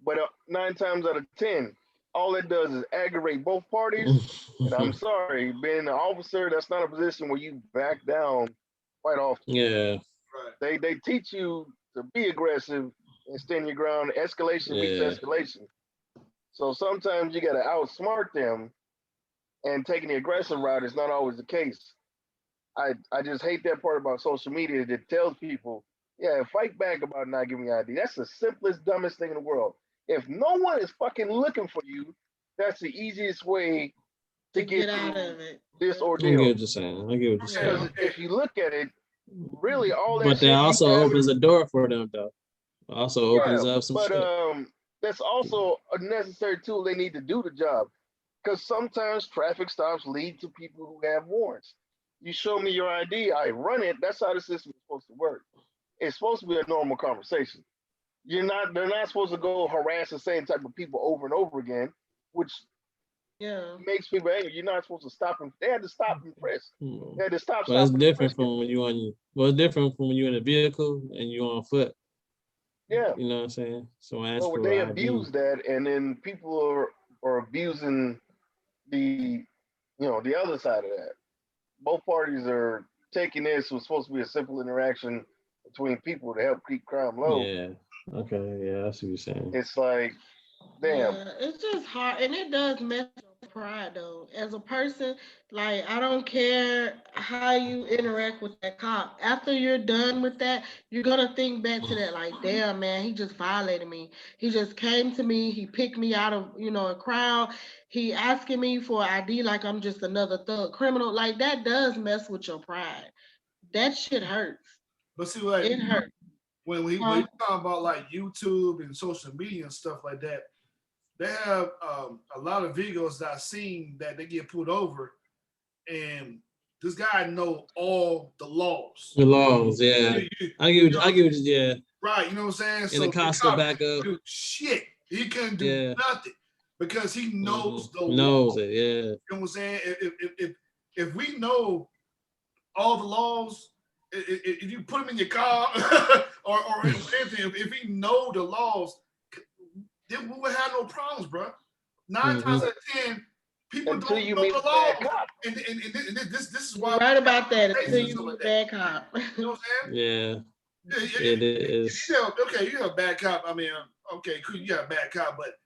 But 9 times out of 10, all it does is aggravate both parties. And I'm sorry, being an officer, that's not a position where you back down quite often. Yeah. Right. They teach you to be aggressive and stand your ground. Escalation meets escalation. So sometimes you got to outsmart them, and taking the aggressive route is not always the case. I just hate that part about social media that tells people, yeah, fight back about not giving your ID. That's the simplest, dumbest thing in the world. If no one is fucking looking for you, that's the easiest way to get out of it. This ordeal. I get what you're saying. Because if you look at it, really all that. But that also opens a door for them, though. Also opens up some shit. That's also a necessary tool they need to do the job. Because sometimes traffic stops lead to people who have warrants. You show me your ID, I run it. That's how the system is supposed to work. It's supposed to be a normal conversation. They're not supposed to go harass the same type of people over and over again, which makes people angry. You're not supposed to stop them. They had to stop and press. They had to stop. But it's different from when you it's different from when you're in a vehicle and you're on foot. Yeah. You know what I'm saying? So they abuse that, and then people are abusing the other side of that. Both parties are taking this was supposed to be a simple interaction between people to help keep crime low. Yeah. Okay. Yeah, I see what you're saying. It's like, damn. Yeah, it's just hard, and it does mess with pride though. As a person, like I don't care how you interact with that cop. After you're done with that, you're gonna think back to that, like, damn man, he just violated me. He just came to me. He picked me out of a crowd. He asking me for ID like I'm just another thug criminal. Like that does mess with your pride. That shit hurts. But see, like it hurts. When we talk about like YouTube and social media and stuff like that, they have a lot of videos that I've seen that they get pulled over, and this guy know all the laws. The laws, yeah. I get what yeah. Right, you know what I'm saying? And so the cops go back up. Shit, he couldn't do nothing because he knows the laws. Yeah. You know what I'm saying? If we know all the laws, if you put him in your car or anything, if we know the laws, then we would have no problems, bro. 9 times out of 10, people until don't you know meet the a laws. bad cop. And this is why you're right about that. Until you meet a bad cop. You know what I'm saying? Yeah. It is. You have a bad cop. I mean, okay, cool, you got a bad cop, but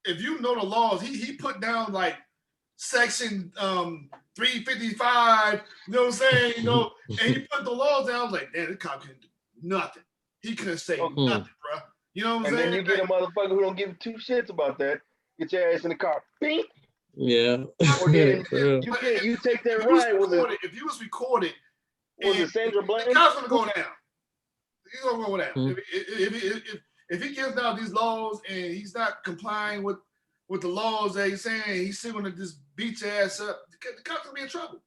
if you know the laws, he put down like section 355, you know what I'm saying? And he put the laws down. I was like, damn, the cop couldn't do nothing. He couldn't say nothing, bro. You know what I'm saying? And then you get a motherfucker who don't give 2 shits about that. Get your ass in the car. Bing. Yeah. Or then you take that ride with it. If you was recorded Was it Sandra Bland? The cops gonna go down. He's gonna go down. If he gives out these laws and he's not complying with the laws that he's saying, he's still gonna just beat your ass up. The cops gonna be in trouble.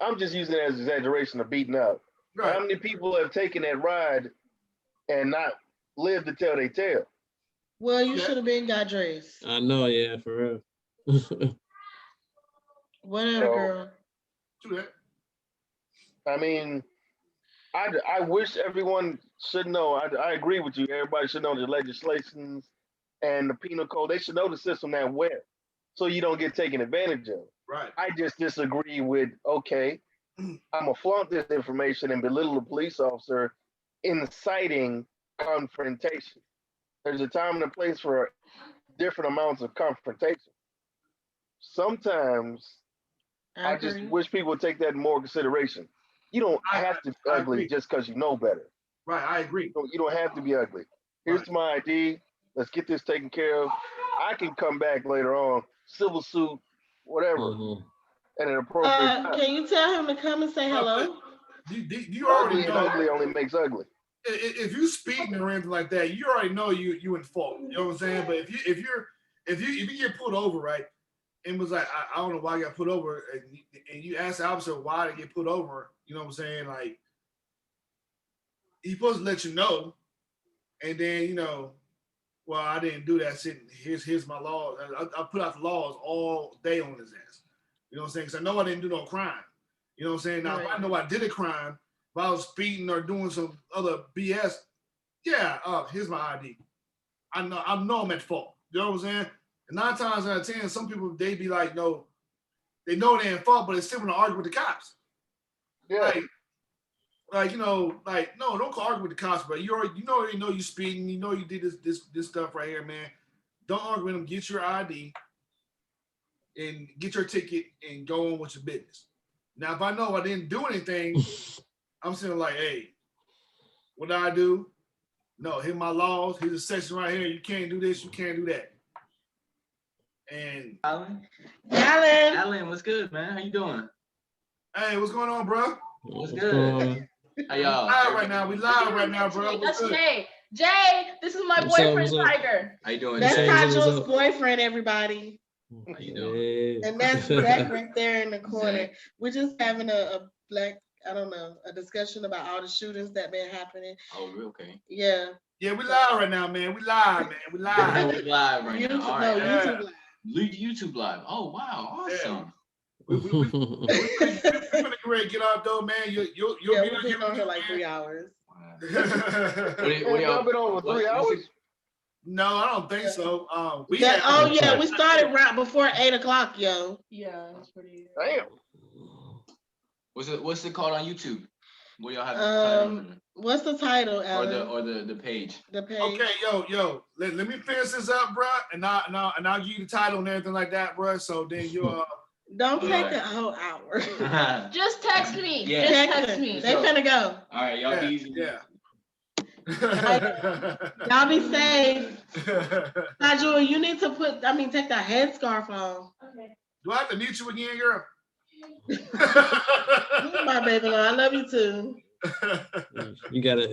I'm just using it as an exaggeration of beating up. Right. How many people have taken that ride and not lived to tell their tale? Well, you should have been got dressed. I know, yeah, for real. Whatever, girl. Do that. I mean, I wish everyone should know. I agree with you. Everybody should know the legislations and the penal code. They should know the system that well, so you don't get taken advantage of. Right. I just disagree with, okay, I'm going to flaunt this information and belittle the police officer inciting confrontation. There's a time and a place for different amounts of confrontation. Sometimes I just wish people would take that in more consideration. You don't have to be ugly just because you know better. Right, I agree. You don't have to be ugly. Here's my ID. Let's get this taken care of. I can come back later on, civil suit, whatever, at an appropriate time. Can you tell him to come and say hello? You already know. Ugly only makes ugly. If you speeding or anything like that, you already know you in fault. You know what I'm saying? But if you get pulled over, right, and was like, I don't know why I got put over, and you ask the officer why they get put over, you know what I'm saying? Like, he's supposed to let you know, and then well, I didn't do that. Here's my law. I put out the laws all day on his ass. You know what I'm saying? Because I know I didn't do no crime. You know what I'm saying? Now, if I know I did a crime, if I was speeding or doing some other BS, yeah, here's my ID. I know I'm at fault. You know what I'm saying? And 9 times out of 10, some people, they be like, no, they know they're in fault, but they still want to argue with the cops. Yeah. No, don't argue with the cops, but you already know you speeding, you know you did this stuff right here, man. Don't argue with them. Get your ID and get your ticket and go on with your business. Now, if I know I didn't do anything, I'm saying like, hey, what did I do? No, here's my laws. Here's a section right here. You can't do this. You can't do that. And Alan, what's good, man? How you doing? Hey, what's going on, bro? What's good? How y'all? Live right now. We live right now, bro. That's Jay. Jay, this is my boyfriend, Tiger. How you doing? That's Tajo's boyfriend, everybody. How you doing? And that's Black right there in the corner. We're just having a discussion about all the shootings that been happening. Oh, okay. Yeah. Yeah, we live right now, man. We live, man. We live. We live right now. All right. YouTube live. YouTube live. Oh wow, awesome. We're gonna get off though, man. You'll we've been on here like 3 hours. Y'all been on for 3 hours? No, I don't think so. We started right before 8 o'clock, yo. Yeah, that's pretty. Damn. What's it called on YouTube? What y'all have? What's the title, Alan? Or the page? The page. Okay, yo. Let me finish this up, bro, and I'll give you the title and everything like that, bro. So then you Don't take a whole hour. Just text me. Yeah. Just text me. They finna go. All right, y'all be easy. Yeah. Y'all be safe. Tajua, you need to take the headscarf on. Okay. Do I have to mute you again, girl? My baby, I love you too. You gotta.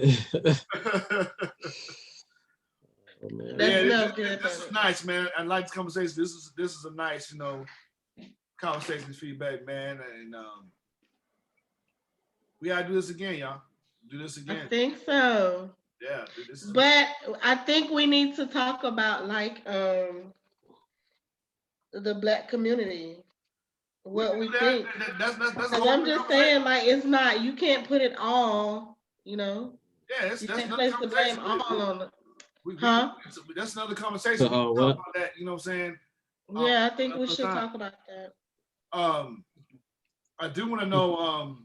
Oh, man. This is nice, man. I like this conversation. This is a nice, conversation feedback, man. And we gotta do this again, y'all. Do this again. I think so. Yeah. But I think we need to talk about the Black community. What we think. That's I'm just saying, it's not, you can't put it all, Yeah, you can't place the blame all on it. That's another conversation. What? About that, you know what I'm saying? Yeah, I think we should talk about that. I do want to know,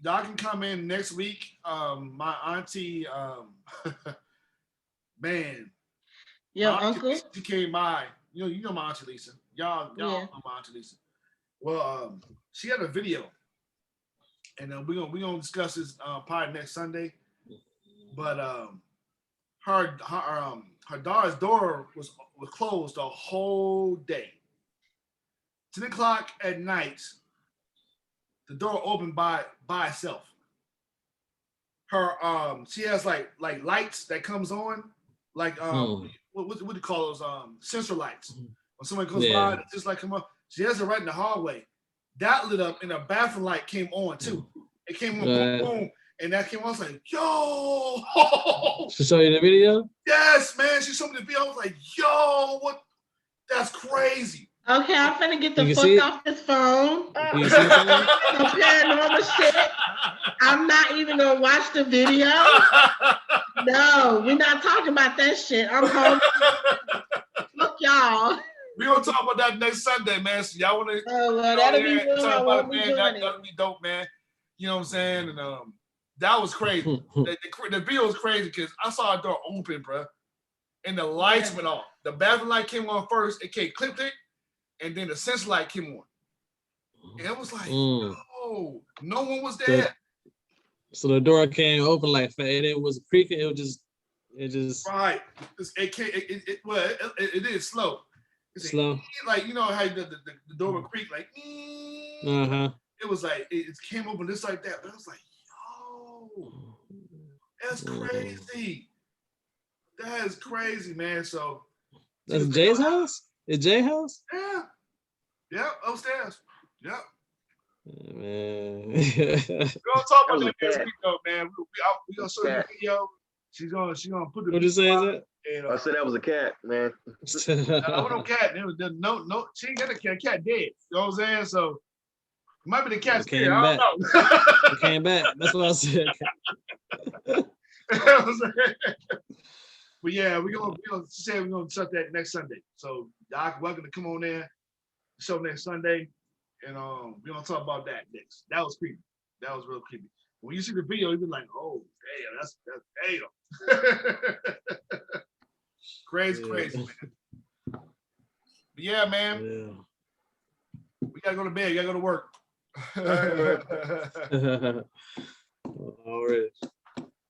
y'all can come in next week. My auntie, man. Your uncle? She came by. You know my auntie Lisa. Y'all know my auntie Lisa. Well, she had a video, and we're gonna discuss this probably next Sunday. But her daughter's door was closed the whole day. 10 o'clock at night, the door opened by itself. Her she has like lights that comes on, like what do you call those sensor lights? When someone comes by, it just like come up. She has it right in the hallway. That lit up, and a bathroom light came on too. It came on, boom, boom, and that came on. I was like, yo! She showed you the video? Yes, man. She showed me the video. I was like, yo, what? That's crazy. Okay, I'm finna get the fuck off this phone. You see the phone? Some paranormal shit. I'm not even gonna watch the video. No, we're not talking about that shit. I'm home. Look, y'all. We're gonna talk about that next Sunday, man. So y'all wanna that'll be real. talk about it, man. That'll be dope, man. You know what I'm saying? And that was crazy. the video was crazy because I saw a door open, bro, and the lights went off. The bathroom light came on first. It came clipped it, and then the sensor light came on. And it was like, no one was there. So the door came open like it was creaking. It just right. It is slow. It's slow. Like you know how the door would creak like. It was like it came open just like that, but I was like, yo, that's crazy. That is crazy, man. So that's Jay's house? Is Jay's house? Yeah. Yep, upstairs. Yep. Man. We're gonna talk about that next week, though, man. We gonna show you the video. She's gonna put the. What you say? Is it? I said that was a cat, man. I want no cat. No, she ain't got a cat. Cat dead. You know what I'm saying? So it might be the cat's came I back. don't know. It came back. That's what I said. But yeah, we're gonna shut that next Sunday. So y'all welcome to come on there, show next Sunday, and we're gonna talk about that next. That was creepy. That was real creepy. When you see the video, you be like, oh damn, that's damn. Crazy, man. But yeah, man. Yeah. We gotta go to bed. You gotta go to work.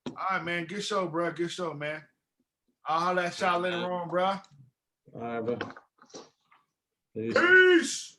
All right, man. Good show, bro. Good show, man. I'll holler at y'all later on, bro. All right, bro. Peace.